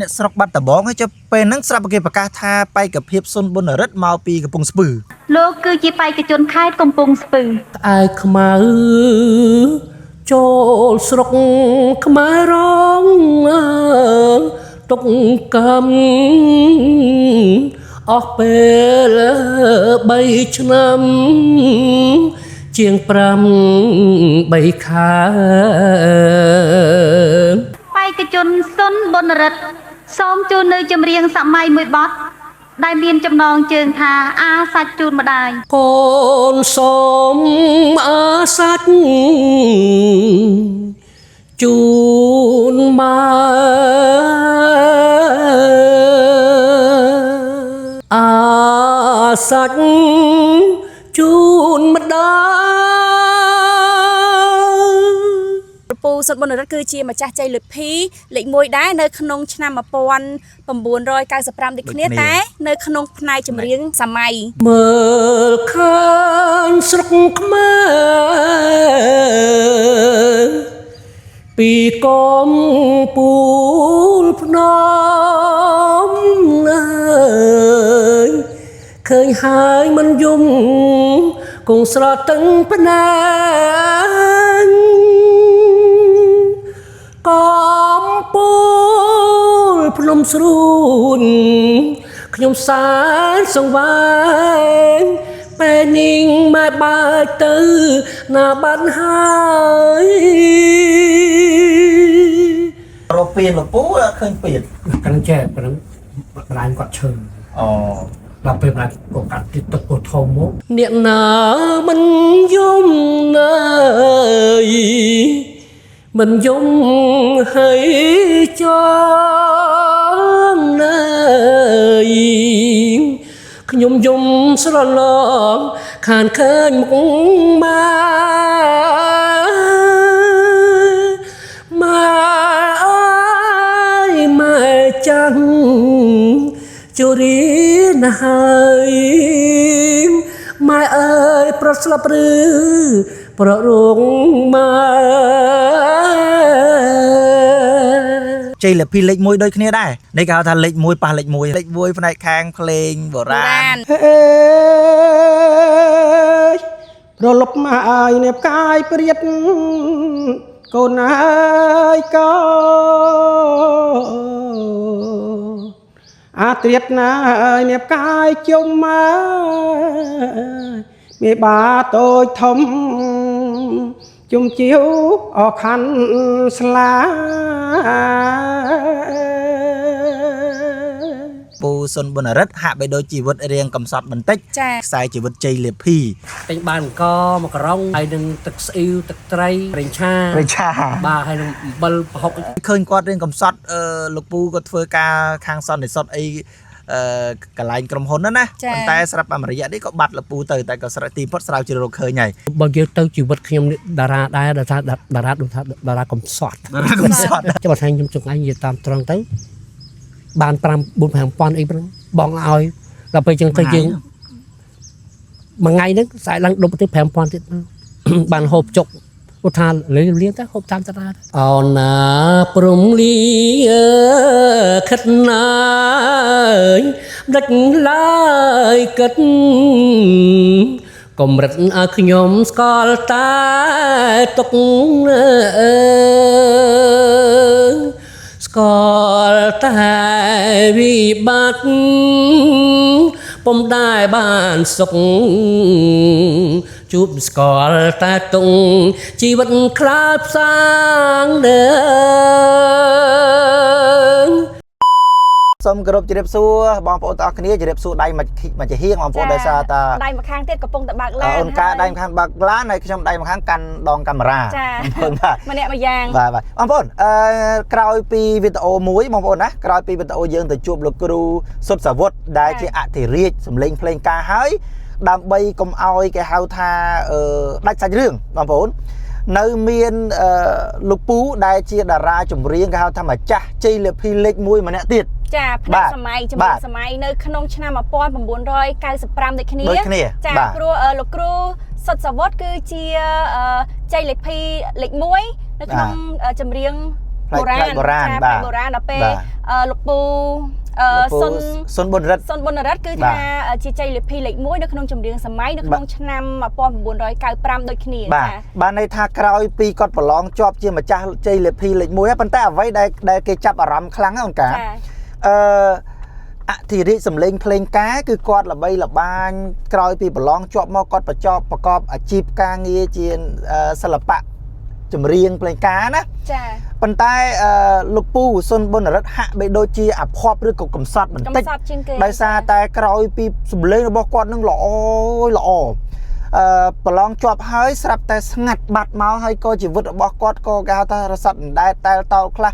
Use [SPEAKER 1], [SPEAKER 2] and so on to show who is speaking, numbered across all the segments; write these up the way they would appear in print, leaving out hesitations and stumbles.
[SPEAKER 1] អ្នកស្រុកបាត់ដំបងហើយចុះពេលហ្នឹងស្រាប់គេប្រកាសថាបេក្ខភាពសុនប៊ុនរិទ្ធមកពីកំពង់ស្ពឺ
[SPEAKER 2] លោកគឺជាបេក្ខជនខេត្តកំពង់ស្ពឺ
[SPEAKER 3] ក្អែកខ្មៅចូលស្រុកខ្មែររងទុកកម្មអស់ពេល3ឆ្នាំជាង5 3ខែ
[SPEAKER 2] បេក្ខជនសុនប៊ុនរិទ្ធសូមជូននៅចម្រៀងសម័យមួយបទដែលមានចំណងជើងថាអាសាច់ជូនម្ដាយក
[SPEAKER 3] ូនសូមអាសាច់ជូនម៉ែអាសាច់ជូនម្ដាយ
[SPEAKER 4] ពូសុនប៊ុនរិទ្ធគឺជាម្ចាស់ជ័យលាភីលេខ1ដែរនៅក្នុងឆ្នាំ1995ដូចគ្នាតែនៅក្នុងផ្នែកចម្រៀងសម័យ
[SPEAKER 3] មើលឃើញស្រុកខ្មែរពីកំពូលភ្នំឃើញហើយមិនយំគង់ស្រទិញភ្នែកកំពូលភ្នំស្រួនខ្ញុំសែនសង្វែងពេលនាងម៉ែបើទៅណាបាត់ហើយ
[SPEAKER 1] រកពៀនលោកពូឃើញពៀន
[SPEAKER 3] កាន់ចែប៉ុណ្ណឹងបណ្ដាញគាត់ឈើ
[SPEAKER 1] អូ
[SPEAKER 3] ដល់ពេលបានប្រកាសទីទឹកពោះធំមកអ្នកណាមិនយំណាយមិនយំហើយចងណាយខ្ញុំយំស្រឡងខានឃើញមុខម៉ែអើយម៉ែចាំងជរីណាហើយម៉ែអើយប្រត់ស្លាប់ឬប្រត់រងម៉ែ
[SPEAKER 1] ជ័យលាភីលេខ1ដូចគ្នាដែរនេះគេហៅថាលេខ1ប៉ះលេខ1លេខ1ផ្នែកខាងភ្លេងបុរាណ
[SPEAKER 3] ប្រលប់មកអាយនេះផ្កាយព្រាតកូនអើយកោអាត្រៀតណាអើយនេះផ្កាយជុំមកមេបាតូចធំជុំជាវអខាន់ស្លា
[SPEAKER 1] ពូសុនប៊ុនរិទ្ធហាក់បីដូចជីវិតរៀងកំសត់បន្តិចខ្សែជីវិតជ័យលាភី
[SPEAKER 3] ពេញបានកមកក្រុងហើយនឹងទឹកស្អ៊ីវទឹកត្រីប្រេងឆាបាទហើយនឹងអំបិលប្រហុក
[SPEAKER 1] ឃើញគាត់រៀងកំសត់លោកពូគាត់ធ្វើការខាងសន្តិសុខអីកន្លែងក្រុមហ៊ុនណាប៉ុន្តែស្រាប់តាមរយៈនេះក៏បាត់លពូទៅតែក៏ស្រែកទីផុតស្រាវជ្រាវរកឃើញហើយ
[SPEAKER 3] បើយើងទៅជីវិតខ្ញុំតារាដែរដែលថាតារាដូចថាតារាកំសត់ចាំបើថាខ្ញុំចង់ឯងនិយាយតាមត្រង់ទៅបាន5-4-5,000អីហ្នឹងបងឲ្យដល់ពេលចឹងទៅយើងមួយថ្ងៃហ្នឹងស្អែកឡើងដុំទៅ5,000ទៀតបានហូបចុកឧទាហរណ៍លៀងទៅហូបតាមតារាអូនណាព្រំលីខិតណាយដាច់ឡើយគិតកំរិតឲ្យខ្ញុំស្គាល់តែទុកស្គាល់តែវិបត្តិពុំដែរបានសុខជួបស្គាល់តែទុងជីវិតខ្លាចផ្សាងដើ
[SPEAKER 1] សូមគោរពជម្រាបសួរបងប្អូនទាំងអស់គ្នាជម្រាបសួរដៃមកជាហៀងបងប្អូនដោយសារតា
[SPEAKER 4] ដៃម្ខាងទៀតកំពុងតែបើកឡាន
[SPEAKER 1] អូនកាដៃម្ខាងបើកឡានហើយខ្ញុំដៃម្ខាងកាន់ដងកាមេរ៉ា
[SPEAKER 4] បងប្អូនម្នាក់ម្យ៉ាង
[SPEAKER 1] បាទបងប្អូនក្រោយពីវីដេអូមួយបងប្អូនណាក្រោយពីវីដេអូយើងទៅជួបលោកគ្រូសុទ្ធសាវុធដែលជាអធិរាជសម្លេងភ្លេងការហើយដើម្បីកុំឲ្យគេហៅថាដាច់សាច់រឿងបងប្អូននៅមានលោកពូដែលជាតារាចម្រៀងគេហៅថាម្ចាស់ជ័យលាភីលេខ1ម្នាក់ទៀត
[SPEAKER 4] ចាផ្នែកសម័យចម្រៀងសម័យនៅក្នុងឆ្នាំ1995ដូចគ្នាចាព្រោះលោកគ្រូសុទ្ធសាវុធគឺជាជ័យលាភីលេខ1នៅក្នុងចម្រៀង
[SPEAKER 1] ផ្លែបុរាណ
[SPEAKER 4] បាទបុរាណដល់ពេលលោកពូសុនបុណរិទ្ធគឺថាជាជ័យលាភីលេខ1នៅក្នុងចម្រៀងសម័យនៅក្នុងឆ្នាំ1995ដូចគ្នា
[SPEAKER 1] បាទន័យថាក្រោយពីគាត់ប្រឡងជាប់ជាម្ចាស់ជ័យលាភីលេខ1ប៉ុន្តែអ្វីដែលគេចាប់អារម្មណ៍ខ្លាំងហ្នឹងអូនកាអធិរាជសម្លេងភ្លេងការគឺគាត់ល្បីល្បាញក្រោយពីប្រឡងជាប់មកគាត់ប្រកបអាជីពការងារជាសិល្បៈចម្រៀងភ្លេងការណា
[SPEAKER 4] ចា
[SPEAKER 1] ប៉ុន្តែលោកពូសុនបុណរិទ្ធហាក់បីដូចជាអភ័ព្វឬក៏កំសត់បន្តិចដោយសារតែក្រោយពីសម្លេងរបស់គាត់នឹងល្អប្រឡងជាប់ហើយស្រាប់តែស្ងាត់បាត់មកហើយក៏ជីវិតរបស់គាត់ក៏គេហៅថារស័ព្ទអណ្ដែតតែលតោខ្លះ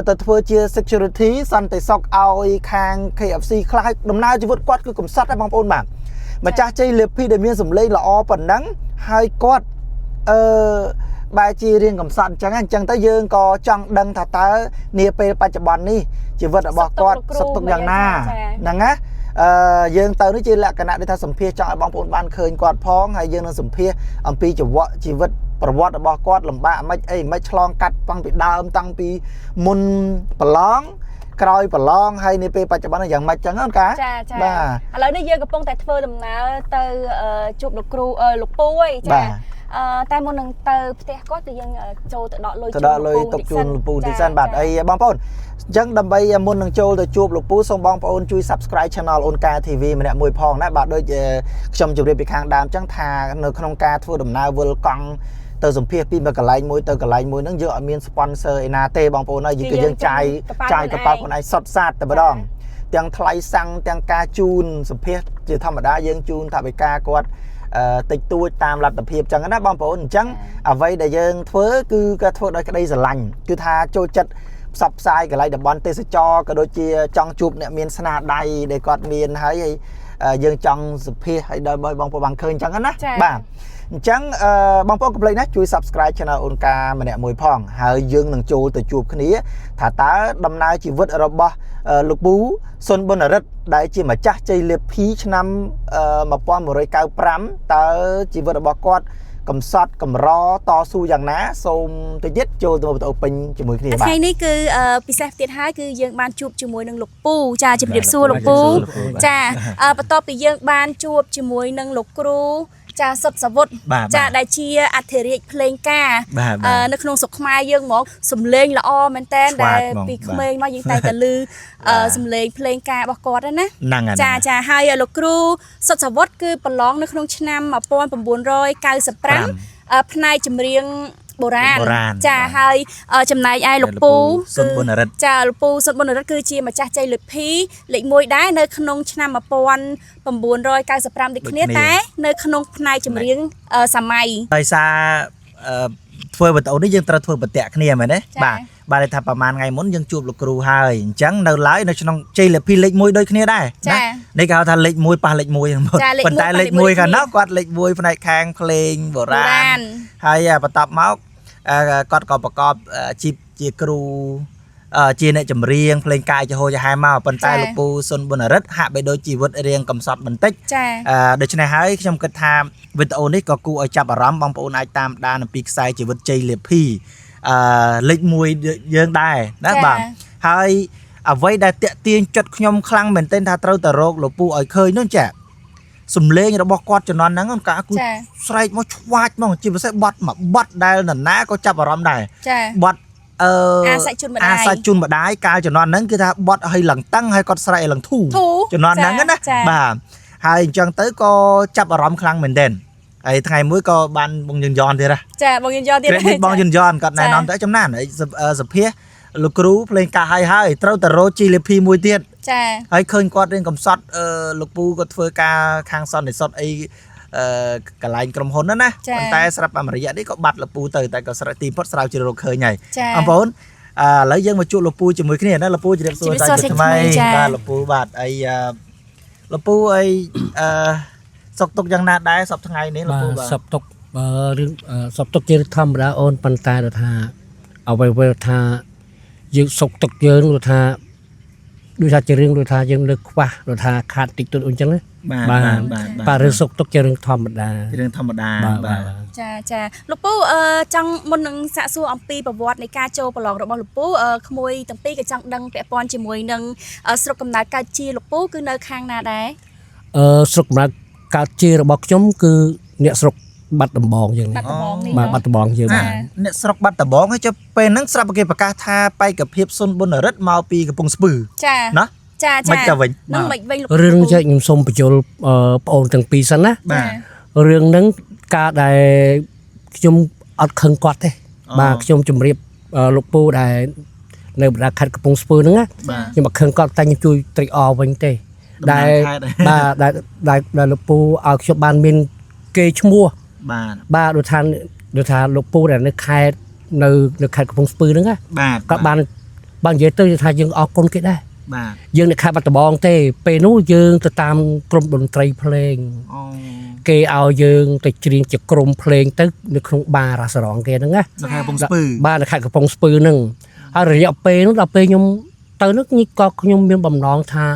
[SPEAKER 1] ទៅធ្វើជា security សន្តិសុខឲ្យខាង KFC ខ្លះហើយដំណើរជីវិតគាត់គឺកំសត់ដែរបងប្អូនបាទម្ចាស់ជ័យលាភីដែលមានសម្លេងល្អប៉ុណ្ណឹងហើយគាត់បែរជារៀងកំសត់អញ្ចឹងទៅយើងក៏ចង់ដឹងថាតើនាពេលបច្ចុប្បន្ននេះជីវិតរបស់គាត់សុខទុក្ខយ៉ាងណាហ្នឹងណាយើងទៅនេះជាលក្ខណៈដែលថាសម្ភាសចង់ឲ្យបងប្អូនបានឃើញគាត់ផងហើយយើងនឹងសម្ភាសអំពីជីវិតប្រវត្តិរបស់គាត់លំបាកមិនឆ្លងកាត់តាំងពីដើមតាំងពីមុនប្រឡងក្រោយប្រឡងហើយនាពេលបច្ចុប្បន្នយ៉ាងម៉េចចឹងអូនកា
[SPEAKER 4] ចាបាទឥឡូវនេះយើងកំពុងតែធ្វើដំណើរទៅជួបលោកគ្រូលោកពូឯចាតែមុននឹងទៅផ្ទះគាត់គឺយើងចូលទៅដកលុយ
[SPEAKER 1] ទុកជូនលោកពូទីសិនបាទអីបងប្អូនអញ្ចឹងដើម្បីមុននឹងចូលទៅជួបលោកពូសូមបងប្អូនជួយ Subscribe Channel អូនកា TV ម្នាក់មួយផងណាបាទដូចខ្ញុំជម្រាបពីខាងដើមអញ្ចឹងថានៅក្នុងការធ្វើដំណើរវិលកង់ទៅសម្ភាសពីមួយកន្លែងមួយទៅកន្លែងមួយហ្នឹងយើងអត់មាន sponsor ឯណាទេបងប្អូនហើយយើងចាយកប៉ាល់ខ្លួនឯងសុទ្ធសាធតែម្ដងទាំងថ្លៃសាំងទាំងការជូនសម្ភាសជាធម្មតាយើងជូនថវិកាគាត់តិចតួចតាមលទ្ធភាពចឹងណាបងប្អូនអញ្ចឹងអ្វីដែលយើងធ្វើគឺការធ្វើដោយក្តីស្រឡាញ់គឺថាចូលចិត្តផ្សព្វផ្សាយកន្លែងតំបន់ទេសចរក៏ដូចជាចង់ជួបអ្នកមានស្នាដៃដែលគាត់មានហើយយើងចង់សម្ភាសឲ្យដល់បងប្អូនបានឃើញចឹងណាបាទអញ្ចឹងបងប្អូនកុំភ្លេចណាជួយ Subscribe Channel អូនកាម្នាក់មួយផងហើយយើងនឹងចូលទៅជួបគ្នាថាតើដំណើរជីវិតរបស់លោកពូសុនបុណរិទ្ធដែលជាម្ចាស់ជ័យលាភីឆ្នាំ1995តើជីវិតរបស់គាត់កំសត់កម្រតស៊ូយ៉ាងណាសូមទៅទៀតចូលទៅវីដេអូពេញជាមួយគ្នាបាទ
[SPEAKER 4] ថ្ងៃនេះគឺពិសេសទៀតហើយគឺយើងបានជួបជាមួយនឹងលោកពូចាជំរាបសួរលោកពូចាបន្ទាប់ពីយើងបានជួបជាមួយនឹងលោកគ្រូចាសុទ្ធសាវុធចាដែលជាអធិរាជភ្លេងការនៅក្នុងស្រុកខ្មែរយើងហ្មងសំឡេងល្អមែនតើដែលពីក្មេងមកយើងតែតែឮសំឡេងភ្លេងការរបស់គាត់ណាចាហើយលោកគ្រូសុទ្ធសាវុធគឺប្រឡងនៅក្នុងឆ្នាំ1995ផ្នែកចម្រៀងបុរាណចាហើយចំណែកឯលោកពូ
[SPEAKER 1] សុនបុណរិទ្ធ
[SPEAKER 4] ចាលោកពូសុនបុណរិទ្ធគឺជាម្ចាស់ជ័យលាភីលេខ1ដែរនៅក្នុងឆ្នាំ1995ដូចគ្នាតែនៅក្នុងផ្នែកចម្រៀងសម័យ
[SPEAKER 1] ដោយសារធ្វើវីដេអូនេះយើងត្រូវធ្វើប្រតិគ្នាមែនទេបាទតែថាប្រហែលថ្ងៃមុនយើងជួបលោកគ្រូហើយអញ្ចឹងនៅឡើយនៅក្នុងជ័យលាភីលេខ1ដូចគ្នាដែរណានេះគេហៅថាលេខ1ប៉ះលេខ1ហ្នឹងប៉ុន្តែលេខ1ខាងនោះគាត់លេខ1ផ្នែកខាងភ្លេងបុរាណហើយបន្ទាប់មកគាត់ក៏ប្រកបអាជីពជាគ្រូជាអ្នកចម្រៀងភ្លេងការជាហូរចាហែមកប៉ុន្តែលោកពូសុនបុណរិទ្ធហាក់បីដូចជីវិតរៀងកំសត់បន្តិចដូច្នេះហើយខ្ញុំគិតថាវីដេអូនេះក៏គួរឲ្យចាប់អារម្មណ៍បងប្អូនអាចតាមដានអំពីខ្សែជីវិតជ័យលាភីលេខ1យើងដែរណាបាទហើយអ្វីដែលតាក់ទាញចិត្តខ្ញុំខ្លាំងមែនទែនថាត្រូវតែរកលោកពូឲ្យឃើញនោះចាសំឡេងរបស់គាត់ជំនាន់ហ្នឹងគាត់គឺស្រែកមកឆ្វាចមកជាពិសេសបត់មួយបត់ដែលនរណាក៏ចាប់អារម្មណ៍ដែរបត់
[SPEAKER 4] អាសាច់
[SPEAKER 1] ជូនម្ដាយកាលជំនាន់ហ្នឹងគឺថាបត់ឲ្យឡើងតឹងហើយគាត់ស្រែកឡើងធូជំនាន់ហ្នឹងណាបាទហើយអញ្ចឹងទៅក៏ចាប់អារម្មណ៍ខ្លាំងមែនទែនហើយថ្ងៃមួយក៏បានបងយុនយ៉នទៀត
[SPEAKER 4] ចាបងយុនយ៉នទៀត
[SPEAKER 1] បងយុនយ៉នគាត់ណែនាំទៅចំណានហើយសភាលោកគ្រូភ្លេងការហើយត្រូវតែរកជីលាភីមួយទៀត
[SPEAKER 4] ចា
[SPEAKER 1] ហើយឃើញគាត់រៀងកំសត់លោកពូគាត់ធ្វើការខាងសន្តិសុខអីកន្លែងក្រុមហ៊ុនណាប៉ុន្តែស្រាប់តែមួយរយៈនេះក៏បាត់លោកពូទៅតែក៏ស្រែកទីផុតស្រាវជ្រាវរកឃើញហើយបងប្អូនឥឡូវយើងមកជួបលោកពូជាមួយគ្នាណាលោកពូជម្រាបសួរតាថ្មីបាទលោកពូបាទអីលោកពូអីសុខទុក្ខយ៉ាងណាដែរសប្តាហ៍ថ្ងៃនេះលោកពូបាទ
[SPEAKER 3] សុខទុក្ខរឿងសុខទុក្ខជាធម្មតាអូនប៉ុន្តែថាអ្វីថាយើងសុខទុក្ខយើងថា ដូចថាជារឿងដូចថាយើងលើកខ្វះដូចថាខាតតិចតួចអញ្ចឹងណា បាទរឿងសុខទុក្ខជារឿងធម្មតា
[SPEAKER 1] រឿងធម្មតា
[SPEAKER 3] បាទ
[SPEAKER 4] ចាលោកពូចង់មុននឹងសាកសួរអំពីប្រវត្តិនៃការចូលប្រឡងរបស់លោកពូក្មួយទាំងពីរក៏ចង់ដឹងពាក់ព័ន្ធជាមួយនឹងស្រុកកំណើតកើតជាលោកពូគឺនៅខាងណាដែរ
[SPEAKER 3] ស្រុកកំណើតកើតជារបស់ខ្ញុំគឺអ្នកស្រុកបាត់ដំបងយើង
[SPEAKER 4] បាត់ដំបងនេះ
[SPEAKER 3] បាទបាត់ដំបងយើង
[SPEAKER 1] អ្នកស្រុកបាត់ដំបងហើយចុះពេលហ្នឹងស្រាប់គេប្រកាសថាបេក្ខភាពសុនបុណ្យរិទ្ធមកពីកំពង់ស្ពឺ
[SPEAKER 4] ចា
[SPEAKER 1] ណា
[SPEAKER 4] ចា
[SPEAKER 1] មិនទៅវិញ
[SPEAKER 4] នឹងមិនវិញលោក
[SPEAKER 3] រឿងចេះខ្ញុំសូមបញ្យល់បងអូនទាំងពីរសិនណា
[SPEAKER 1] បាទ
[SPEAKER 3] រឿងហ្នឹងការដែលខ្ញុំអត់ខឹងគាត់ទេបាទខ្ញុំជម្រាបលោកពូដែលនៅបណ្ដាខេត្តកំពង់ស្ពឺហ្នឹងណាខ្ញុំអត់ខឹងគាត់តែខ្ញុំជួយត្រេកអរវិញទេដែលបាទដែលលោកពូឲ្យខ្ញុំបានមានគេឈ្មោះ បាទដូចថាលោកពូដែលនៅខេត្តនៅខេត្តកំពង់ស្ពឺហ្នឹងណា
[SPEAKER 1] បាទ
[SPEAKER 3] គាត់បាននិយាយទៅថាយើងអរគុណគេដែរ
[SPEAKER 1] បាទ
[SPEAKER 3] យើងនៅខេត្តបាត់ដំបងទេពេលនោះយើងទៅតាមក្រុមតន្ត្រីភ្លេង
[SPEAKER 1] អូ
[SPEAKER 3] គេឲ្យយើងទៅច្រៀងជាក្រុមភ្លេងទៅនៅក្នុងបាររ៉ាសរងគេហ្នឹងណា
[SPEAKER 1] នៅខេត្តកំពង់ស្ពឺ
[SPEAKER 3] បាទនៅខេត្តកំពង់ស្ពឺហ្នឹងហើយរយៈពេលនោះដល់ពេលខ្ញុំទៅនោះក៏ខ្ញុំមានបំណងថា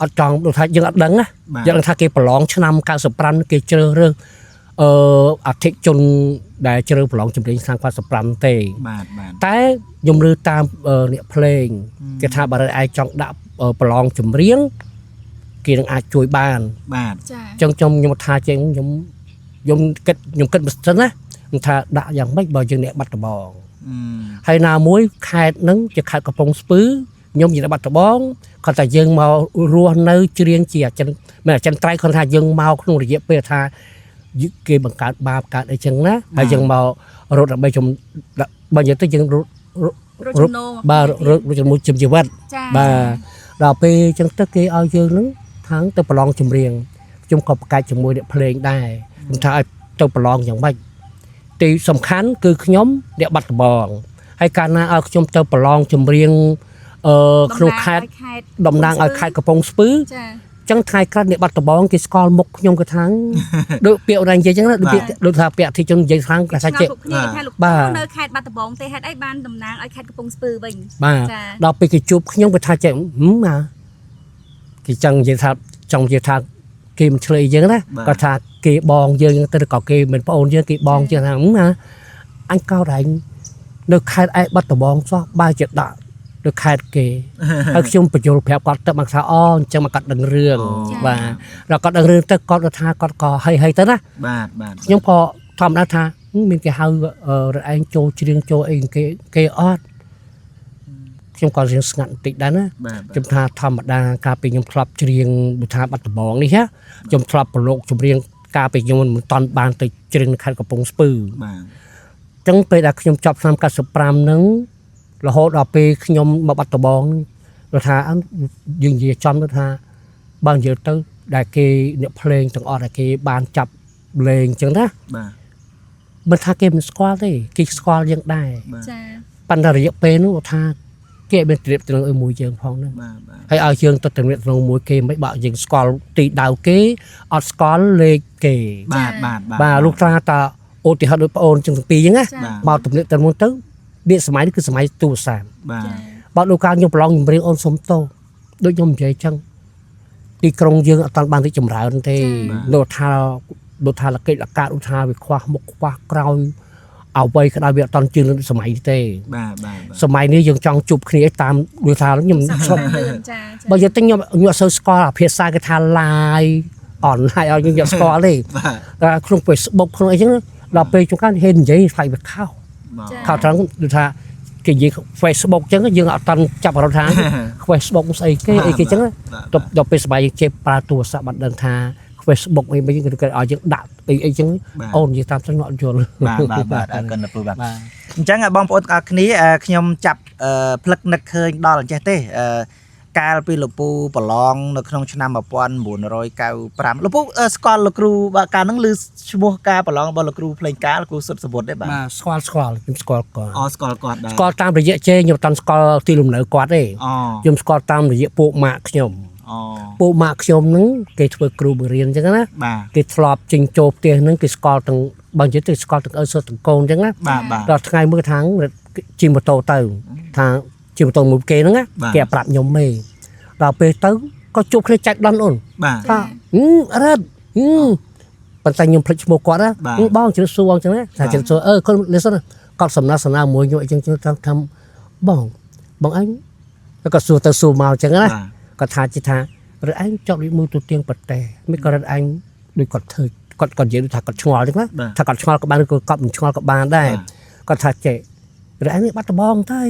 [SPEAKER 3] អត់ចង់ដូចថាយើងអត់ដឹងណាយើងថាគេប្រឡងឆ្នាំ95គេជ្រើសរើសអធិជនដែលជ្រើសប្រឡងចម្រៀងឆ្នាំ95ទេ
[SPEAKER 1] បាទ
[SPEAKER 3] តែខ្ញុំលើតាមអ្នកភ្លេងគេថាបើឯងចង់ដាក់ប្រឡងចម្រៀងគេនឹងអាចជួយបាន
[SPEAKER 1] បាទ
[SPEAKER 4] ចា
[SPEAKER 3] អញ្ចឹងខ្ញុំថាចេះខ្ញុំគិតមិនសិនណាខ្ញុំថាដាក់យ៉ាងម៉េចបើយើងអ្នកបាត់ដំបងហើយណាមួយខេត្តហ្នឹងជាខេត្តកំពង់ស្ពឺខ្ញុំជាអ្នកបាត់ដំបងគាត់ថាយើងមករស់នៅច្រៀងជាអចិន្ត្រៃយ៍គាត់ថាយើងមកក្នុងរយៈពេលថាគេបង្កើតបាបកើតអីចឹងណាហើយយើងមករត់ដើម្បីបើនិយាយទៅយើងរត់បាទរត់ជាមួយជីវិតបាទដល់ពេលអញ្ចឹងទៅគេឲ្យយើងហ្នឹងខាងទៅប្រឡងចម្រៀងខ្ញុំក៏ប្រកែកជាមួយអ្នកភ្លេងដែរខ្ញុំថាឲ្យទៅប្រឡងយ៉ាងម៉េចទីសំខាន់គឺខ្ញុំអ្នកបាត់ដំបងហើយកាលណាឲ្យខ្ញុំទៅប្រឡងចម្រៀងក្នុងខេត្តតំណាងឲ្យខេត្តកំពង់ស្ពឺ ចឹងថ្ងៃក្រោយអ្នកបាត់ដំបងគេស្គាល់មុខខ្ញុំក៏ថាដូចពាក្យអូននិយាយចឹងណាដូចថាពាក្យអធិជននិយាយខាងគេថាចេះ
[SPEAKER 4] បាទនៅខេត្តបាត់ដំបងទេហេតុអីបានតំណាងឲ្យខេត្តកំពង់ស្ពឺវិញ
[SPEAKER 3] បាទដល់ពេលគេជួបខ្ញុំក៏ថាចេះណាគេចង់និយាយថាគេមិនឆ្លើយយើងណាគាត់ថាគេបងយើងទៅក៏គេមិនប្អូនយើងគេបងយើងថាណាអញកោតឯងនៅខេត្តឯបាត់ដំបងសោះបើជាដាក់នៅខេត្តគេហើយខ្ញុំបញ្យល់ប្រាប់គាត់ទៅមកថាអូអញ្ចឹងមកគាត់ដឹងរឿងបាទដល់គាត់ដឹងរឿងទៅគាត់ថាគាត់ក៏ហីទៅណាបាទខ្ញុំក៏ធម្មតាថាមានគេហៅរឯងចូលច្រៀងចូលអីគេអត់ខ្ញុំក៏រៀងស្ងាត់បន្តិចដែរណាខ្ញុំថាធម្មតាកាលពីខ្ញុំធ្លាប់ច្រៀងបុថាបាត់ដំបងនេះណាខ្ញុំធ្លាប់ប្រឡូកចម្រៀងកាលពីខ្ញុំមិនតាន់បានទៅច្រៀងនៅខេត្តកំពង់ស្ពឺបាទអញ្ចឹងពេលដែលខ្ញុំចប់ឆ្នាំ95ហ្នឹងរហូតដល់ពេលខ្ញុំមកបាត់ដំបងគាត់ថាយើងនិយាយចំទៅថាបើនិយាយទៅដែលគេអ្នកភ្លេងទាំងអស់ដែលគេបានចាប់លេងអញ្ចឹងណាបាទមិនថាគេមិនស្គាល់ទេគេស្គាល់យើងដែរចាប៉ុន្តែរយៈពេលនោះថាគេមានត្រៀបទៅនឹងឲ្យមួយយើងផងហ្នឹងហើយឲ្យយើងទៅត្រៀបទៅនឹងមួយគេមិនបើយើងស្គាល់ទីដៅគេអត់ស្គាល់លេខគេបាទលោកថាតាឧទាហរណ៍ដូចបងអូនចឹងទាំងពីរអញ្ចឹងណាមកទំនាក់ទៅមុនទៅនេះសម័យនេះគឺសម័យទូរស័ព្ទបាទលោកការខ្ញុំប្រឡងចម្រៀងអូនសុំតោដូចខ្ញុំនិយាយចឹងទីក្រុងយើងអត់បានរីកចម្រើនទេលោកថាលកិច្ចលកាឧថាវាខ្វះមុខខ្វះក្រោយអ្វីក៏ដោយវាអត់តាន់ជឿនសម័យទេបាទសម័យនេះយើងចង់ជួបគ្នាតាមដូចថាខ្ញុំស្រុកបើយើងទៅខ្ញុំអត់សូវស្គាល់អាភាសាគេថា live អនឡាញឲ្យយើងយកស្គាល់ទេតែក្នុង Facebook ក្នុងអីចឹងដល់ពេលជួនកាលហេតុនិយាយខ្លាចវាខុសខុសត្រង់ដូចថាគេនិយាយ Facebook ចឹងយើងអត់តាន់ចាប់អារម្មណ៍ថា Facebook ស្អីគេចឹងដល់ពេលសប្បាយយើងចេះប្រើទូរស័ព្ទបាត់ដឹងថា Facebook អីវិញគេឲ្យយើងដាក់អីចឹងអូននិយាយតាមចឹងអត់យល់
[SPEAKER 1] បាទអរគុណពូបាទអញ្ចឹងបងប្អូនទាំងអស់គ្នាខ្ញុំចាប់ផ្លឹកនឹកឃើញដល់អញ្ចេះទេកាលពីលោកពូប្រឡងនៅក្នុងឆ្នាំ1995លោកពូស្គាល់លោកគ្រូបាទកាលហ្នឹងឮឈ្មោះការប្រឡងរបស់លោកគ្រូភ្លេងការលោកគ្រូសុទ្ធសវុតទេបាទ
[SPEAKER 3] ស្គាល់ខ្ញុំស្គាល់គាត់
[SPEAKER 1] ស្គាល់គាត់ដែរ
[SPEAKER 3] ស្គាល់តាមរយៈជេខ្ញុំអត់តាន់ស្គាល់ទីលំនៅគាត់ទេខ្ញុំស្គាល់តាមរយៈពួកម៉ាក់ខ្ញុំពួកម៉ាក់ខ្ញុំហ្នឹងគេធ្វើគ្រូបង្រៀនអញ្ចឹងណាគេធ្លាប់ចេញចូលផ្ទះហ្នឹងគេស្គាល់ទាំងបើនិយាយទៅស្គាល់ទាំងឪសុទ្ធទាំងកូនអញ្ចឹងណាដល់ថ្ងៃមួយខាងជិះម៉ូតូទៅថាជិះម៉ូតូមួយគេហ្នឹងគេប្រាប់ខ្ញុំទេ ដល់ពេលទៅក៏ជួបគ្នាចែកដន់អូន
[SPEAKER 1] បាទ
[SPEAKER 3] ថារត់ប៉ុន្តែខ្ញុំភ្លេចឈ្មោះគាត់ណាបងជិះសួរអញ្ចឹងណាថាជិះសួរគាត់លេសគាត់សំណើមួយខ្ញុំអញ្ចឹងថាបងអញក៏សួរទៅសួរមកអញ្ចឹងណាគាត់ថាជិះថារត់អញចប់មួយទូទៀងប្រទេសមិនក៏រត់អញដូចគាត់ធ្វើគាត់និយាយថាគាត់ឆ្ងល់អញ្ចឹងណាថាគាត់ឆ្ងល់ក៏បានឬក៏គាត់មិនឆ្ងល់ក៏បានដែរគាត់ថាចេះរត់អញនេះបាត់ដបងទៅ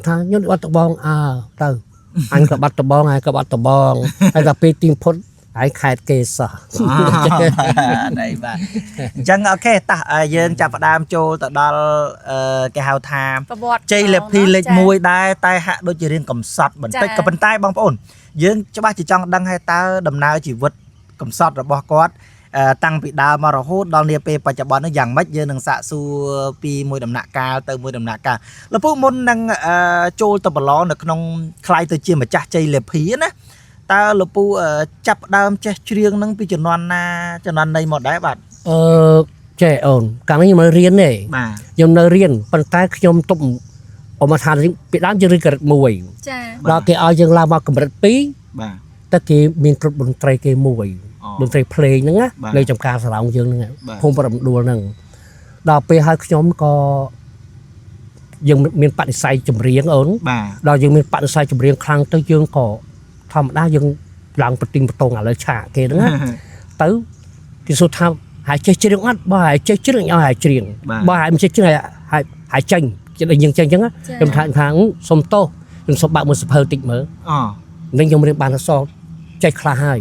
[SPEAKER 3] ថាខ្ញុំបាត់ដបងទៅអញក៏បាត់ដបងហើយក៏បាត់ដបងហើយដល់ពេលទីផុតហើយខេតគេសោះ
[SPEAKER 1] ណៃបាទអញ្ចឹងអូខេតោះយើងចាប់ផ្ដើមចូលទៅដល់គេហៅថា
[SPEAKER 4] ប្រវត្តិ
[SPEAKER 1] ជ័យលាភីលេខ1ដែរតែហាក់ដូចជារៀងកំសត់បន្តិចក៏ប៉ុន្តែបងប្អូនយើងច្បាស់ជាចង់ដឹងហើយតើដំណើរជីវិតកំសត់របស់គាត់តាំងពីដើមមករហូតដល់នាពេលបច្ចុប្បន្ននេះយ៉ាងម៉េចយើងនឹងសាកសួរពីមួយដំណាក់កាលទៅមួយដំណាក់កាលលពូមុននឹងចូលទៅប្រឡងនៅក្នុងខ្លាយទៅជាម្ចាស់ជ័យលាភីណាតើលពូចាប់ដើមចេះច្រៀងនឹងពីជំនាន់ណាជំនាន់ណីមកដែរបាទ
[SPEAKER 3] ចេះអូនកាលនេះខ្ញុំនៅរៀនទេ
[SPEAKER 1] បាទ
[SPEAKER 3] ខ្ញុំនៅរៀនប៉ុន្តែខ្ញុំទុំអមថាពីដើមយើងរៀនកម្រិត1
[SPEAKER 4] ចា
[SPEAKER 3] ដល់គេឲ្យយើងឡើងមកកម្រិត2
[SPEAKER 1] បាទ
[SPEAKER 3] តែគេមានគ្រប់តន្ត្រីគេមួយតន្ត្រីភ្លេងហ្នឹងណានៅចំការសាឡុងយើងហ្នឹងភូមិប្រំដួលហ្នឹងដល់ពេលឲ្យខ្ញុំក៏យើងមានបដិស័យចម្រៀងអូន
[SPEAKER 1] បាទ
[SPEAKER 3] ដល់យើងមានបដិស័យចម្រៀងខ្លាំងទៅយើងក៏ធម្មតាយើងឡើងប្រទីងបតងឥឡូវឆាកគេហ្នឹងណាទៅគេសួរថាហើយចេះច្រៀងអត់បើហើយចេះច្រៀងឲ្យហើយច្រៀងបើហើយមិនចេះច្រៀងហើយចាញ់ចិត្តយើងចេះអញ្ចឹងខ្ញុំថាសុំទោសខ្ញុំសុំបើកមើលសភៅតិចមើលនឹងខ្ញុំរៀនបានអសចេះខ្លះហើយ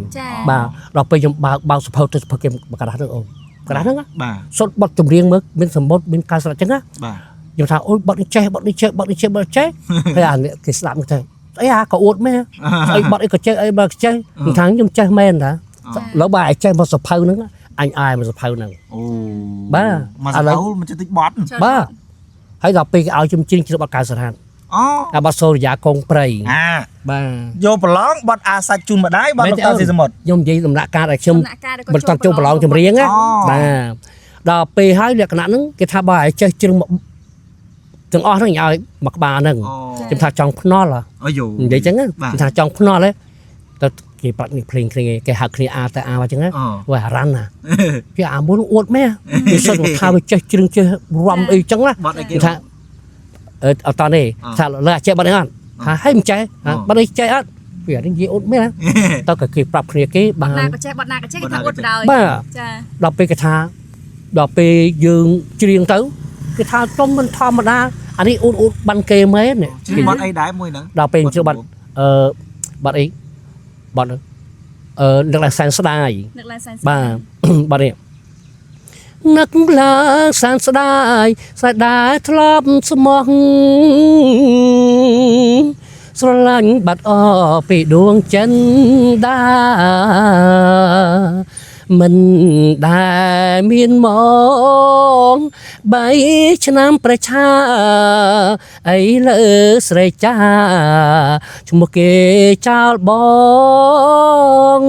[SPEAKER 3] បាទដល់ពេលខ្ញុំបើកសភៅទៅសភៅគេកណ្ដាស់ហ្នឹងអូន កណ្ដាស់ហ្នឹង
[SPEAKER 1] បាទ
[SPEAKER 3] សុទ្ធបត់ចម្រៀងមើលមានសម្បត្តិមានការស្រែកអញ្ចឹងណា
[SPEAKER 1] បាទ
[SPEAKER 3] ខ្ញុំថាអូយបត់នេះចេះបត់នេះចេះបត់នេះចេះបត់ចេះហើយអានេះគេស្ដាប់ទៅអីក៏អួតមែនអីបត់អីក៏ចេះអីបើចេះខ្ញុំថាខ្ញុំចេះមែនតាលើបើឲ្យចេះមកសភៅហ្នឹងអញអាយមកសភៅហ្នឹង
[SPEAKER 1] អូ
[SPEAKER 3] បាទ
[SPEAKER 1] មកសភៅមិនចេះតិចបត់
[SPEAKER 3] បាទហើយដល់ពេលគេឲ្យខ្ញុំច្រៀងបត់កៅសារ៉ាត់
[SPEAKER 1] អូ
[SPEAKER 3] អាបត់សូរិយាកងព្រៃ បាទ
[SPEAKER 1] យកប្រឡងបត់អាសាច់ជូនម្ដាយបត់លោកតាស៊ីសមុទ្រ
[SPEAKER 3] ខ្ញុំនិយាយដំណាក់កាលដែលខ្ញុំបន្តចូលប្រឡងចម្រៀងណាបាទដល់ពេលហើយលក្ខណៈហ្នឹងគេថាបើឲ្យចេះច្រៀងទាំងអស់ហ្នឹងឲ្យមកក្បាលហ្នឹងខ្ញុំថាចង់ភ្នាល់
[SPEAKER 1] អូយូ
[SPEAKER 3] និយាយចឹងខ្ញុំថាចង់ភ្នាល់ទៅគេប្រាប់នេះភ្លេងគ្នាគេហៅគ្នាអាតែអាចឹងណាវ៉ារ៉ាន់ណាគេអាមុនអួតមែនគេសុទ្ធថាវាចេះច្រៀងចេះរំអីចឹងណាគេថាអត់តនេះថាលើចេះបាត់នេះអត់ថាហេមិនចេះបាត់នេះចេះអត់វានិយាយអួតមែនទៅក៏គេប្រាប់គ្នាគេបាន
[SPEAKER 4] ណាក៏ចេះបាត់ណាក៏ចេះគេថាអួតបណ្ដោយ
[SPEAKER 3] បាទ
[SPEAKER 4] ចា
[SPEAKER 3] ដល់ពេលគេថាដល់ពេលយើងច្រៀងទៅគេថាទុំមិនធម្មតាអានេះអួតបានគេមែន
[SPEAKER 1] ច្រៀងបត់អីដែរមួយហ្នឹង
[SPEAKER 3] ដល់ពេលជឿបាត់បាត់អីបាត់នឹកឡើងសែនស្ដាយ
[SPEAKER 4] នឹកឡើងសែន
[SPEAKER 3] បាទបាត់នេះនឹកឡើងសែនស្ដាយស្ដាយធ្លាប់ស្មោះស្រឡាញ់បាត់អពីដួងចិនដាមិនដែលមានមក3ឆ្នាំប្រឆាអីលើស្រីចាឈ្មោះគេចោលបង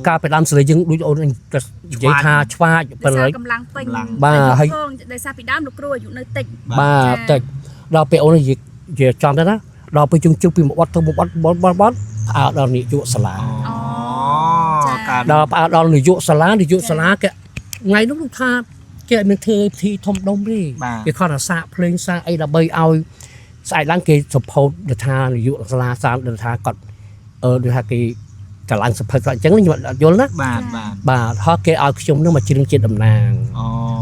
[SPEAKER 3] ការไปដើមស្រីយើងដូចអូននិយាយថាឆ្វាចប៉ុណ្ណឹង
[SPEAKER 4] កម្លាំងពេញ
[SPEAKER 3] បាទហើយ
[SPEAKER 4] ដោយសារពីដើមលោកគ្រូអាយុនៅតិច
[SPEAKER 3] បាទតិចដល់ពេលអូននិយាយចំទៅណាដល់ពេលជុំជុំពីមួយបត់ទៅមួយបត់ផ្អើដល់នាយកសាលា ដល់ផ្អើដល់នាយកសាលាគេថ្ងៃនោះថាគេមានធ្វើធីធំដុំទេគេខំតែសាកភ្លេងសាកអីដើម្បីឲ្យស្អែកឡើងគេសពោតថានាយកសាលាសានថាគាត់ដូចថាគេកលាំងសភៅគាត់អញ្ចឹងខ្ញុំអត់យល់ណាបាទហើយគេឲ្យខ្ញុំនឹងមកច្រៀងជាតំណាង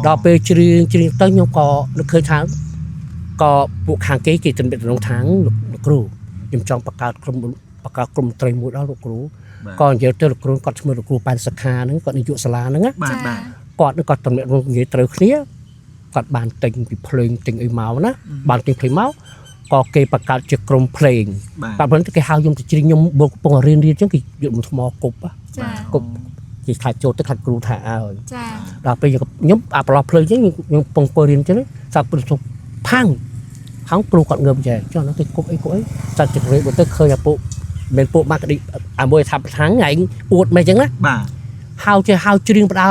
[SPEAKER 3] ដល់ពេលច្រៀងទៅខ្ញុំក៏នឹកឃើញថាក៏ពួកខាងគេជំរាបក្នុងທາງលោកគ្រូខ្ញុំចង់បង្កើតក្រុមត្រីមួយដល់លោកគ្រូក៏និយាយទៅលោកគ្រូគាត់ឈ្មោះលោកគ្រូប៉ែនសុខាហ្នឹងគាត់នាយកសាលាហ្នឹងណាគាត់នឹងគាត់តំណែងនិយាយត្រូវគ្នាគាត់បានទិញពីភ្លេងទិញអីមកណាបានទិញភ្លេងមកក៏គេបង្កើតជាក្រុមភ្លេងបាទព្រោះគេហៅខ្ញុំទៅច្រៀងខ្ញុំមកកំពុងរៀនអញ្ចឹងគេយកមកថ្មគប់គប់គេខាត់ចូលទៅខាត់គ្រូថាឲ្យចាដល់ពេលខ្ញុំអាប្រឡោះភ្លេងអញ្ចឹងខ្ញុំកំពុងរៀនអញ្ចឹងសាប់ព្រឹកផាំងហៅគ្រូគាត់ងើបចេះចុះនោះគេគប់អីសាច់ជម្រាបទៅឃើញអាពុកមានពួកម៉ាក់ឌីអាមួយថាប្រថាំងឯងអួតមិនអញ្ចឹងណាបាទហៅច្រៀងបដា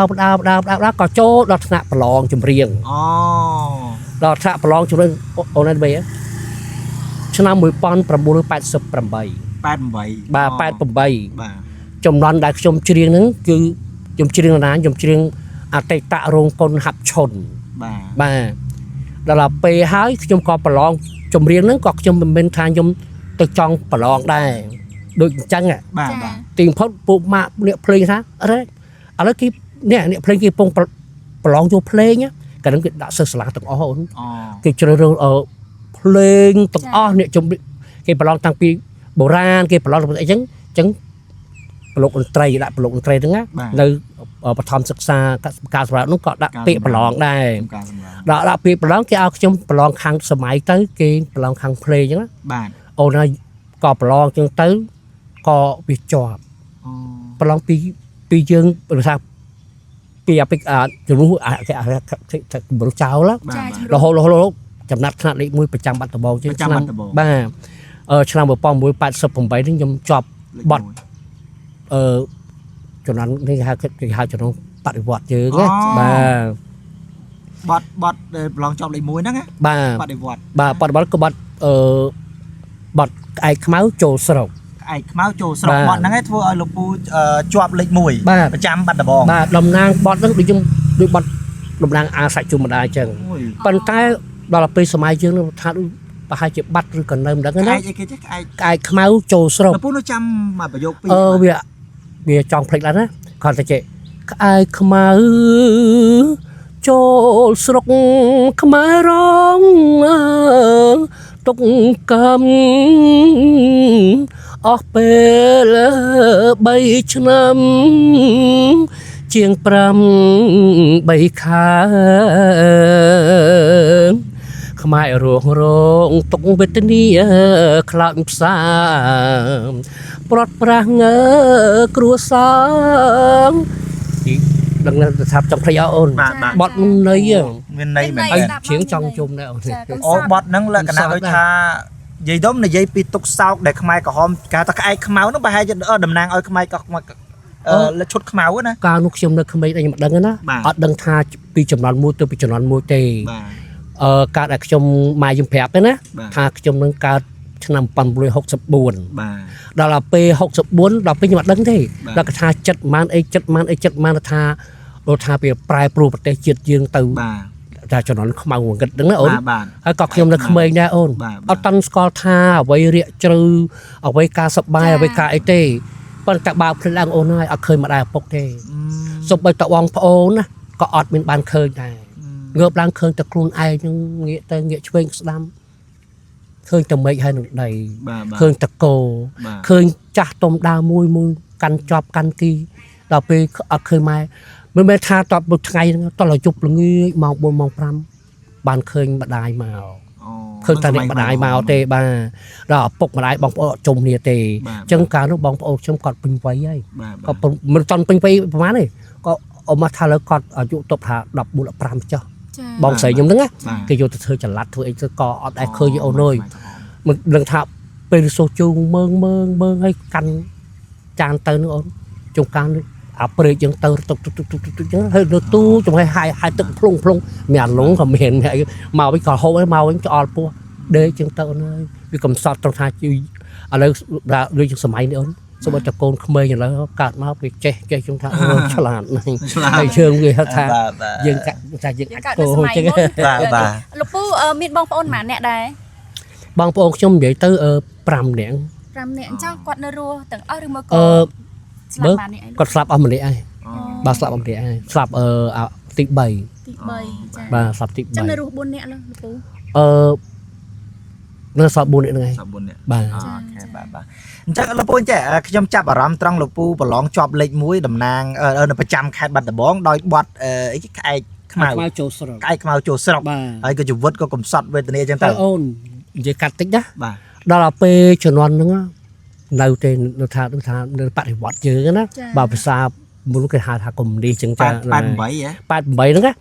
[SPEAKER 3] ក៏ចូលដល់ថ្នាក់ប្រឡងចម្រៀងដល់ថ្នាក់ប្រឡងចម្រៀងអូនឯងបីឆ្ ឆ្នាំ1988 ចំណន់ដែលខ្ញុំច្រៀងហ្នឹងគឺខ្ញុំច្រៀងណាខ្ញុំច្រៀងអតីតរោងកុនហាប់ឈុនបាទដល់ពេលហើយខ្ញុំក៏ប្រឡងចម្រៀងហ្នឹងក៏ខ្ញុំមិនមែនថាខ្ញុំទៅចង់ប្រឡងដែរដូចអញ្ចឹងទីបំផុតពួកម៉ាក់អ្នកភ្លេងថាអរេឥឡូវគេអ្នកភ្លេងគេកំពុងប្រឡងយកភ្លេងកាលហ្នឹងគេដាក់សិស្សសាលាទាំងអស់អូនគេជ្រើសរើសភ្លេងទាំងអស់អ្នកគេប្រឡងតាំងពីបុរាណគេប្រឡងអីចឹងប្រឡងតន្ត្រីដាក់ប្រឡងតន្ត្រីហ្នឹងនៅបឋមសិក្សាការសម្រាប់នោះក៏ដាក់ពាក្យប្រឡងដែរដាក់ពាក្យប្រឡងគេឲ្យខ្ញុំប្រឡងខាងសម័យទៅគេប្រឡងខាងភ្លេងចឹងបាទអូនហើយក៏ប្រឡងចឹងទៅក៏វាជាប់ប្រឡងពីយើងរសាពីអាពីជំនួសគេបរុចោលរហូតចំណាត់ថ្នាក់លេខ1ប្រចាំបាត់ដំបងជាងឆ្នាំបាទឆ្នាំ1988នេះខ្ញុំជាប់បត់ចំណាត់នេះគេហៅចំនួនបដិវត្តយើងណាបាទបត់ប្រឡងជាប់លេខ1ហ្នឹងបាទបដិវត្តក៏បត់បត់ក្អែកខ្មៅចូលស្រុកឯកខ្មៅចូលស្រុកបត់ហ្នឹងឯងធ្វើឲ្យលោកពូជាប់លេខ1ប្រចាំបាត់ដំបងបាទតំណាងបត់ហ្នឹងដូចខ្ញុំដូចបត់តំណាងអាសាច់ជុំម្ដាយអញ្ចឹងប៉ុន្តែដល់ពេលសម័យយើងថាប្រហែលជាបាត់ឬក៏នៅមិនដឹងណាឯកអីគេចេះក្អែកខ្មៅចូលស្រុកលោកពូនៅចាំមកប្រយោគ2វាចង់ភ្លេចដែរណាគាត់តែចេះក្អែកខ្មៅចូលស្រុកខ្មែររងទុកកំអស់ពេល3ឆ្នាំជាង5 ខាខ្មែររងទុកវេទនាខ្លោចផ្សាប្រត់ប្រាស់គ្រួសារទីដឹងថាចង់ភ្លេចអូនបត់ន័យមានន័យមែនហើយជាងចង់ជុំដែរអូនអូបត់ហ្នឹងលក្ខណៈដូចថានិយាយដុំនិយាយពីទុកសោកដែលខ្មែរក្រហមគេថាក្អែកខ្មៅហ្នឹងប្រហែលជាតំណាងឲ្យខ្មែរក៏ឈុតខ្មៅណាកាលនោះខ្ញុំនៅក្មេងតែខ្ញុំមិនដឹងណាអត់ដឹងថាពីចំនួន1ទៅពីចំនួន1ទេកើតឲ្យខ្ញុំម៉ែខ្ញុំប្រាប់ទេណាថាខ្ញុំនឹងកើតឆ្នាំ1964ដល់ពេល64ដល់ពេលខ្ញុំអត់ដឹងទេដល់គេថាចិត្តម៉ានអីចិត្តម៉ានអីចិត្តម៉ានថាដូចថាវាប្រែប្រួលប្រទេសជាតិយើងទៅតែចំនួនខ្មៅងឹតហ្នឹងណាអូនហើយក៏ខ្ញុំនៅក្មេងដែរអូនអត់តាន់ស្គាល់ថាអ្វីរាកជ្រៅអ្វីការសប្បាយអ្វីការអីទេប៉ុន្តែបើភ្លេចឡើងអូនហើយអត់ឃើញម្ដាយឪពុកទេសូម្បីតែបងប្អូនណាក៏អត់មានបានឃើញដែរងើបឡើងឃើញតែខ្លួនឯងនឹងងាកទៅងាកឆ្វេងស្ដាំឃើញតែមេឃហើយនឹងដីឃើញតកោឃើញចាស់ទុំដើមមួយកាន់ជាប់កាន់គីដល់ពេលអត់ឃើញម៉ែមិនមែនថាតបថ្ងៃហ្នឹងតលយប់ល្ងាចម៉ោង4ម៉ោង5បានឃើញម្ដាយមកឃើញតែអ្នកម្ដាយមកទេបាទដល់ឪពុកម្ដាយបងប្អូនអត់ជុំគ្នាទេអញ្ចឹងកាលនោះបងប្អូនខ្ញុំគាត់ពេញវ័យហើយក៏មិនទាន់ពេញវ័យប្រហែលទេក៏អមថាលើគាត់អាយុតបថា14 15ចុះបងស្រីខ្ញុំហ្នឹងគេយកទៅធ្វើចល័តធ្វើអីទៅក៏អត់ដែរឃើញអូនអើយមិនដឹងថាពេលសូជូងមើងឲ្យកាន់ចានទៅនោះអូនជុំកានអាព្រេកយើងទៅទុកចឹងហើយលើទូចំហើយទឹកភ្លុងមានអាលងក៏មានមកវិញក៏ហូបមកវិញច្អល់ពោះដេកចឹងទៅអូនអើយវាកំសត់ត្រង់ថាឥឡូវដូចសម័យនេះអូនសូមឲ្យតកូនក្មេងឥឡូវកើតមកវាចេះចឹងថាឆ្លាតណាស់ហើយជើងវាថាយើងថាយើងអាចគោចឹងបាទ
[SPEAKER 4] លោកពូមានបងប្អូនប៉ុន្មានអ្នកដែរ
[SPEAKER 3] បងប្អូនខ្ញុំនិយាយទៅ5 នាក់
[SPEAKER 4] 5 នាក់អញ្ចឹងគាត់នៅរស់ទាំងអស់ឬមកគាត់ស្លាប់អស់ម្នាក់ហើយបាទស្លាប់អស់ម្នាក់ហើយស្លាប់ទី3ចាបាទស្លាប់ទី3ចាំនៅរស់4នាក់លោកពូ
[SPEAKER 3] នៅស្លាប់4នាក់ហ្នឹងហើយ
[SPEAKER 1] 4នាក់បាទអូខេបាទអញ្ចឹងលោកពូចេះខ្ញុំចាប់អារម្មណ៍ត្រង់លោកពូប្រឡងជាប់លេខ1តំណាងនៅប្រចាំខេត្តបាត់ដំបងដោយបត់អីក្អែកខ្មៅ
[SPEAKER 3] ចូលស្រុក
[SPEAKER 1] ក្អែកខ្មៅចូលស្រុកហើយក៏ជីវិតក៏កំសត់វេទនាអញ្ចឹងទៅ
[SPEAKER 3] អូននិយាយកាត់តិចណាបាទដល់ពេលជំនាន់ហ្នឹងនៅទេនៅថានៅបដិវត្តយើងណាបើភាសាមុនគេហៅថាកុំនេះចឹងចា
[SPEAKER 1] 88ហ្នឹង
[SPEAKER 3] ណា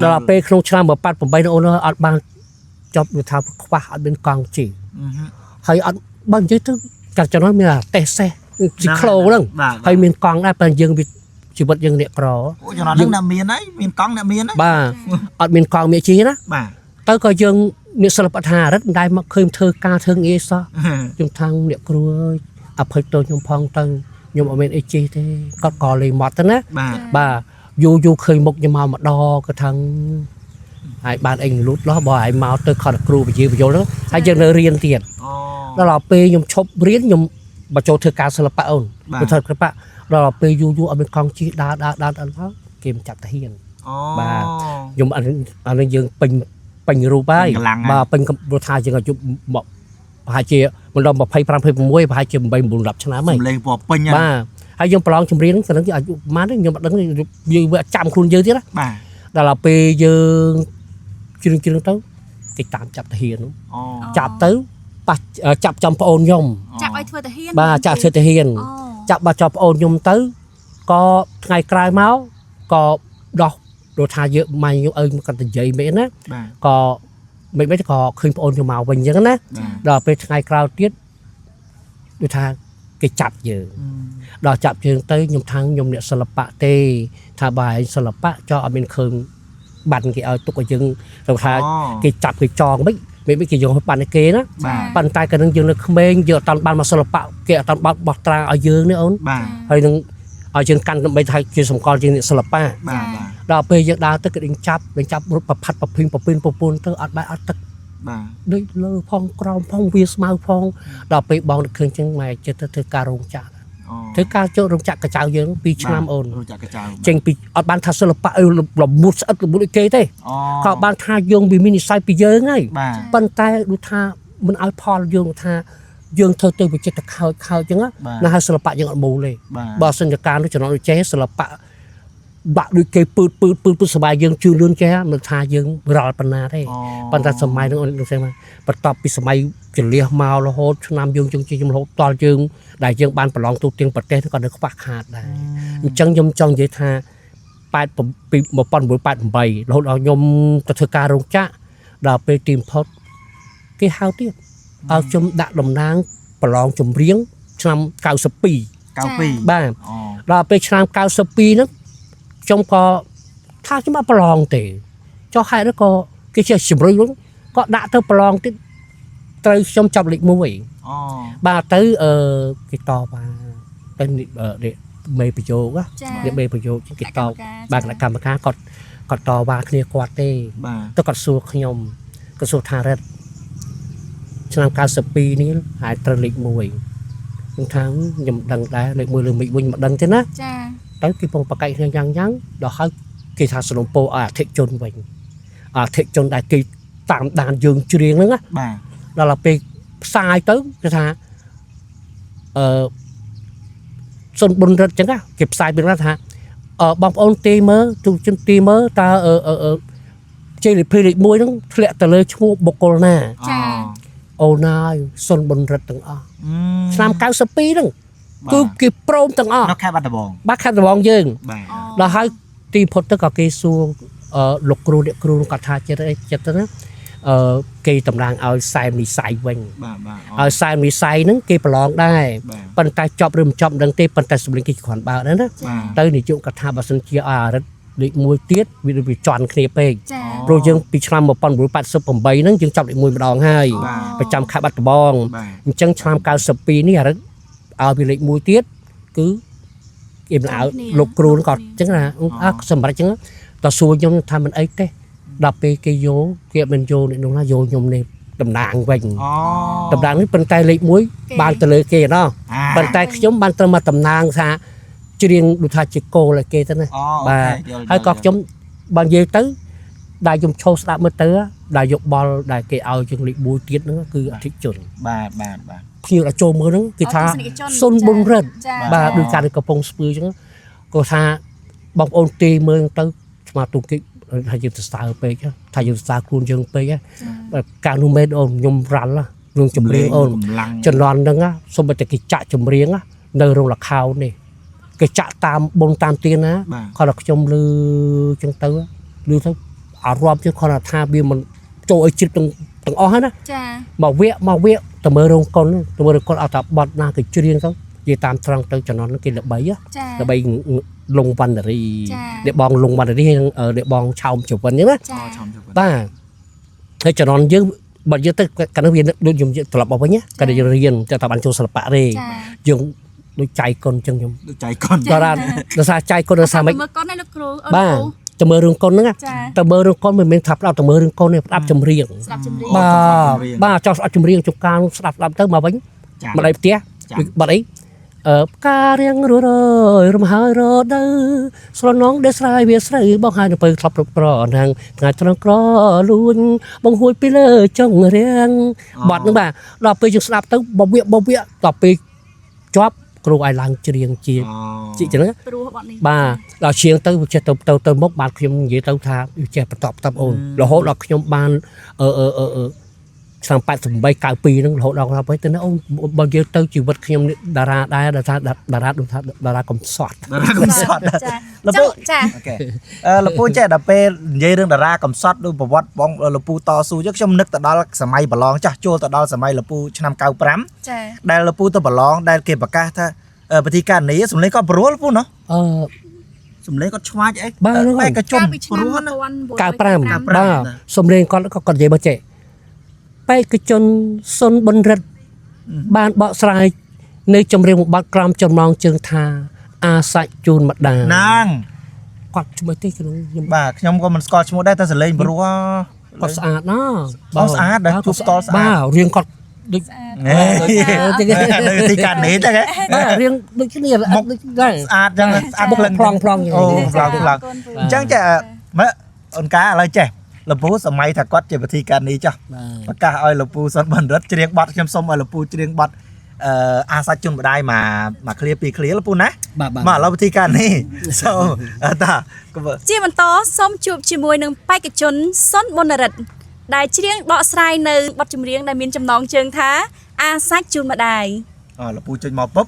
[SPEAKER 3] ដល់ពេលក្នុងឆ្នាំ88អូនអត់បានចប់វាថាខ្វះអត់មានកង់ជីហើយអត់បើនិយាយទៅកាលជំនាន់មានតេសេះស៊ីក្លូហ្នឹងហើយមានកង់ដែរបើយើងវាជីវិតយើងអ្នកក្រ
[SPEAKER 1] ជំនាន់ហ្នឹងអ្នកមានហើ
[SPEAKER 3] យមានកង់អ្នកមានបាទអត់មានកង់មានជីណា
[SPEAKER 1] បាទ
[SPEAKER 3] tới coi dương niệm sập bát hà rất đại mà khơi thơ ca thơ nghe sao chúng thằng niệm cua ập hơi tôi nhung phong tân nhung ở bên ấy chi thế có lì mọt thế nè bà du khơi một nhung màu mà đo cái thằng ai ban anh lút đó bỏ ai màu tôi khỏi cua bị gì vô đó hay dân nơi riêng tiền đó là pe nhung chụp riêng nhung bà cho thơ ca sập bát ôn thật các bạn đó là pe du ở bên con chi đá đó kìm chặt hiền bà nhung anh dương bình rùa bay bà bình rùa thai chừng là chụp một hai chia mình làm một phay pram phay muối hai chia bảy buồn lập cho nó mày bà hai dương plong chùm riêng cho nó cái má đấy nhưng mà đứng như chạm khuôn dư thế đó đó là pe dương chương tới cái tạm chặt hiền chặt tới chặt trong ôn nhom bà chặt thưa hiền chặt bà chọc ôn nhom tới có ngày cài máu có đọc đồ thà dự mày như ơi còn tình dậy mẹ nè có mấy có khơi ôn cho màu bình giống nè rồi về ngày cào tiết đồ thà cái chặt dự đó chặt trường tới nhung thang nhung địa sập bạ tê thà bài sập bạ cho bên khơi bàn cái ở tục ở rừng rồi thà cái chặt cái tròn mấy cái dùng bàn cái kế đó bàn tay cái rừng nó bên giờ toàn bàn mà sập bạ cái toàn bọt tra ở dương nữa ôn hay đừng ở trên căn mấy thầy kia sòng con trên sập bạ đó bây giờ đã tới cái đỉnh chắp rút bập phật bập pin tới ăn bài ăn tất đấy lơ phong crom phong việt mau phong đó bây bong được khơi chân mày chơi tới ca rong chạ tới ca chỗ rong chạ cái chảo dương pi năm ôn trên pi ở ban thà sập bạ là một sợi một cái thế họ ban thà dương bị mini size pi dương ngay bàn tay đu thà mình ao pol dương thà dương thơ từ bị chết khao chứ á là hai sập bạ dương ở bù lên bao sinh nhật ca nó cho nó chế sập bạ bạn đôi cây pư sờ bài dương chưa luôn che mình tha dương rồi pan na thế pan ta sờ mai nó xem mà bắt tập bị sờ mai chỉ lia màu là hốt nam dương chung hốt toàn dương đại dương ban phải lòng tu tiên bật tê còn được bạc hạt này chân nhom trong vậy tha bài một pan buổi bài bày lâu đó nhom ta thưa ca rong cha đào pe tìm phốt cái hao tiếc ao trong đạn đồng nang phải lòng chùm riếng năm cao sập pì ba đào pe năm cao sập pì đó trong có tha chúng ta plong tệ cho hai đứa có cái chuyện sửa rồi luôn có đã tới plong tới trong chập lịch muối bà tới cái to bà tên để mê bị vô quá để mê bị vô cái to bà lại cầm cá còn to bà kia quạt tê tôi còn xua nhom còn xua thà rất cho nên cao spi ní hai tới lịch muối tháng nhầm đằng đá lịch muối lường bị bình mà đằng thế á tới cái phong bạc cây nhang nhang đó hơi cái thằng sồn po thị trôn mình thị trôn đại kỳ tạm đàn dương truyền nữa á đó là về sai tới cái thằng sồn bồn rất chẳng á kịp sai bên đó thằng bọc ôn tê mơ tu chân tê mơ ta chơi lịch phi lịch muối nó lẹ từ lời chua bọc cô nè ôn ai sồn bồn rất từng làm cao sấp pi đó cứ kịp prom từng nó khai bắt khai bong dương là hai ti phật tất cả cây xu lục cừu địa cừu cả tha chết đó cây tầm đàn ở sai mì sai vinh ở sai mì sai nứng cây plong đây bàn tay chọc rừng chọc đằng tê bàn tay sụp lên cây khoản bao đó tới này chỗ cả tha bà sân chia rất định mùi tiết bị tròn kia pe rồi dương bị làm một con bụi bát sụp bầm bay nứng dương chọc định mùi đòn hai phải chăm khai bắt bong chân làm cao sụp pi ní rất ao bị lệnh mùi tiết cứ im ảo lục cừu nó còn chứng là sầm bạch chứng ta xua nhom tham mình ấy thế đập cái vô kia bên vô này nó vô nhom này đầm đạn vành đầm đạn bên tay lệnh muối bàn từ lời kia đó bàn tay giống bàn từ mà tầm nang xa chưa riêng được thay chỉ cô là kia thế này và hai con giống bàn về tới đại dùng show start mới tới đại dục ball đại cái ao chừng lệnh mùi tiết nữa cứ thích chuẩn ba nhiều là trộm mưa đó cái tha xôn bông rệt bà đưa ra được cái phong spur chứ có tha bọc ôn tê mưa tới mà tụ cái thay dùng star pe chứ thay dùng star khuôn dương pe chứ càng nu mê ôn nhom rắn là luôn chùm riêng ôn chân loan đó á xong rồi cái chạ chùm riêng á nơi rồi là khao này cái chạ tam bông tam tiên á còn là trong lư chân tứ lư thấy ở rom chứ còn là tha bia mình trôi chít từng ó hết á mà vẽ tầm mơ rong con ở tập bọt na cái chuyên không về tam trăng tới cho nó cái là bấy á là bấy lùng văn để bong lùng văn đi ở để bong chào chụp văn nhé ta ហើយចរន្តយើងបើយើងទៅកាលនោះវាដូចខ្ញុំត្រឡប់មកវិញកាលយើងរៀនទៅតាមបានចូលសិល្បៈទេយើងដូចចៃកុនអញ្ចឹងខ្ញុំ
[SPEAKER 1] ដូចចៃកុន
[SPEAKER 3] ដល់ដោយសារចៃកុនដោយសារមិន
[SPEAKER 4] មើលកូនឲ្យលោកគ្រូ
[SPEAKER 3] បាទទៅមើលរឿងកុនហ្នឹងទៅមើលរឿងកុនមិនមែនថាផ្ដោតទៅមើលរឿងកុនទេផ្ដាប់ចម្រៀង
[SPEAKER 4] ស្ដាប់ចម្រៀង
[SPEAKER 3] បាទចោះស្ដាប់ចម្រៀងជុំការស្ដាប់ទៅមកវិញមកដៃផ្ទះបាត់អីផ្ការៀងរស់រយរំហើយរដូវស្រនងដែលស្រ័យវាស្រូវបងហើយនៅពេលធ្លាប់ប្រណាំងថ្ងៃត្រង់ក្រលួនបងហួយពីលើចុងរៀងបាត់ហ្នឹងបាទដល់ពេលយើងស្ដាប់ទៅបវិដល់ពេលជាប់គ្រូឲ្យឡើងច្រៀងជាជីចឹង
[SPEAKER 4] ព្រោះបត់នេះ
[SPEAKER 3] បាទដល់ជាងទៅចេះទៅមុខបាទខ្ញុំនិយាយទៅថាចេះបន្តអូនរហូតដល់ខ្ញុំបានឆ្នាំ88 92ហ្នឹងរហូតដល់ទៅទៅអូនបើយើងទៅជីវិតខ្ញុំតារាដែរដែលថាតារាដូចថាតារាកំសត់
[SPEAKER 1] កំសត់
[SPEAKER 4] ចា
[SPEAKER 1] លពូ
[SPEAKER 4] ចា
[SPEAKER 1] អូខេលពូចេះដល់ពេលនិយាយរឿងតារាកំសត់ដូចប្រវត្តិបងលពូតស៊ូចឹងខ្ញុំនឹកទៅដល់សម័យប្រឡងចាស់ចូលទៅដល់សម័យលពូឆ្នាំ95
[SPEAKER 4] ចា
[SPEAKER 1] ដែលលពូទៅប្រឡងដែលគេប្រកាសថាពិធីការនីសំលេងគាត់ព្រោះលពូណោះសំលេងគាត់ឆ្វាចអីបែកកជនព្រោះណា
[SPEAKER 3] 95បាទសំលេងគាត់ក៏និយាយមកចេះបេក្ខជនសុនប៊ុនរិទ្ធបានបកស្រាយនៅចម្រៀងមួយបទក្រំចំណងជើងថាអាសាច់ជូនម្ដាយ
[SPEAKER 1] ណាង
[SPEAKER 3] គាត់ឈ្មោះទេខ្ញុំ
[SPEAKER 1] បាទខ្ញុំក៏មិនស្គាល់ឈ្មោះដែរតែសលេងព្រោះ
[SPEAKER 3] គាត់ស្អាតណា
[SPEAKER 1] ស្អាតដែរជួបស្គាល់ស្អាត
[SPEAKER 3] បាទរៀងគាត់ដូច
[SPEAKER 1] នៅទីការនីចឹងហ៎
[SPEAKER 3] បាទរៀងដូចគ្នាដូចដែរ
[SPEAKER 1] ស្អាតចឹងស្អាត
[SPEAKER 3] មុខ
[SPEAKER 1] ភ្លឹង
[SPEAKER 3] ប្លង់ប្លង់
[SPEAKER 1] អូប្លង់អញ្ចឹងចេះមើលអូនកាឥឡូវចេះលពូសម័យថាគាត់ជាពិធីការនីចោះប្រកាសឲ្យលពូសុនបណ្ឌិតច្រៀងបទខ្ញុំសុំឲ្យលពូច្រៀងបទអាសាច់ជុនម្ដាយមកឃ្លាពីរឃ្លាលពូណា
[SPEAKER 3] បាទ
[SPEAKER 1] មកឥឡូវពិធីការនីសូតា
[SPEAKER 4] ជាបន្តសូមជួបជាមួយនឹងបេក្ខជនសុនប៊ុនរិទ្ធដែលច្រៀងបកស្រាយនៅបទចម្រៀងដែលមានចំណងជើងថាអាសាច់ជូនម្ដាយ
[SPEAKER 1] លពូចេញមកពុប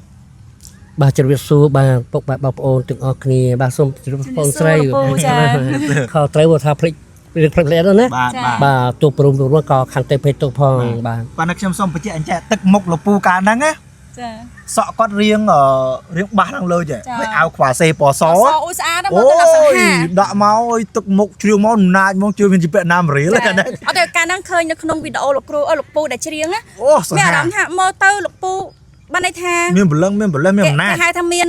[SPEAKER 3] បាទជម្រាបសួរបាទពុកបាទបងប្អូនទាំងអស់គ្នាបាទសូមជម្រាបបងស្រីខោត្រូវថាភ្លេចណា បាទទូព្រមក៏ខាងទេពេទ្យទូផងបាទ
[SPEAKER 1] ប៉ុន្តែខ្ញុំសូមបញ្ជាក់អញ្ចឹងទឹកមុខលពូកាលហ្នឹងណា
[SPEAKER 4] ចា
[SPEAKER 1] សក់គាត់រៀងបាសខាងលើចេះហើយអាវខ្វ៉ាសេពស
[SPEAKER 4] អូស្អាតណាស់មើលទៅដល់សង្ហា
[SPEAKER 1] ដាក់មកអើយទឹកមុខជ្រាវមកណាចមកជឿមានជីវិតណាមរៀលហ្នឹង
[SPEAKER 4] អត់ទេកាលហ្នឹងឃើញនៅក្នុងវីដេអូលោកគ្រូលោកពូដែលច្រៀងណា
[SPEAKER 1] អូសង្
[SPEAKER 4] មានអារ
[SPEAKER 1] ហា
[SPEAKER 4] ម្មណ៍ថាមើលទៅលោកពូបានន័យថា
[SPEAKER 1] មានបលឹងមានអំណាច
[SPEAKER 4] គេហៅថាមាន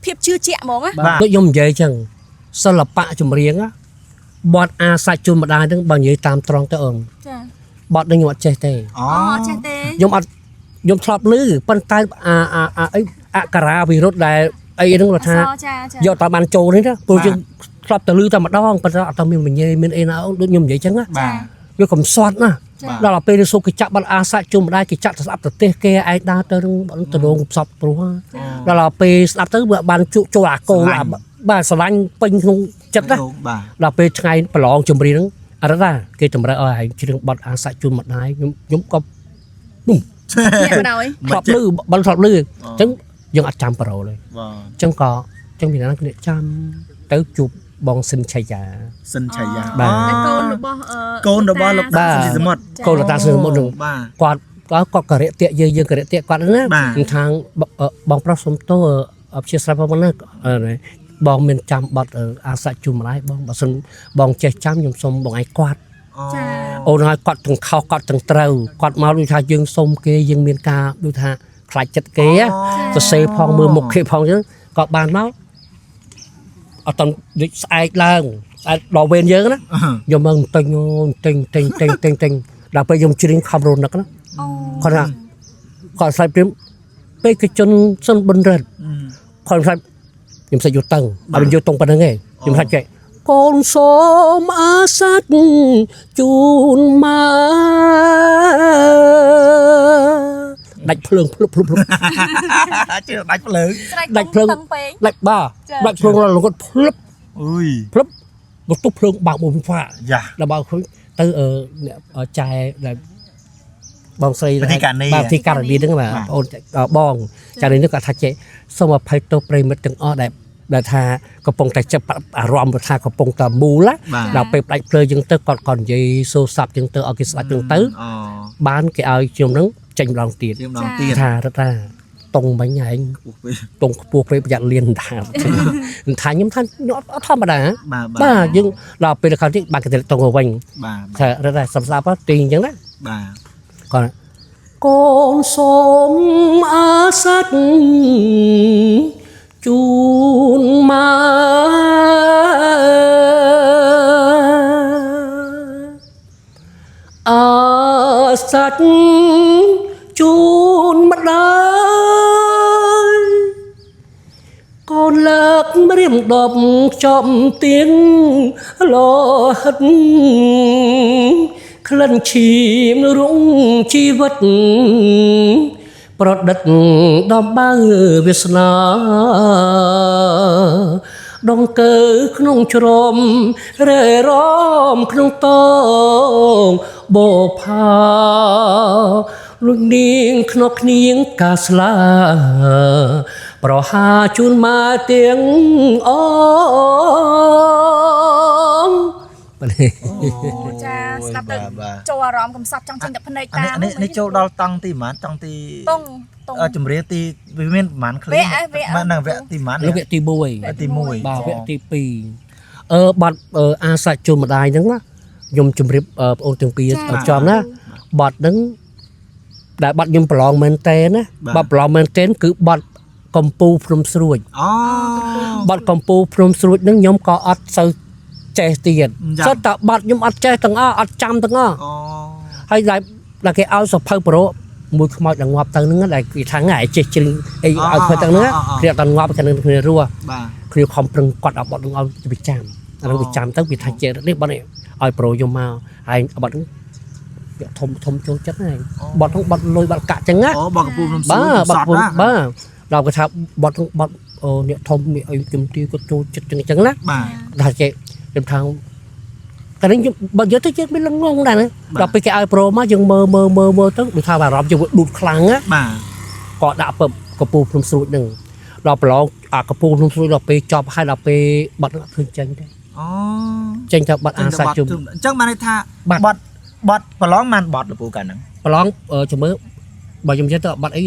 [SPEAKER 4] ភាពជឿជាក់ហ្មងណា
[SPEAKER 3] ដូចខ្ញុំនិយាយអញ្ចឹងសិល្បៈចម្រៀងបទអាសាច់ជូនម្ដាយហ្នឹងបើនិយាយតាមត្រង់ទៅអូន
[SPEAKER 4] ចា
[SPEAKER 3] បទនេះខ្ញុំអត់ចេះទេ
[SPEAKER 1] អូ
[SPEAKER 4] អត់ចេះទេ
[SPEAKER 3] ខ្ញុំធ្លាប់ឮប៉ុន្តែអីអក្ខរាវិរុទ្ធដែលអីហ្នឹងគាត់ថា
[SPEAKER 4] ចា
[SPEAKER 3] យកតាមបានចូលនេះណាព្រោះយើងធ្លាប់ទៅឮតែម្ដងប៉ុន្តែអត់ទៅមានវិញ្ញាណមានអីណាអូនដូចខ្ញុំនិយាយអញ្ចឹងណា
[SPEAKER 1] បាទ
[SPEAKER 3] វាកំសត់ណាដល់ពេលសុខគេចាក់បាត់អាសាច់ជុំម្ដាយគេចាក់ទៅស្ដាប់ទៅទេសគេឯងដើរទៅនឹងទៅរងកំសត់ព្រោះដល់ពេលស្ដាប់ទៅបានចូលអាកូលបាទស្រឡាញ់ពេញក្នុងចិត្តណា
[SPEAKER 1] បាទ
[SPEAKER 3] ដល់ពេលថ្ងៃប្រឡងចម្រៀងអរណាគេតម្រូវឲ្យឯងច្រៀងបទអាសាច់ជុំម្ដាយខ្ញុំក៏
[SPEAKER 4] អ្នកបដ ாய்
[SPEAKER 3] ធ្លាប់ឮបើធ្លាប់ឮអញ្ចឹងយើងអត់ចាំប្រូទេ
[SPEAKER 1] បាទ
[SPEAKER 3] អញ្ចឹងក៏អញ្ចឹងមានណាគ្នាចាំទៅជួបបងសិនឆៃយា
[SPEAKER 1] សិនឆៃយា
[SPEAKER 3] បាទ
[SPEAKER 1] កូនរបស់លោកតាស៊ីសមុទ្រ
[SPEAKER 3] កូនលោកតាស៊ីសមុទ្រនឹង
[SPEAKER 1] បាទ
[SPEAKER 3] គាត់ក៏រាក់ទាក់យើងក៏រាក់ទាក់គាត់ណា
[SPEAKER 1] បាទ
[SPEAKER 3] ខាងបងប្រុសសុំទោអព្យាស្រ័យផងណាបងមានចាំបត់អាសាច់ជុំម្ដាយបងបើសិនបងចេះចាំខ្ញុំសុំបងឯងគាត់
[SPEAKER 4] ចា
[SPEAKER 3] អូនឲ្យគាត់ទាំងខុសគាត់ទាំងត្រូវគាត់មកដូចថាយើងសុំគេយើងមានការដូចថាខ្លាចចិត្តគេសរសេរផងមើលមុខគេផងអញ្ចឹងក៏បានមកអត់តដូចស្អែកឡើងស្អែកដល់វេនយើងណាយកមកទិញដល់ពេលខ្ញុំច្រៀងខំរនឹកណាគាត់ថាគាត់ស្លាយព្រាមពេលកជនសុនប៊ុនរិទ្ធគាត់ស្លាយខ្ញុំសាច់យកតឹងអត់យកតង់ប៉ុណ្្នឹងទេខ្ញុំសាច់ចេះកូនសូមអាសាច់ជូនមកដាច់ភ្លើងភ្លុប
[SPEAKER 1] ជឿដាច់ភ្លើង
[SPEAKER 3] ដាច់ភ្លើងដាច់បាទដាច់ភ្លើងរលគាត់ភ្លុប
[SPEAKER 1] អុយ
[SPEAKER 3] ភ្លុបមកទុបភ្លើងបើកមុំហ្វា
[SPEAKER 1] យ៉ា
[SPEAKER 3] ដល់បើកឃើញទៅចែដែលបងស្រី
[SPEAKER 1] ពិធីការនី
[SPEAKER 3] បាទពិធីការនីហ្នឹងបាទបងអូនបងចានេះគាត់ថាចេះសូមអភ័យទោសប្រិមិត្តទាំងអស់ដែលថាកំពុងតែចាប់អារម្មណ៍ថាកំពុងតែមូលដល់ពេលផ្ដាច់ភ្លើងយើងទៅគាត់និយាយសូរស័ព្ទយើងទៅឲ្យគេស្ដាប់យើងទៅបានគេឲ្យខ្ញុំហ្នឹងចេញម្ដងទៀត
[SPEAKER 1] ជាម្ដងទៀត
[SPEAKER 3] ថារដ្ឋា ตรงไปไงตรงพวกไปประหยัดเรียนทางทางยิ้มท่านธรรมดาบ้ายังเราเป็นคำที่บางกระเทตรงเอาไว้แต่ได้สำหรับว่าจริงอย่างนั้นก่อนก่อนสมอาสัตจูนมาอาสัตจูนมาได้ก่อนเลิกเรียมดอกจอมเตียงรอหัดคลันชีมรุ่งชีวิตประดัดดอมบ้าเวสนาดองเกิดขนมชรมเร่ร้อมขนมตองโบพาลุงนิ่งขนกนิ่งกาสลาเพราะหาจุนมาเตียงอ้อม
[SPEAKER 4] ចាស្ដាប់ទៅចូលអារម្មណ៍កំសត់ចង់ចេញតែភ្នែកតាម
[SPEAKER 1] នេះចូលដល់តង់ទីប៉ុន្មានតង់ទី
[SPEAKER 4] តុង
[SPEAKER 1] ជំរាបទីវាមានប្រហែលឃ្លីនៅវគ្គទីប៉ុន្មាន
[SPEAKER 3] វគ្គទី1
[SPEAKER 1] ទី1
[SPEAKER 3] បាទវគ្គទី2បាត់អាសាច់ជុំម្ដាយហ្នឹងណាខ្ញុំជម្រាបបងអូនទាំងពីរចំណាបាត់ហ្នឹងដែលបាត់ខ្ញុំប្រឡងមែនតើណាបាត់ប្រឡងមែនតើគឺបាត់កំពូភ្នំស្រួចបាត់កំពូភ្នំស្រួចហ្នឹងខ្ញុំក៏អត់សូវចេះទៀតសុទ្ធតែបាត់ខ្ញុំអត់ចេះទាំងអស់អត់ចាំទាំងអស់ហើយដែលគេឲ្យសភៅប្រូមួយខ្មោចដល់ងាប់ទៅហ្នឹងដែលគេថាថ្ងៃចេះជ្រឹងអីឲ្យធ្វើទាំងហ្នឹងគេអត់ងាប់គ្នារស់គ្នាខំប្រឹងគាត់ឲ្យបាត់នឹងឲ្យទៅចាំអានឹងទៅចាំទៅវាថាចេះនេះបាត់នេះឲ្យប្រូយកមកហើយបាត់ហ្នឹងធំចូលចិត្តហ្នឹងបាត់ហ្នឹងបាត់លុយបាត់កាក់ចឹងណា
[SPEAKER 1] បាត់កំពូភ្នំស្រួច
[SPEAKER 3] បាទដល់គេថាបាត់ហ្នឹងបាត់អ្នកធំនេះឲ្យជំទាវគាត់ចូលចិត្តចឹងណាបាទថាចេះខ្ញុំថាតែនេះបើយកទៅជិះមានលងងដែរដល់ពេលគេឲ្យប្រូមកយើងមើលទៅដូចថាអារម្មណ៍យើងដួតខ្លាំងណា
[SPEAKER 1] បាទ
[SPEAKER 3] ក៏ដាក់ពឹបកពូភ្នំស្រួចហ្នឹងដល់ប្រឡងអាកពូភ្នំស្រួចដល់ពេលចប់ហើយដល់ពេលបាត់ឃើញចេញទេចេញទៅបាត់អាសាជុំ
[SPEAKER 1] អញ្ចឹងបានន័យថាបាត់ប្រឡងបានបាត់លពូកាលហ្នឹង
[SPEAKER 3] ប្រឡងជំរឿបើខ្ញុំនិយាយទៅបាត់អី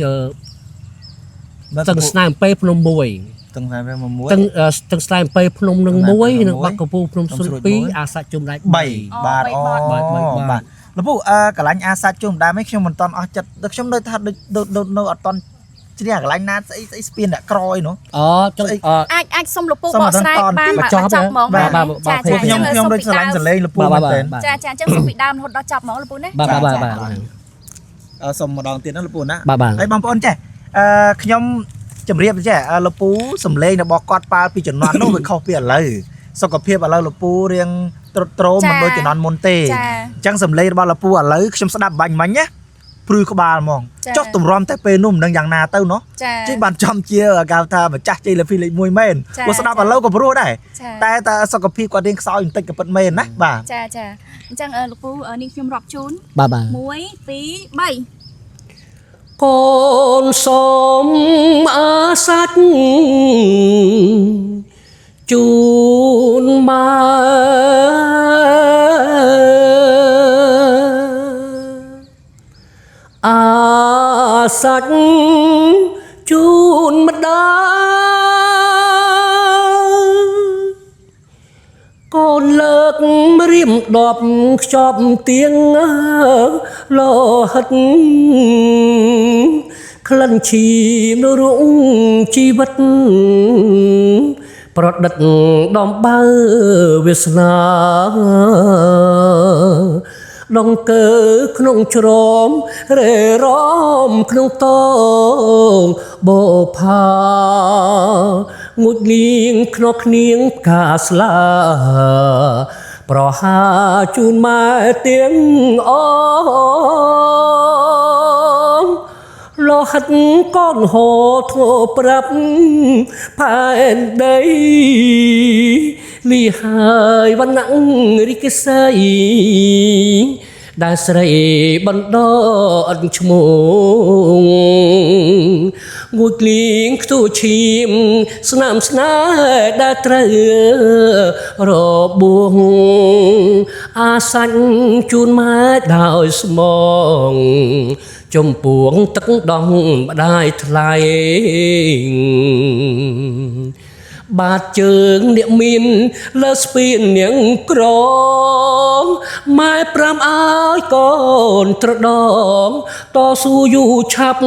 [SPEAKER 3] ទាំងស្នាមពេភ្នំ1
[SPEAKER 1] ទាំងស្នាមពេភ្នំ1
[SPEAKER 3] ទាំងស្នាមពេភ្នំនឹង1និងបាត់កពូភ្នំស្រួច2អាសាជុំដែរ
[SPEAKER 1] 3បាទបាទលពូកន្លែងអាសាជុំដែរមិនខ្ញុំមិនតន់អស់ចិត្តដូចខ្ញុំនៅថាដូចនៅអត់តន់ជ្រះកន្លែងណាស្អីស្ពានដាក់ក្រយនោះ
[SPEAKER 3] ចឹង
[SPEAKER 4] អាចសុំលពូបកស្រាយបាន
[SPEAKER 3] មកចប់ហ្មង
[SPEAKER 1] បាទខ្ញុំដូចស្រឡាញ់សលេងលពូមែនទេ
[SPEAKER 4] ចាអញ្ចឹងសុំពីដើមរហូតដល់ចប់ហ្មងលពូណា
[SPEAKER 1] បាទសុំម្ដងទៀតណាលពូណា
[SPEAKER 3] ហើយ
[SPEAKER 1] បងប្អូនចេះខ្ញុំជម្រាបចេះលពូសំលេងរបស់គាត់ប៉ាល់ពីជំនាន់នោះវាខុសពីឥឡូវសុខភាពឥឡូវលពូរៀងត្រុតត្រោមមិនដូចជំនាន់មុនទេអញ្ចឹងសំលេងរបស់លពូឥឡូវខ្ញុំស្ដាប់បាញ់មិញណាព្រឺក្បាលហ្មងចុះទម្រាំតែពេលនោះមិនដឹងយ៉ាងណាទៅណោះជិះបានចំជាកៅថាម្ចាស់ជ័យលាភីលេខ1មែនព្រោះស្ដាប់ឥឡូវក៏ព្រោះដែរតែសុខភាពគាត់រៀងខ្សោយបន្តិចក៏ពិតមែនណាបាទ
[SPEAKER 4] ចាអញ្ចឹងលោកពូនេះខ្ញុំរាប់ជូន
[SPEAKER 3] បាទ
[SPEAKER 4] 1 2 3
[SPEAKER 3] កូនសូមអាសាច់ជូនមកអាសាច់ជូនម្ដាយកូនលើករៀមដបខ្ចប់ទៀងលោហិតក្លិនឈាមរុងជីវិតប្រដិតដំបើវាសនាដងកើក្នុងជ្រមរេរមក្នុងតងបោផាងុចលៀងក្នុងគ្នាងផ្កាស្លាប្រហាជូនម៉ែទៀងអមលោហិតកូនហោធ្ងោប្រាប់ផែនដីលីហើយវណ្ណៈរិកស័យ ដែលស្រីបណ្ដោអត់ឈ្មោះងួយក្លៀងខ្ទួឈាមស្នាមស្នេហ៍ដែលត្រូវរបួងអាសាច់ជូនម៉ែដោយស្មងចំពួងទឹកដងម្ដាយថ្លៃបាតជើងអ្នកមានលើស្ពាននាងក្រម៉ែប្រាំឲ្យកូនត្រដងតស៊ូយូរឆាប់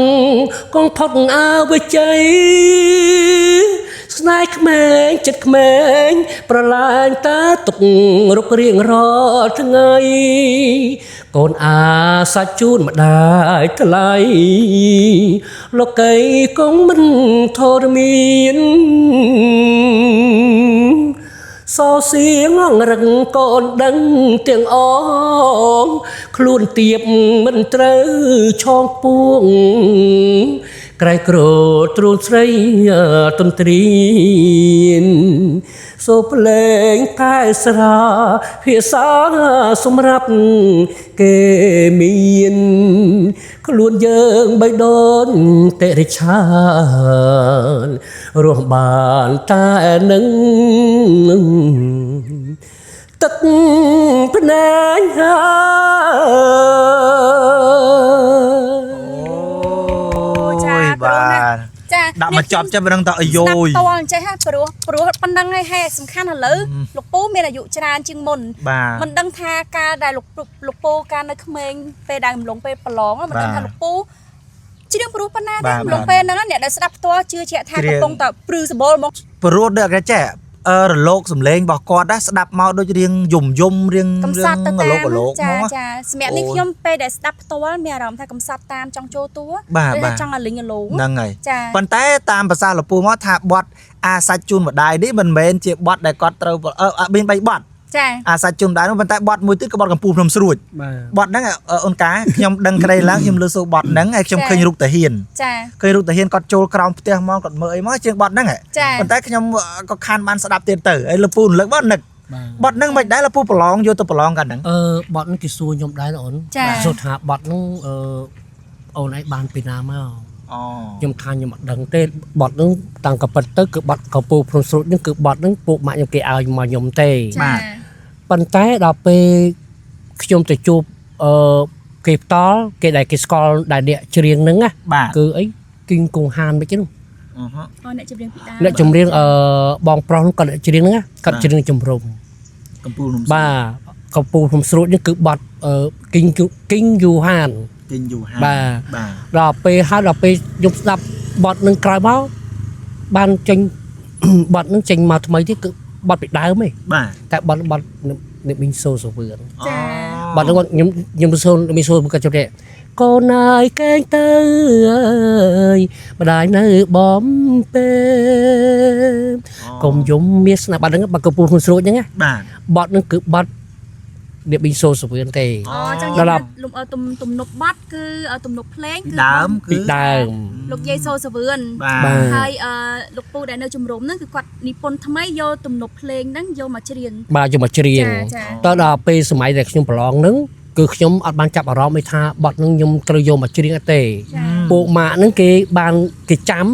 [SPEAKER 3] កងផុតអវិជ័យស្នេហ៍ក្មេងចិត្តក្មេងប្រឡាញតាទុករុករៀងរាល់ថ្ងៃកូនអាសាច់ជូនម្ដាយថ្លៃលោកីគង់មិនធរមានសោសៀងងរឹងកូនដឹងទាំងអងខ្លួនទៀបមិនត្រូវឆងពួងក្រៃក្រទ្រូនស្រីទន្ទ្រានសូផ្លេងតែស្រាភាសាសម្រាប់គេមានខ្លួនយើងបីដូនតិរិឆានរស់បានតែនឹងទឹកភ្នែកហើយ
[SPEAKER 1] ចាដាក់មកចប់ចិត្តមិនដឹងតើអាយយ
[SPEAKER 4] ស្ដាប់តអញ្ចេះហ่าព្រោះប៉ុណ្ណឹងឯងហេសំខាន់ឥឡូវលោកពូមានអាយុច្រើនជាងមុនមិនដឹងថាការដែលលោកពូការនៅក្មេងពេលដែលកំឡុងពេលប្រឡងមិនដឹងថាលោកពូជ្រៀងព្រោះប៉ុណ្ណាទេកំឡុងពេលហ្នឹងអ្នកដែលស្ដាប់ផ្ទាល់ជឿជាក់ថាកំពុងតែព្រឺសបល់មក
[SPEAKER 1] ព្រោះដូចគេចេះរលកសំឡេងរបស់គាត់ណាស្ដាប់មកដូចរៀងយំរៀង
[SPEAKER 4] កំសត់ទៅតាម
[SPEAKER 1] រលក
[SPEAKER 4] ចាសម្រាប់នេះខ្ញុំពេលដែលស្ដាប់ផ្ទាល់មានអារម្មណ៍ថាកំសត់តាមចង់ចូលតួឬចង់ឲ្យលិញអលង
[SPEAKER 1] ហ្នឹងហើយប៉ុន្តែតាមភាសាលពូមកថាបត់អាសាច់ជូនម្ដាយនេះមិនមែនជាបត់ដែលគាត់ត្រូវមាន3បត់
[SPEAKER 4] ចា
[SPEAKER 1] អាសាច់ជុំដែរនោះប៉ុន្តែបត់មួយទៀតក៏បត់កំពូលភ្នំស្រួចបត់ហ្នឹងអូនកាខ្ញុំដឹងក្តីឡើងខ្ញុំលើសូបត់ហ្នឹងហើយខ្ញុំឃើញរូបតាហ៊ាន
[SPEAKER 4] ចា
[SPEAKER 1] ឃើញរូបតាហ៊ានគាត់ចូលក្រោមផ្ទះមកគាត់មើលអីមកជាងបត់ហ្នឹងប៉ុន្តែខ្ញុំក៏ខានបានស្ដាប់ទៀតទៅហើយលពូលើកបត់នឹកបត់ហ្នឹងមិនដែរលពូប្រឡងយកទៅប្រឡងកាត់ហ្នឹង
[SPEAKER 3] បត់ហ្នឹងគេសួរខ្ញុំដែរអូនសួរថាបត់ហ្នឹងអូនឯងបានពីណាមកខ្ញុំថាខ្ញុំអត់ដឹងទេបត់ហ្នឹងតាំងកពិតទៅគឺបត់កំពូលភ្នំស្រួចហ្នឹងគឺបត់ហ្នឹងពួកម៉ាក់ខ្ញុំគេឲ្យមកខ្ញុំទេ
[SPEAKER 1] បាទ
[SPEAKER 3] ប៉ុន្តែដល់ពេលខ្ញុំទៅជួបគេផ្ទាល់គេដែលគេស្គាល់ដែលអ្នកច្រៀងហ្នឹងណាគឺអីគីងកុងហានមិនចឹង
[SPEAKER 4] អ្នកច្រៀងពីដើម
[SPEAKER 3] អ្នកច្រៀងបងប្រុសគាត់ច្រៀងហ្នឹងគាត់ច្រៀងជំរុំ
[SPEAKER 1] កំពូលភ្នំ
[SPEAKER 3] បាទកំពូលភ្នំស្រួចនេះគឺបត់គីងយូហាន
[SPEAKER 1] បាទ
[SPEAKER 3] ដល់ពេលខ្ញុំស្ដាប់បត់នឹងក្រោយមកបានចេញបត់នឹងចេញមកថ្មីទៀតគឺបត់ពីដើមឯងតែបត់អ្នកមីងសូសវឿន
[SPEAKER 4] ចា
[SPEAKER 3] បត់នឹងខ្ញុំសូមីសូគាត់ជប់ទេកូនអើយកែងទៅអើយម្ដាយនៅបំពេលកុំយំមានស្នាបត់ហ្នឹងបាត់កំពូលខ្លួនស្រួចហ្នឹងណាបត់ហ្នឹងគឺបត់អ្នកមីងសូសវឿនទេ
[SPEAKER 4] ចឹងនិយាយថាលំទំនប់បត់គឺទំនប់ភ្លេងគឺ
[SPEAKER 3] ពីដើម
[SPEAKER 4] លោកយាយសូសវឿនហើយលោកពូដែលនៅជំរំហ្នឹងគឺគាត់និពន្ធថ្មីយកទំនប់ភ្លេងហ្នឹងយកមកច្រៀង
[SPEAKER 3] បាទយកមកច្រៀងតដល់ពេលសម័យដែលខ្ញុំប្រឡងហ្នឹងគឺខ្ញុំអត់បានចាប់អារម្មណ៍ឯថាបត់ហ្នឹងខ្ញុំត្រូវយកមកច្រៀងអត់ទេពួកម៉ាក់ហ្នឹងគេបានគេចាំ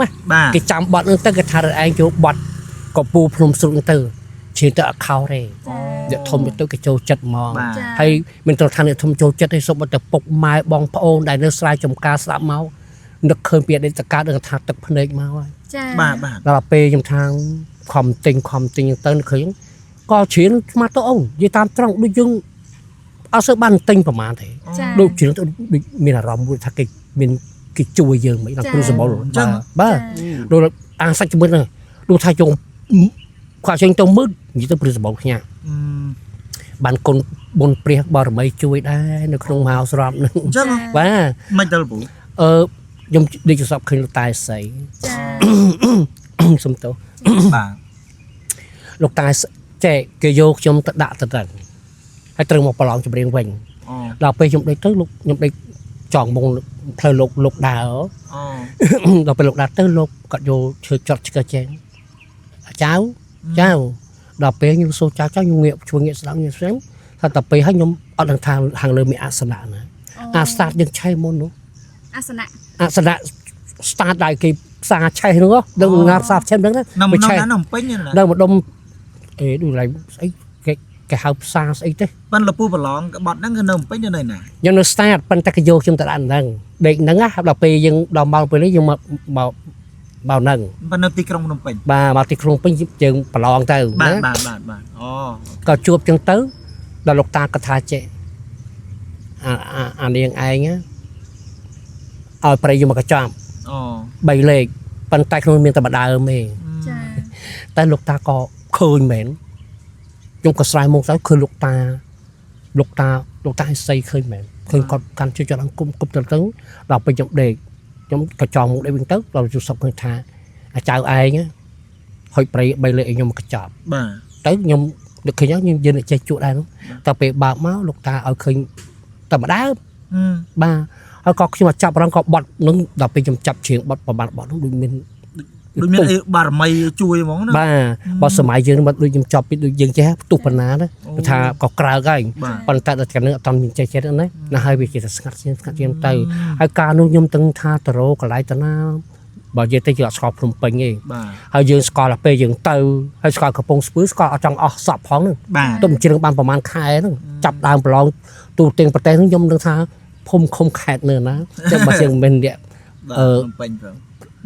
[SPEAKER 3] គេចាំបត់ហ្នឹងទៅគេថាឯងចូលបត់កំពូលភ្នំស្រុកទៅជឿទៅអខោទេអ្នកធំទៅគេចូលចិត្តហ្មងហើយមិនត្រូវថាអ្នកធំចូលចិត្តទេសុំតែពុកម៉ែបងប្អូនដែលនៅស្រែចំការស្ដាប់មកនឹកឃើញពីអតីតកាលដឹងថាទឹកភ្នែកមកហើយ
[SPEAKER 4] ចា
[SPEAKER 1] បាទ
[SPEAKER 3] ដល់ពេលខ្ញុំថាខំទិញទៅឃើញក៏ច្រៀងស្មាត់ទៅអូននិយាយតាមត្រង់ដូចយើងអត់សូវបានទិញប្រហែលទេដូចច្រៀងទៅមានអារម្មណ៍មួយថាគេជួយយើងមិនដល់គ្រូសម្បល់បាទដូចអាសាច់ជាមួយហ្នឹងដូចថាយើងគាត់ចេញទៅមើលនិយាយទៅព្រឹសសម្បល់ខ្ញុំបានកូនបុណ្យព្រះបរមីជួយដែរនៅក្នុងមហោស្រពហ្នឹង
[SPEAKER 1] អញ្ចឹង
[SPEAKER 3] បាទ
[SPEAKER 1] មិនទៅពូ
[SPEAKER 3] ខ្ញុំដេកសពឃើញលោកតែស្រី
[SPEAKER 4] ចា
[SPEAKER 3] សុំទោស
[SPEAKER 1] បាទ
[SPEAKER 3] លោកតែចែកគេយកខ្ញុំទៅដាក់ទៅហើយត្រូវមកប្រឡងចម្រៀងវិញដល់ពេលខ្ញុំដេកទៅលោកខ្ញុំដេកចង់មកផ្លូវលោកដើរដល់ពេលលោកដើរទៅលោកគាត់យកឈើចត់ឆ្កឹះចែងចៅដល់ពេលខ្ញុំសូចៅខ្ញុំងាកជួយងាកស្ដាប់ងាកស្ដាប់ថាតែពេលឲ្យខ្ញុំអ ត់នឹងថាខាងលើមានអាសនៈណាអាស្តាតយើងឆេះមុននោះ
[SPEAKER 4] អាសនៈ
[SPEAKER 3] អាសនៈ start ដែរគេផ្សារឆេះនោះដឹងងាប់សាផ្សេងហ្នឹងណា
[SPEAKER 1] មិនឆេះនៅពេញណា
[SPEAKER 3] នៅម្ដុំអេដូចឡៃស្អីគេហៅផ្សារស្អីទេ
[SPEAKER 1] ប៉ិនលពូប្រឡងបត់ហ្នឹងគឺនៅពេញនៅណា
[SPEAKER 3] ខ្ញុំនៅ start ប៉ុន្តែគេយកខ្ញុំទៅដាក់ហ្នឹងដេកហ្នឹងណាដល់ពេលយើងដល់ម៉ោងពេលនេះយើងមកហ្នឹង
[SPEAKER 1] ប៉ិននៅទីក្រុងភ្នំពេញ
[SPEAKER 3] បាទមកទីក្រុងពេញយើងប្រឡងទៅ
[SPEAKER 1] បាទ
[SPEAKER 3] ណា
[SPEAKER 1] បាទអូ
[SPEAKER 3] ក៏ជួបចឹងទៅដល់លោកតាកថាចេះអានាងឯងឲ្យប្រៃយកមកកញ្ចប់
[SPEAKER 1] អូ
[SPEAKER 3] 3លេខប៉ុន្តែក្នុងមានតែម្ដើមទេ
[SPEAKER 4] ចា
[SPEAKER 3] តែលោកតាក៏ឃើញមែនខ្ញុំក៏ស្រ័យមកទៅឃើញលោកតាឲ្យស័យឃើញមែនឃើញគាត់កាន់ជួយចត់អង្គគប់ទៅដល់ពេលខ្ញុំដេកខ្ញុំក៏ចង់មកដេកវិញទៅដល់ជួបសុខឃើញថាអាចៅឯងហុយប្រៃ3លេខឲ្យខ្ញុំមកកញ្ចប់
[SPEAKER 1] បាទ
[SPEAKER 3] ទៅខ្ញុំនឹកឃើញខ្ញុំយើងចេះជួដែរនោះតែពេលបើកមកលោកតាឲ្យឃើញតែម្ដើមបាទហើយក៏ខ្ញុំចាប់រងក៏បត់នឹងដល់ពេលខ្ញុំចាប់ជើងបត់ប្រហែលបត់នោះដូចមាន
[SPEAKER 1] បារមីជួយហ្មងណា
[SPEAKER 3] បាទបើសម័យយើងមកដូចខ្ញុំចាប់ពីដូចយើងចេះផ្ទុះបណ្ណាណាថាក៏ក្រើកហើយប៉ុន្តែដល់តែនឹងអត់មានចេះណាណាហើយវាគេទៅស្ងាត់ជាងទៅហើយការនោះខ្ញុំទាំងថាតរោកន្លែងតាណាបើនិយាយទៅយើងអត់ស្គាល់ភ្នំពេញទេ
[SPEAKER 1] បាទ
[SPEAKER 3] ហើយយើងស្គាល់ដល់ពេលយើងទៅហើយស្គាល់កំពង់ស្ពឺស្គាល់អត់ចង់អស់សក់ផងហ្នឹង
[SPEAKER 1] បាទ
[SPEAKER 3] ទុំជ្រឿងបានប្រហែលខែហ្នឹងចាប់ដើមប្រឡងទូទាំងប្រទេសហ្នឹងខ្ញុំនឹងថាភូមិឃុំខេត្តនៅណាចាំបើយើងមិនអ្នក
[SPEAKER 1] ភ្នំពេញព្រម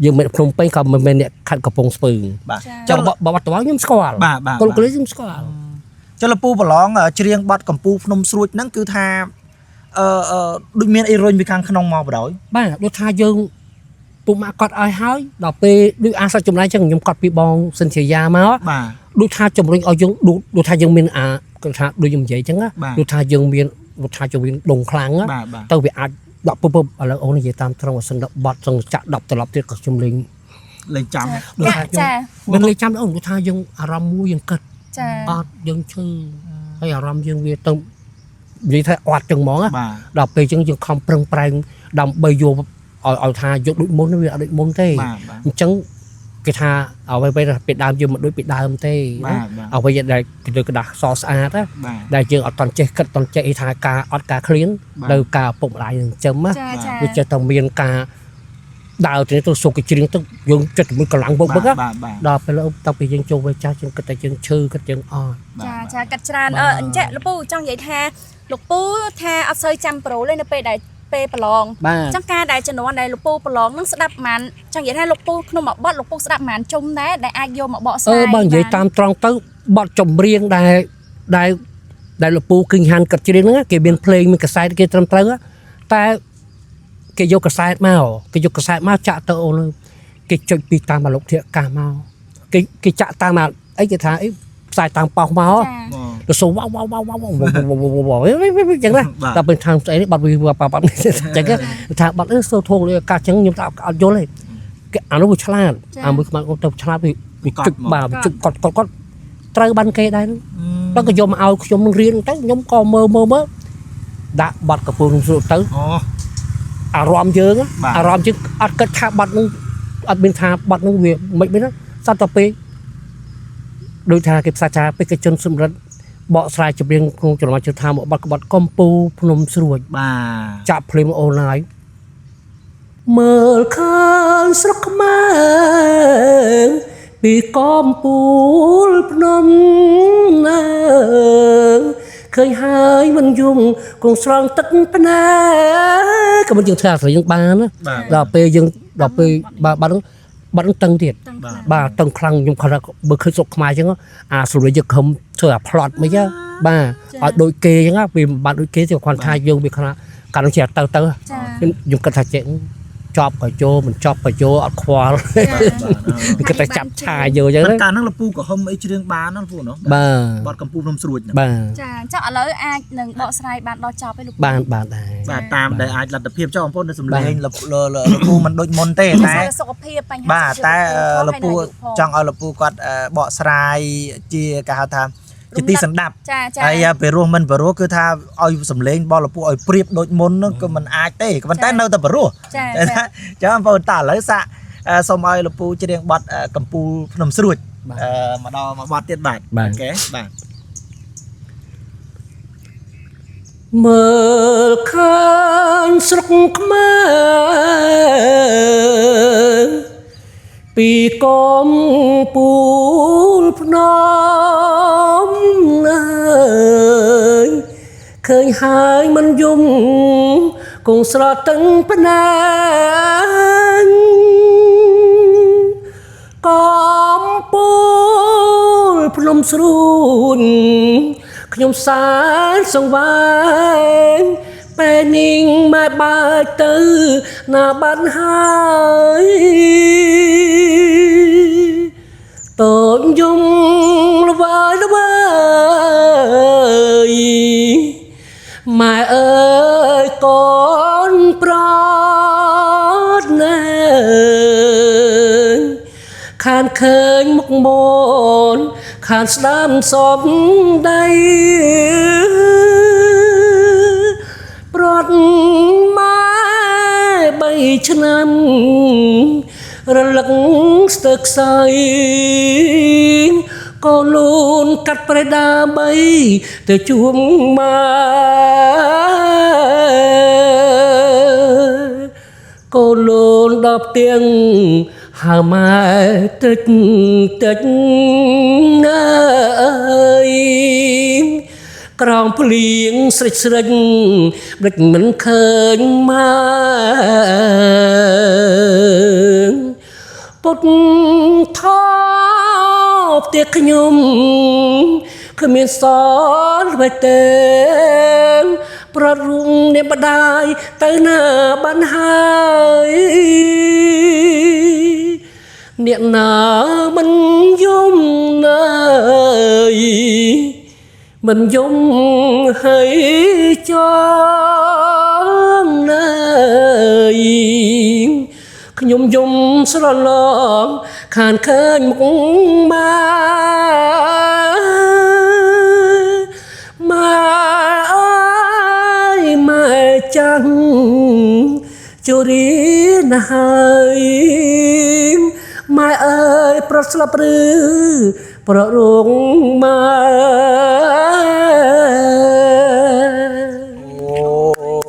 [SPEAKER 3] យើងមិនភ្នំពេញក៏មិនមែនអ្នកខេត្តកំពង់ស្ពឺ
[SPEAKER 1] បាទ
[SPEAKER 3] ចង់បបតវខ្ញុំស្គាល់
[SPEAKER 1] បាទបាទ
[SPEAKER 3] កូនកលីខ្ញុំស្គាល់
[SPEAKER 1] ចុះលពូប្រឡងច្រៀងបត់កម្ពូភ្នំស្រួចហ្នឹងគឺថាដូចមានអីរុញពីខាងក្នុងមកបដ ாய்
[SPEAKER 3] បាទដូចថាយើងពុកម៉ាក់គាត់ឲ្យហើយដល់ពេលដូចអាសាច់ចម្លែកចឹងខ្ញុំគាត់ពីបងសិនជាយ៉ាមក
[SPEAKER 1] បាទ
[SPEAKER 3] ដូចថាជំរុញឲ្យយើងដូចថាយើងមានគាត់ថាដូចខ្ញុំនិយាយចឹងណាដូចថាយើងមានដូចថាយើងមានដងខ្លាំង
[SPEAKER 1] បាទបាទ
[SPEAKER 3] ទៅវាអាចដកពុបឥឡូវអូននិយាយតាមត្រង់អសិនបត់ចង់ចាក់10ត្រឡប់ទៀតក៏ខ្ញុំលេង
[SPEAKER 1] លេងចាំ
[SPEAKER 4] ចា
[SPEAKER 3] មិនលេងចាំអូនថាយើងអារម្មណ៍មួយយើងគិត
[SPEAKER 4] ចា
[SPEAKER 3] អត់យើងឈឺហើយអារម្មណ៍យើងវាទៅនិយាយថាអត់ចឹងហ្មង
[SPEAKER 1] បាទ
[SPEAKER 3] ដល់ពេលចឹងយើងខំប្រឹងប្រែងដើម្បីយកឲ្យថាយកដូចមុនវាអត់ដូចមុនទេ
[SPEAKER 1] បាទបាទ
[SPEAKER 3] អញ្ចឹងគេថាអ្វីៗពីដើមយើងមិនដូចពីដើមទេ
[SPEAKER 1] បាទ
[SPEAKER 3] អ្វីដែលទៅกระดาษសស្អាតណា
[SPEAKER 1] បាទ
[SPEAKER 3] ដែលយើងអត់តន់ចេះគិតតន់ចេះថាការអត់ការឃ្លាននៅការពុកម្ដាយនឹងចឹមណា
[SPEAKER 4] ចាចា
[SPEAKER 3] វាចេះតែមានការដើរទៅសុខគេជ្រៀងទៅយើងចិត្តមួយកម្លាំងបុកណា
[SPEAKER 1] បាទបាទ
[SPEAKER 3] ដល់ពេលទៅពេលយើងចូលវាចាស់យើងគិតតែយើងឈឺគិតយើងអត់
[SPEAKER 4] ចាចាកាត់ច្រើនអញ្ចឹងលោកពូចង់និយាយថាលោកពូថាអត់សូវចាំប្រូទេនៅពេលដែលពេលប្រឡង
[SPEAKER 3] បាទ
[SPEAKER 4] អញ្ចឹងការដែលជំនាន់ដែលលោកពូប្រឡងនឹងស្ដាប់ប៉ុន្មានចង់និយាយថាលោកពូក្នុងមួយបទលោកពូស្ដាប់ប៉ុន្មានជុំដែរដែលអាចយកមកបកស្រាយ
[SPEAKER 3] បើនិយាយតាមត្រង់ទៅបទចម្រៀងដែលលោកពូគឹងហាន់កាត់ជ្រៀងហ្នឹងគេមានភ្លេងមានកសែតគេត្រឹមត្រូវតែគេយកកសែតមកចាក់ទៅអូនគេចុចពីតាមអាលោកធាតុអាកាសមកគេចាក់តាមអីគេថាអីផ្សាយតាមប៉ោះមកទៅសូវ៉ាវចឹងណាដល់ពេលខាងស្អីនេះបាត់វាបាត់ចឹងថាបាត់សូធងលើអាកាសចឹងខ្ញុំថាអត់យល់ទេគេអានោះវាឆ្លាតអាមួយខ្មៅទៅឆ្លាតវាជឹកបាទជឹកគាត់ត្រូវបានគេដែរហ្នឹងក៏យកមកឲ្យខ្ញុំនឹងរៀនទៅខ្ញុំក៏មើលដាក់បាត់កំពង់ស្រួលទៅ
[SPEAKER 1] អូ
[SPEAKER 3] អារម្មណ៍យើងអត់គិតថាបាត់នឹងអត់មានថាបាត់នឹងវាមិនមែនសត្វតែពេលដូចថាគេផ្សាចាបេក្ខជនសម្រិទ្ធបកស្រាយចម្រៀងក្នុងចំណោមជឿថាមកបាត់ក្បត់កំពូភ្នំស្រួច
[SPEAKER 1] បាទ
[SPEAKER 3] ចាក់ភ្លេងអូនឡាយមើលឃើញស្រុកខ្មែរពីកំពូលភ្នំឃើញហើយមិនយំគង់ស្រង់ទឹកភ្នែកក៏មិនយើងថាស្រីយើងបានណាដល់ពេលយើងដល់ពេលបាត់នឹងតឹងទៀតបាទតឹងខ្លាំងខ្ញុំគាត់បើឃើញស្រុកខ្មែរអញ្ចឹងអាស្រួយយើងខំធ្វើអាផ្្លត់មិនចឹងបាទឲ្យដូចគេអញ្ចឹងវាមិនបានដូចគេទេគាត់ថាយើងវាខ្លាំងកាលនោះជាទៅខ្ញុំគិតថាចេះចប់ក៏ចូលមិនចប់ក៏ចូលអត់ខ្វល់គិតតែចាប់ឆាយកអញ្ចឹង
[SPEAKER 1] កាលហ្នឹងលពូក៏ហុំអីច្រៀងបានណាលពូណោះ
[SPEAKER 3] បាទ
[SPEAKER 1] បត់កម្ពូភ្នំស្រួច
[SPEAKER 3] បាទ
[SPEAKER 4] ចាអញ្ចឹងឥឡូវអាចនឹងបកស្រាយបានដល់ចប់ឯលោកពូ
[SPEAKER 3] បានដែរ
[SPEAKER 1] បាទតាមដែលអាចលទ្ធភាពចុះបងប្អូននៅសំឡេងលពូមិនដូចមុនទេតែ
[SPEAKER 4] សុខភាពបញ្ហា
[SPEAKER 1] បាទតែលពូចង់ឲ្យលពូគាត់បកស្រាយជាគេហៅថាជាទីសន្តាប់
[SPEAKER 4] ចាចា
[SPEAKER 1] ហើយពេលរស់មិនបរោះគឺថាឲ្យសំឡេងបលពូឲ្យប្រៀបដូចមុនហ្នឹងក៏មិនអាចទេក៏ប៉ុន្តែនៅតែបរោះ
[SPEAKER 4] ចា
[SPEAKER 1] ចាបងប្អូនតើឥឡូវសាក់សូមឲ្យលពូច្រៀងបទកម្ពុជាភ្នំស្រួចមកដល់មកបទទៀតបាទអូខេបាទ
[SPEAKER 3] មើលខានស្រុកខ្មែរពីកុំពូលភ្នំហើយឃើញហើយមិនយំគង់ស្រតឹងភ្នែកកំពូលភ្នំស្រួនខ្ញុំសានសង្វាយពេលនាងម៉ែបើទៅណាបាត់ហើយតូនយំល្វើយល្វើយម៉ែអើយកូនប្រត់ណែខានឃើញមុខមនខានស្ដាំសពដៃប្រត់ម៉ែ3ឆ្នាំរលឹកស្ទើរខ្សែក៏លូនកាត់ប្រេដាបីទៅជួងម៉ែក៏លូនដល់ទៀងហៅម៉ែតិចតិចអើយក្រោមភ្លៀងស្រេចស្រេចមិនមិនឃើញម៉ែពុតថោផ្ទះខ្ញុំគ្មានសល់អ្វីទេប្រត់រុំអ្នកបដាយទៅណាបានហើយអ្នកណាមិនយំណាយមិនយំហើយចងណាយខ្ញុំយំស្រឡំខានឃើញមុខម៉ែម៉ែអើយម៉ែចាំជរីណាហើយម៉ែអើយប្រត់ស្លាប់ឬប្រត់រងម៉ែ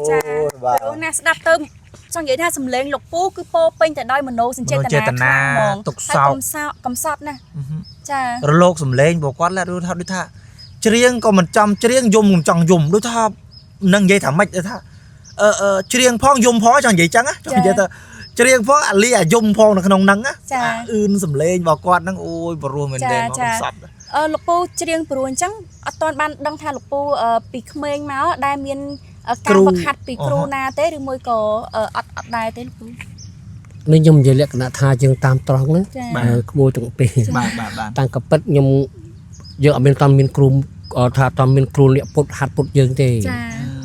[SPEAKER 4] ចាព្រោះណាស្ដាប់ទៅចង់និយាយថាសំឡេងលោកពូគឺពោពេញទៅដោយមโนសញ្ចេតនាខ្លាំងហ្មងទុកសោកកំសត់ណាចា
[SPEAKER 1] រលកសំឡេងពួកគាត់ឡាដូចថាច្រៀងក៏មិនចំច្រៀងយំមិនចង់យំដូចថានឹងនិយាយថាម៉េចថាច្រៀងផងយំផងចង់និយាយចឹងណាចង់និយាយថាច្រៀងផងអាលីអាយំផងនៅក្នុងហ្នឹងណាអឿនសំឡេងរបស់គាត់ហ្នឹងអូយបរោះមែនទេមកកំសត់
[SPEAKER 4] លោកពូច្រៀងព្រោះអញ្ចឹងអត់ទាន់បានដឹងថាលោកពូពីក្មេងមកដែលមានការវឹកហាត់ពីគ្រូណាទេឬមួយក៏អត់ដែរទេលោកពូ
[SPEAKER 3] នេះខ្ញុំនិយាយលក្ខណៈថាយើងតាមត្រង់ណាក្មួយទាំងពីរតាំងកពិតខ្ញុំយើងអត់មានតាមមានគ្រូថាតាមមានគ្រូលាក់ពុតហាត់ពុតយើងទេ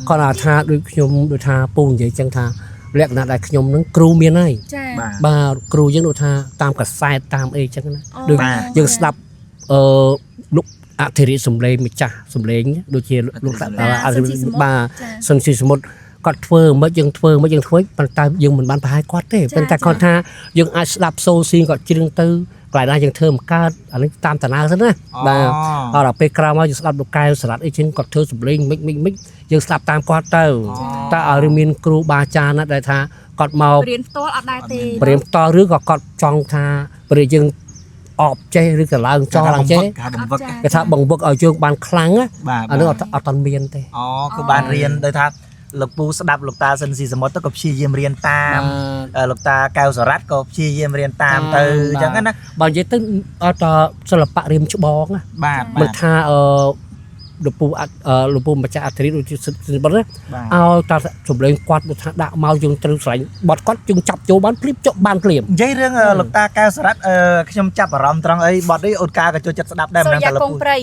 [SPEAKER 3] គាត់ថាដូចខ្ញុំដូចថាពូនិយាយចឹងថាលក្ខណៈដែលខ្ញុំនឹងគ្រូមានហើយបាទគ្រូយើងដូចថាតាមកសែតតាមអីចឹងណាដូចយើងស្ដាប់លោកអធិរិសម្លេងម្ចាស់សម្លេងដូចជាលោកអធិរិបាទសិនស៊ីសមុទ្រគាត់ធ្វើមិនយើងធ្វើមិនយើងធ្វើប៉ុន្តែយើងមិនបានប្រហែលគាត់ទេប៉ុន្តែគាត់ថាយើងអាចស្ដាប់សូស៊ីគាត់ច្រៀងទៅកន្លែងណាយើងធ្វើមិនកើតអានេះតាមតាណាសិនណាបាទដល់ពេលក្រោយមកយើងស្ដាប់លោកកែវសារ៉ាត់អីចឹងគាត់ធ្វើសម្លេងមិនយើងស្ដាប់តាមគាត់ទៅតែឲ្យមានគ្រូបាអាចារ្យណាដែលថាគាត់មក
[SPEAKER 4] រៀនផ្ទាល់អត់ដែរទេ
[SPEAKER 3] រៀនផ្ទាល់ឬក៏គាត់ចង់ថាពេលយើងអបចេះឬក៏ឡើងចោលឡើងចេះគេថាបង្វឹកឲ្យយើងបានខ្លាំងណាអានោះអត់មានទេ
[SPEAKER 1] គឺបានរៀនដោយថាលោកពូស្ដាប់លោកតាសិនស៊ីសមុទ្រទៅក៏ព្យាយាមរៀនតាមលោកតាកែវសារ៉ាត់ក៏ព្យាយាមរៀនតាមទៅអញ្ចឹងណា
[SPEAKER 3] បើនិយាយទៅអត់សិល្បៈរៀមច្បងណា
[SPEAKER 1] បាទ
[SPEAKER 3] មិនថាលោកពូម្ចាស់អធិរិដូចជាសិបណាឲ្យតាសម្លេងគាត់ថាដាក់មកយើងត្រូវស្រឡាញ់បត់គាត់យើងចាប់ចូលបានភ្លាមចុះបានភ្លាម
[SPEAKER 1] និយាយរឿងលោកតាកែវសារ៉ាត់ខ្ញុំចាប់អារម្មណ៍ត្រង់អីបត់នេះអូនកាក៏ចូលចិត្តស្ដាប់ដែរ
[SPEAKER 4] មិនដឹងតែលោកពូចា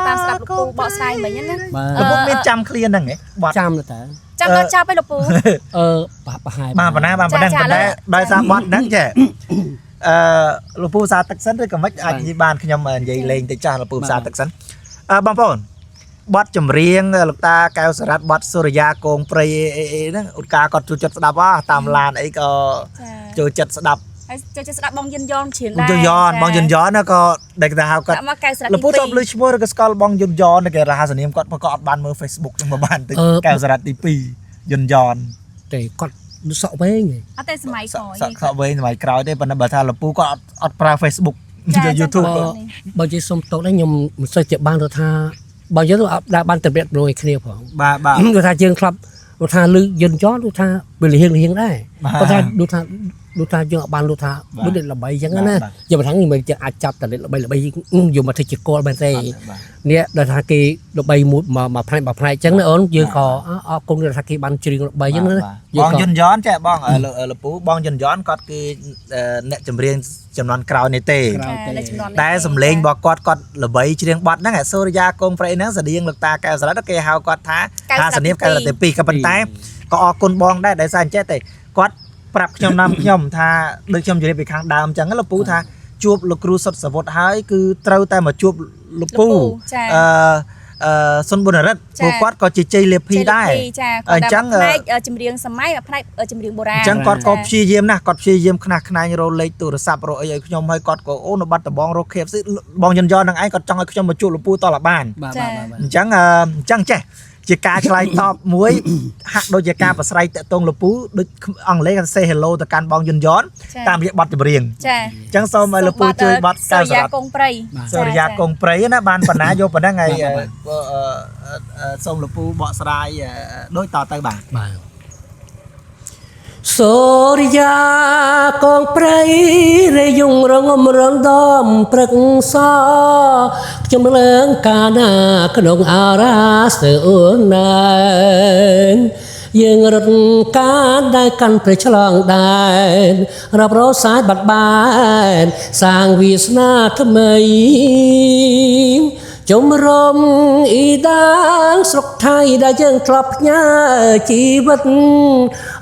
[SPEAKER 4] តាមស្ដាប់លោកពូបកស្រាយមិញណា
[SPEAKER 1] លោកពូមានចាំឃ្លាហ្នឹងហ៎បត់
[SPEAKER 3] ចាំតែ
[SPEAKER 4] ចាំដល់ចាប់ឯលោកពូ
[SPEAKER 3] ប្រហែល
[SPEAKER 1] បានប៉ុណ្ណាបានប៉ុណ្ណឹងប៉ុន្តែដោយសារបត់ហ្នឹងចេះលោកពូសាទឹកសិនឬក៏មិនអាចនិយាយបានខ្ញុំនិយាយលេងទៅចាស់លោកពូសាទឹកសិនបងប្អូនបទចម្រៀងលោកតាកែវសារ៉ាត់បទសូរិយាកងព្រៃអីហ្នឹងឧតកាគាត់ចូលចិត្តស្ដាប់តាមឡានអីក៏ចូលចិត្តស្ដាប់
[SPEAKER 4] ហើយចូលស្ដាប់បងយិនយ៉នច្រៀងដែរ
[SPEAKER 1] យន្តយ៉នបងយន្តយ៉នណាក៏ដែលគេថាហៅគាត់
[SPEAKER 4] ដាក់មកកៅស្រៈ
[SPEAKER 1] ល
[SPEAKER 4] ទី
[SPEAKER 1] ពូតប
[SPEAKER 4] 2
[SPEAKER 1] លឺឈ្មោះឬក៏ស្គាល់បងយន្តយ៉នគេរហ័សនាមគាត់ក៏អត់បានមើល Facebook នឹងមកបានទៅកៅសារ៉ាត់ទី2យន្តយ៉ន
[SPEAKER 3] តែគាត់សក់វែង
[SPEAKER 4] អត់តែសម័យក្រោយ
[SPEAKER 1] សក់វែងសម័យក្រោយទេប៉ុន្តែបើថាលពូគាត់អត់ប្រើ Facebook
[SPEAKER 4] ចា
[SPEAKER 1] YouTube
[SPEAKER 3] បើនិយាយសុំតោកដែរខ្ញុំមិនសូវជាបានទៅថាបើយើងអត់ដែរបានទៅរៀបជាមួយគ្នាផង
[SPEAKER 1] បាទបាទ
[SPEAKER 3] គឺថាយើងធ្លាប់ដូចថាលឺយន្តចរដូចថាវាលៀងដែរប៉ុន្តែដូចថាយើងអត់បានដូចថាដូចល្បីអញ្ចឹងណាយើងមិនថាមិនជាអាចចាប់តែល្បីយកមកធ្វើជាគោលមែនទេនេះដល់ថាគេល្បីមួយមកផ្នែកអញ្ចឹងណាអូនយើងក៏អរគុណថាគេបានច្រៀងល្បីអញ្ចឹងណា
[SPEAKER 1] បងយន្តយ៉នចាបងលពូបងយន្តយ៉នគាត់គឺអ្នកចម្រៀងចំនួនក្រោយនេះទេតែសំឡេងរបស់គាត់ល្បីច្រៀងបទហ្នឹងសូរិយាកងប្រៃហ្នឹងស្តៀងលោកតាកែវសារ៉ាត់គេហៅគាត់ថាសនាមកែវសារ៉ាត់ទី2ក៏ប៉ុន្តែក៏អរគុណបងដែរដែលសារអញ្ចេះទេគាត់ប្រាប់ខ្ញុំខ្ញុំថាដូចខ្ញុំជម្រាបពីខាងដើមអញ្ចឹងលពូថាជួបលោកគ្រូសុទ្ធសវុតហើយគឺត្រូវតែមកជួបលោកពូសុនប៊ុនរិទ្ធព្រោះគាត់ក៏ជាជ័យលាភីដែរអញ្ចឹង
[SPEAKER 4] ផ្នែកចម្រៀងសម័យផ្នែកចម្រៀងបុរាណ
[SPEAKER 1] អញ្ចឹងគាត់ក៏ព្យាយាមណាស់គាត់ព្យាយាមខ្នះខ្នែងរកលេខទូរស័ព្ទរកអីឲ្យខ្ញុំហើយគាត់ក៏អូនៅបាត់ដំបងរក KFC បងយន្តយ៉ននឹងឯងគាត់ចង់ឲ្យខ្ញុំមកជួបលោកពូតលបានអញ្ចឹងចេះជាការឆ្លើយតបមួយហាក់ដូចជាការប្រស្រ័យតាក់ទងលោកពូដូចអង់គ្លេសគាត់ say hello ទៅកាន់បងយន្តយ៉នតាមរយៈបទចម្រៀងចាអញ្ចឹងសូមឲ្យលោកពូជួយបទកៅសារ៉ាត់កងព្រៃសូរិយាកងព្រៃណាបានបណ្ណាយកប៉ុណ្ណឹងហើយសូមលោកពូបកស្រាយដូចតទៅបាទ
[SPEAKER 3] សូរិយាកងព្រៃរយងរងំរំដំព្រឹកសខ្ញុំលើងកាណាក្នុងអារាស្ទើអូនណែនយើងរត់ការដែលកាន់ព្រៃឆ្លងដែនរាប់រយសាយបាត់បែនសាងវាសនាថ្មីជំរំអ៊ីដាងស្រុកថៃដែលយើងធ្លាប់ផ្ញើជីវិត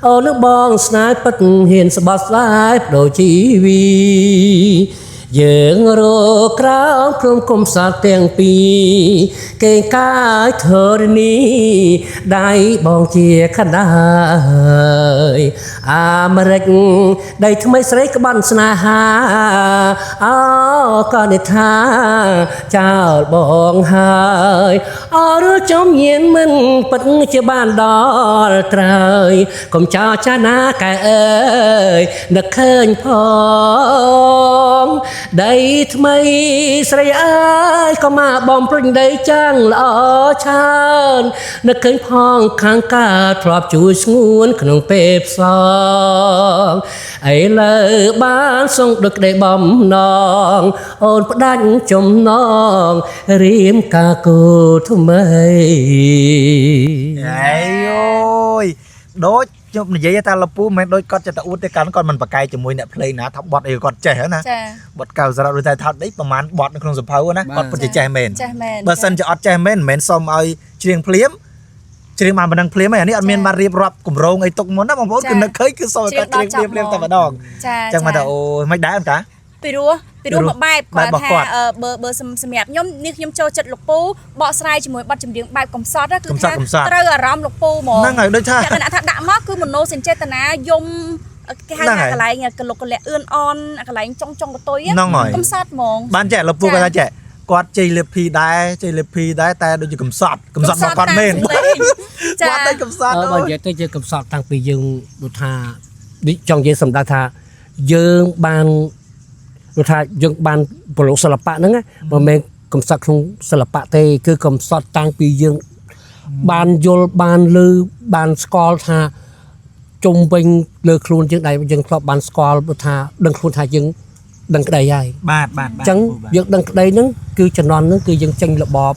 [SPEAKER 3] អូនបងស្នេហ៍ពិតហ៊ានស្បត់ស្ដាយដូចជីវីយើងរកក្រោមព្រមគុំសាទាំងពីរគេកាយធរនីដៃបងជាកណ្ដាយអាមេរិកដៃថ្មីស្រីក្បន់ស្នេហាអោក៏និថាចោលបងហើយអរចំញៀនមិនពិតជាបានដល់ត្រូវកុំចោលចាណាកែអើយនឹកឃើញផងដីថ្មីស្រីអើយក៏មកបំព្រិញដីចាំងល្អច្រើននឹកឃើញផងខាងកើតធ្លាប់ជួយស្ងួនក្នុងពេលផ្សងឥឡូវបានសងដឹកដីបំណងអូនផ្ដាច់ចំណងរៀមកាគូថ្មី
[SPEAKER 1] អេយដូចខ្ញុំនិយាយថាលពូមិនមែនដូចគាត់ចិត្តអួតទេកាន់គាត់មិនប្រកែកជាមួយអ្នកភ្លេងណាថាបត់អីគាត់ចេះណា
[SPEAKER 4] ចា
[SPEAKER 1] បត់កៅសារ៉ាត់ដូចតែថតនេះប្រហែលបត់នៅក្នុងសភៅណាគាត់ពិតជាចេះមែនបើសិនជាអត់ចេះមែនមិនមែនសុំឲ្យច្រៀងភ្លាមច្រៀងបានប៉ុណ្ណឹងភ្លាមឯនេះអត់មានបានរៀបរាប់គម្រោងអីទុកមុនណាបងប្អូនគឺនឹកឃើញគឺសុំឲ្យគាត់ច្រៀងភ្លាមតែម្ដងអញ្ចឹងមកថាអូយមិនដែរអត់តា
[SPEAKER 4] ពីរោះមួយបែបគាត់ថាបើសម្រាប់ខ្ញុំនេះខ្ញុំចូលចិត្តលោកពូបកស្រាយជាមួយបទចម្រៀងបែបកំសត់គឺថាត្រូវអារម្មណ៍លោកពូហ្មង
[SPEAKER 1] ហ្នឹងហើយដូចថា
[SPEAKER 4] តែថាដាក់មកគឺមនោសញ្ចេតនាយំគេហៅថាកន្លែងកលុកកលាក់អឿនអនកន្លែងចុងកតុយកំសត់ហ្មង
[SPEAKER 1] បានចេះលោកពូគាត់ថាចេះគាត់ជ័យលិភីដែរតែដូចជាកំសត់មកគាត់មែនគាត់តែកំសត់
[SPEAKER 3] បើនិយាយទៅជាកំសត់តាំងពីយើងដូចថាចង់និយាយសម្ដៅថាយើងបានដូចថាយើងបានប្រឡូកសិល្បៈហ្នឹងមិនមែនកំសត់ក្នុងសិល្បៈទេគឺកំសត់តាំងពីយើងបានយល់បានឮបានស្គាល់ថាជុំវិញលើខ្លួនយើងដែរយើងធ្លាប់បានស្គាល់ថាដឹងខ្លួនថាយើងដឹងក្តីហើយ
[SPEAKER 1] បាទអ
[SPEAKER 3] ញ្ចឹងយើងដឹងក្តីហ្នឹងគឺជំនាន់ហ្នឹងគឺយើងចេញរបប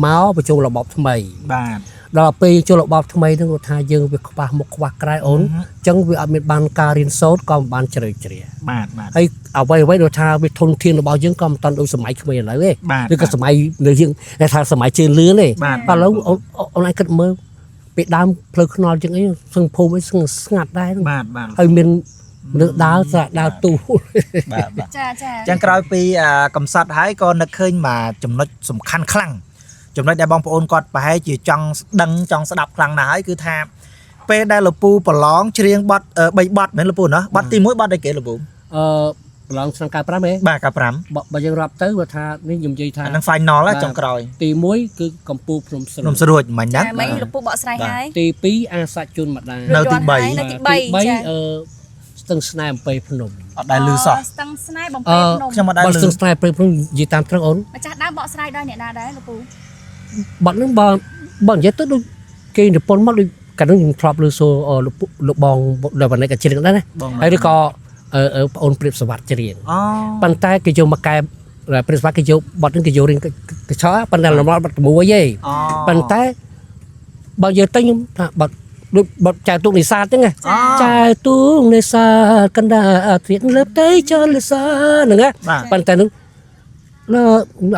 [SPEAKER 3] មកបញ្ចូលរបបថ្មី
[SPEAKER 1] បាទ
[SPEAKER 3] ដល់ពេលចូលរបបថ្មីហ្នឹងគាត់ថាយើងវាខ្វះមុខខ្វះក្រែអូនអញ្ចឹងវាអត់មានបានការរៀនសូត្រក៏មិនបានជ្រៅជ្រះ
[SPEAKER 1] បាទ
[SPEAKER 3] ហើយអ្វីដូចថាវាធនធានរបស់យើងក៏មិនតាន់ដូចសម័យក្មេងឥឡូវទេឬក៏សម័យនៅយើងថាសម័យជឿនលឿនទេឥឡូវអូនឯងគិតមើលពេលដើមផ្លូវខ្នល់ជាងអីសឹងភូមិអីស្ងាត់ដែរ
[SPEAKER 1] បាទ
[SPEAKER 3] ហើយមានមនុស្សដើរទូ
[SPEAKER 1] បាទចាអញ្ចឹងក្រោយពីកំសត់ហើយក៏នឹកឃើញមកចំណុចសំខាន់ខ្លាំងចំណុចដែលបងប្អូនគាត់ប្រហែលជាចង់ដឹងចង់ស្ដាប់ខ្លាំងណាស់ហើយគឺថាពេលដែលលពូប្រឡងច្រៀងបទ3បទមែនលពូណាបទទី1បទអីគេលពូ
[SPEAKER 3] ឡងឆ្នាំការ5ហ៎
[SPEAKER 1] បាទកា5
[SPEAKER 3] បើយើងរាប់ទៅគាត់ថានេះខ្ញុំនិយាយថា
[SPEAKER 1] អានឹង final ចុងក្រោយ
[SPEAKER 3] ទី1គឺកម្ពុជាភ្នំស្រួ
[SPEAKER 1] នំស្រួចមិញណា
[SPEAKER 4] ចាមិនលោកពូបកស្រាយហើយ
[SPEAKER 3] ទី2អាសាច់ជូនម្ដាយ
[SPEAKER 1] នៅទី
[SPEAKER 4] នៅទី 3 ចា
[SPEAKER 3] ស្ទឹងស្នេហ៍អំពៃភ្នំ
[SPEAKER 1] អត់ដែលលឺសោះ
[SPEAKER 4] ស្ទឹងស្នេហ៍បំពេភ្នំ
[SPEAKER 1] ខ្ញុំអត់ដែល
[SPEAKER 3] បើ
[SPEAKER 1] លឺ
[SPEAKER 3] ស្ទឹងស្នេហ៍អំពៃភ្នំនិយាយតាមត្រង់អូន
[SPEAKER 4] ម្ចាស់ដើមបកស្រាយដល់អ្នកណាដែរលោកពូ
[SPEAKER 3] បាត់ហ្នឹងបើនិយាយទៅដូចគេនិពន្ធមកដូចកាលនោះខ្ញុំធ្លាប់លឺសូលោកបងដល់វណ្ណកច្រៀងដែរណាហើយឬក៏បងអូនព្រៀបសវត្តច្រៀង
[SPEAKER 1] អូ
[SPEAKER 3] ប៉ុន្តែគេយកមកកែព្រៀបសវត្តគេយកបាត់ហ្នឹងគេយករៀងកឆោប៉ុន្តែលំអត់បាត់មួយទេប៉ុន្តែបើយើងទៅខ្ញុំថាបាត់ដូចបាត់ចៅទូកនេសាទហ្នឹងចៅទូកនេសាទកណ្ដាលធៀបលើបទៅចលនេសាទហ្នឹងណាប៉ុន្តែនោះ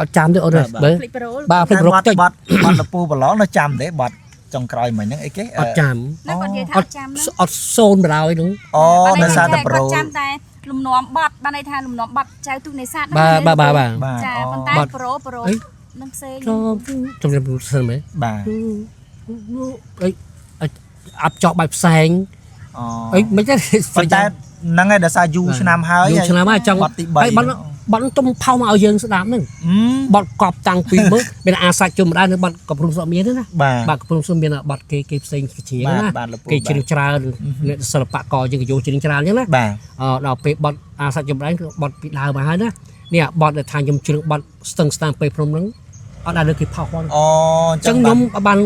[SPEAKER 3] អត់ចាំទេអូនបើ
[SPEAKER 4] ភ្លេចប្រូល
[SPEAKER 3] បាទភ្លេចរកតិច
[SPEAKER 1] បាត់លពូប្រឡងនៅចាំទេបាត់ចុងក្រោយមិញហ្នឹងអីគេ
[SPEAKER 3] អត់ចាំ
[SPEAKER 4] នៅគាត់និយាយថាអត់ចាំណា
[SPEAKER 3] អត់សូនបណ្ដោយនោះ
[SPEAKER 1] អូដោយសារតែប្រូ
[SPEAKER 4] គាត់ចាំតែលំនាំបត់បានន័យថាលំនាំបត់ចៅទូកនេសាទ
[SPEAKER 3] បាទ
[SPEAKER 4] ចាប៉ុន្តែប្រូនឹងផ្សេង
[SPEAKER 3] ជំរាបសិនមែន
[SPEAKER 1] បាទ
[SPEAKER 3] អីអាប់ចោបែបផ្សែង
[SPEAKER 1] អូ
[SPEAKER 3] អីមិនទេ
[SPEAKER 1] ប៉ុន្តែហ្នឹងឯងដោយសារយូរឆ្នាំហើយ
[SPEAKER 3] យូរឆ្នាំហើយចង់
[SPEAKER 1] បាត់ទី
[SPEAKER 3] ហើយបាត់ទុំផោមកឲ្យយើងស្ដាប់ហ្នឹងបាត់កប់តាំងពីមើលមានអាសាច់ជុំម្ដងនៅបាត់កំពុងសុំមានណា
[SPEAKER 1] បាទ
[SPEAKER 3] បាទកំពុងសុំមានបាត់គេផ្សេងច្រៀងណា
[SPEAKER 1] បាទលពូ
[SPEAKER 3] គេច្រៀងច្រើនអ្នកសិល្បករយើងក៏យកច្រៀងច្រើនអញ្ចឹងណា
[SPEAKER 1] បាទ
[SPEAKER 3] ដល់ពេលបាត់អាសាច់ជុំម្ដងគឺបាត់ពីដើមមកហើយណានេះបាត់ដែលថាខ្ញុំច្រៀងបាត់ស្ទឹងស្តាមពេលភ្នំហ្នឹងអត់ដែលលើគេផោគាត់
[SPEAKER 1] អូ
[SPEAKER 3] អញ្ចឹងខ្ញុំបាន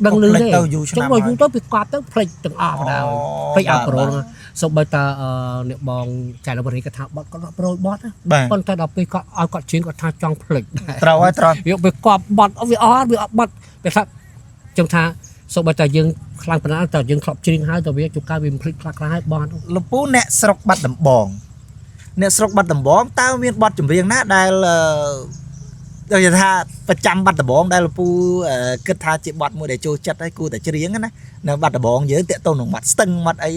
[SPEAKER 3] ដឹងលឺទេ
[SPEAKER 1] ទៅយូរឆ្នាំ
[SPEAKER 3] យូរទៅពីគាត់ទៅផ្លេចទាំងអស់បណ្ដោយផ្លេចអត់ប្រូសូម្បីតែអ្នកបងចៅលបរីគាត់ថាបាត់គាត់ប្រូបាត់
[SPEAKER 1] បាទ
[SPEAKER 3] ប៉ុន្តែដល់ពេលគាត់ឲ្យគាត់ជឿគាត់ថាចង់ផ្លេច
[SPEAKER 1] ត្រូវហើយត្រូវ
[SPEAKER 3] យកទៅគាត់បាត់វាអត់បាត់ពេលថាចឹងថាសូម្បីតែយើងខ្លាំងប៉ុណ្ណាតែយើងធ្លាប់ច្រៀងហើយតែវាជួនកាលវាផ្លេចខ្លះហើយបាត់
[SPEAKER 1] លពូអ្នកស្រុកបាត់ដំបងអ្នកស្រុកបាត់ដំបងតើមានបទចម្រៀងណាដែលដូចថាប្រចាំបាត់ដំបងដែលលពូគិតថាជាបទមួយដែលចូលចិត្តហើយគួរតែច្រៀងណានៅបាត់ដំបងយើងតាក់ទងនឹងបាត់ស្ទឹងបាត់អី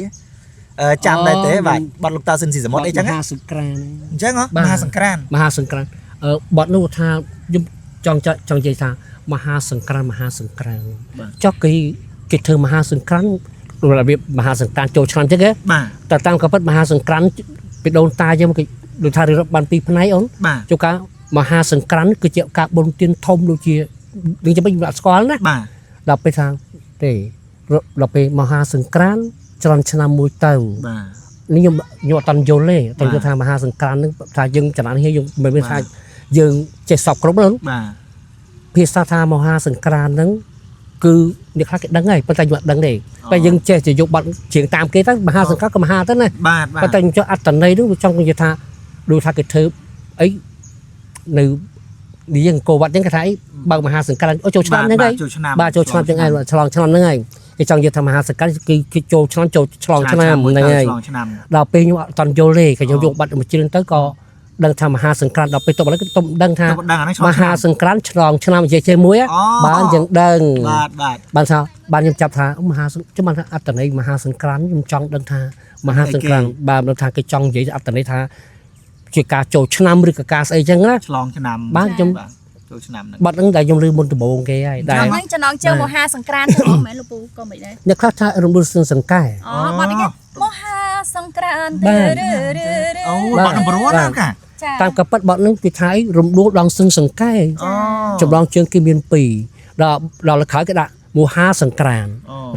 [SPEAKER 1] ចាំដែរទេបាទបាត់លោកតាស៊ិនស៊ីសមុទ្រអីចឹង
[SPEAKER 3] មហាសង្ក្រាន
[SPEAKER 1] អញ្ចឹងហ៎មហាសង្ក្រាន
[SPEAKER 3] មហាសង្ក្រានបាត់នោះថាខ្ញុំចង់និយាយថាមហាសង្ក្រានចុះគេធ្វើមហាសង្ក្រានរបៀបមហាសង្ក្រានចូលឆ្នាំចឹងហ៎
[SPEAKER 1] បាទ
[SPEAKER 3] តែតាមក៏ពិតមហាសង្ក្រានពីដូនតាយើងគេដូចថារៀបបានពីផ្នែកអូន
[SPEAKER 1] បាទ
[SPEAKER 3] ជួនកាលមហាសង្ក្រានគឺជាការបុណ្យទានធំដូចជាយើងចាំមិនស្គាល់ណា
[SPEAKER 1] បាទ
[SPEAKER 3] ដល់ពេលថាទេដល់ពេលមហាសង្ក្រានច្រើនឆ្នាំមួយទៅ
[SPEAKER 1] បាទ
[SPEAKER 3] នេះខ្ញុំអត់តាន់យល់ទេអត់យល់ថាមហាសង្ក្រាននឹងថាយើងចំណាននេះយើងមិនមែនថាយើងចេះសពគ្រប់ទេ
[SPEAKER 1] បាទ
[SPEAKER 3] ភាសាថាមហាសង្ក្រានហ្នឹងគឺអ្នកខ្លះគេដឹងហើយប៉ុន្តែខ្ញុំអត់ដឹងទេតែយើងចេះតែយកបាត់ជាងតាមគេទៅមហាសង្ក្រានក៏មហាទៅណា
[SPEAKER 1] បាទ
[SPEAKER 3] ប៉ុន្តែខ្ញុំចង់អត្តន័យនោះចង់និយាយថាដូចថាគេធ្វើអីនៅនេះយើងកោវត្តហ្នឹងគេថាអីបើមហាសង្ក្រានអូចូលឆ្នាំហ្នឹងហើយបាទចូលឆ្នាំទាំងឯងឆ្លងឆ្នាំហ្នឹងហើយគេចង់និយាយថាមហាសង្ក្រានគឺចូលឆ្នាំចូលឆ្លងឆ្នាំហ្នឹងហើយដល់ពេលខ្ញុំអត់តន់យល់ទេក៏ខ្ញុំយកបាត់មកជ្រៀងទៅក៏ដឹងថាមហាសង្ក្រានដល់ពេលទៅឥឡូវគឺទុំដឹងថាមហាសង្ក្រានឆ្លងឆ្នាំជាមួយបានយើងដឹង
[SPEAKER 1] បាទ
[SPEAKER 3] បានថាបានខ្ញុំចាប់ថាមហាខ្ញុំបានថាអត្តន័យមហាសង្ក្រានខ្ញុំចង់ដឹងថាមហាសង្ក្រានបាទដឹងថាគេចង់និយាយអត្តន័យថាជាការចូលឆ្នាំឬក៏ការស្អីចឹងណា
[SPEAKER 1] ឆ្លងឆ្នាំ
[SPEAKER 3] បាទខ្ញុំ
[SPEAKER 1] ចូលឆ្នាំហ្នឹង
[SPEAKER 3] បាត់ហ្នឹងដែលខ្ញុំឮមុនដំបូងគេហើយដែល
[SPEAKER 4] ហ្នឹងចំណងជើងមហាសង្ក្រានទៅមែនលោកពូក៏មិនដែរ
[SPEAKER 3] អ្នកខ្លះថារំលឹកស្ទឹងសង្កែ
[SPEAKER 4] អូបាត់នេះមហាសង្ក្រាន
[SPEAKER 1] អូបាត់number 1ណាកា
[SPEAKER 4] ចា
[SPEAKER 3] តាមកប៉ិតបាត់ហ្នឹងគេថារំដួលដងស្ទឹងសង្កែ
[SPEAKER 1] អូ
[SPEAKER 3] ចម្លងជើងគេមាន2ដល់លើក្រោយគេដាក់មហាសង្ក្រាន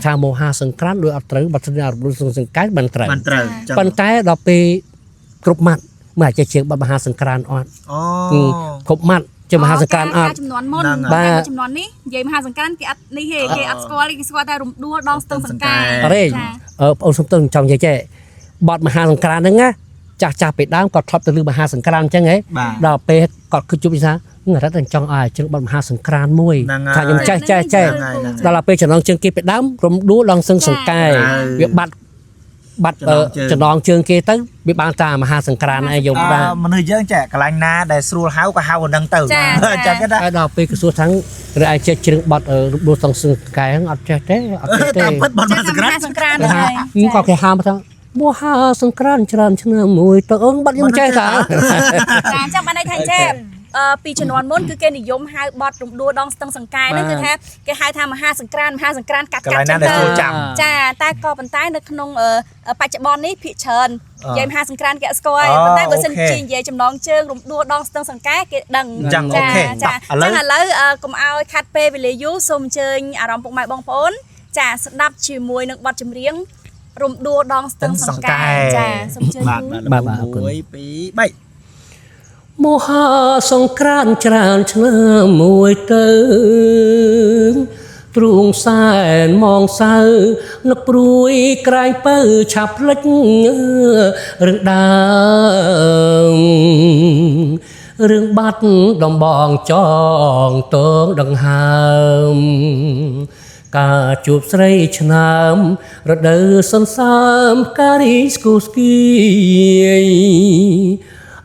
[SPEAKER 3] ថាមហាសង្ក្រានដោយអត់ត្រូវបាត់ទៅរំដួលស្ទឹងសង្កែបានត្រូវ
[SPEAKER 1] បានត្រូវ
[SPEAKER 3] ប៉ុន្តែដល់ពេលគ្រប់ម៉ាត់មិនអាចជាងបាត់មហាសង្ក្រានអត់
[SPEAKER 1] អូ
[SPEAKER 3] គ្រប់ម៉ាត់ជាមហាសង្ក្រានអត់
[SPEAKER 4] ចំនួនមុនចំនួននេះនិយាយមហាសង្ក្រានគេអត់នេះទេគេអត់ស្គាល់គេស្គាល់តែរំដួលដងស្ទឹងសង្កែ
[SPEAKER 3] អរេបងអូនសុំទៅចង់និយាយចេះបត់មហាសង្ក្រានហ្នឹងណាចាស់ពីដើមគាត់ធ្លាប់ទៅលើមហាសង្ក្រានអញ្ចឹងហ៎ដល់ពេលគាត់គឺជប់វិសារត់តែចង់ឲ្យជើងបត់មហាសង្ក្រានមួយថាខ្ញុំចេះដល់ពេលចំណងជើងគេពីដើមរំដួលដងស្ទឹងសង្កែវាបាត់ចំណងជើងគេទៅវាបានតាមមហាសង្ក្រានឯងយកបាន
[SPEAKER 1] មនុស្សយើងចេះកន្លែងណាដែលស្រួលហៅក៏ហៅហ្នឹងទៅអញ្ចឹងគេថា
[SPEAKER 3] ហើយដល់ពេលក្រសួងខាងឬអាចចេះជ្រឹងបត់រំដួលស្ទឹងសង្កែអត់ចេះទេអត់ចេះទេ
[SPEAKER 1] តាមពិតបត់មហាសង្ក្រាន
[SPEAKER 4] សង្ក្រានហើយ
[SPEAKER 3] ក៏គេហាមថាមហាសង្ក្រានច្រើនឆ្នាំមួយទៅអឹងបាត់ខ្ញុំចេះតា
[SPEAKER 4] ចាចាំបានន័យថាចេះ ពីជំនាន់មុនគឺគេនិយមហៅបទរំដួលដងស្ទឹងសង្កែហ្នឹងគឺថាគេហៅថាមហាសង្ក្រាន្តកាត់ចឹងទៅចាតែក៏ប៉ុន្តែនៅក្នុងបច្ចុប្បន្ននេះភាគច្រើននិយាយមហាសង្ក្រាន្តគេអត់ស្គាល់ប៉ុន្តែបើសិនជានិយាយចំណងជើងរំដួលដងស្ទឹងសង្កែគេដឹងចាឥឡូវកុំឲ្យខាត់ពេលវេលាយូរសូមអញ្ជើញអារម្មណ៍ពុកម៉ែបងប្អូនចាស្ដាប់ជាមួយនឹងបទចម្រៀងរំដួលដងស្ទឹងសង្កែចាសូមអញ្ជើញ
[SPEAKER 3] បាទអរគុណ
[SPEAKER 1] 1 2 3
[SPEAKER 3] មហាសង្ក្រាន្តច្រើនឆ្នាំមួយទៅទ្រូងសែនมองសៅនឹកព្រួយក្រែងពៅឆាប់ភ្លេចរឿងដើមរឿងបាត់ដំបងចងតងដង្ហើមការជួបស្រីឆ្នាំរដូវសន្សើមការីស្គូស្គី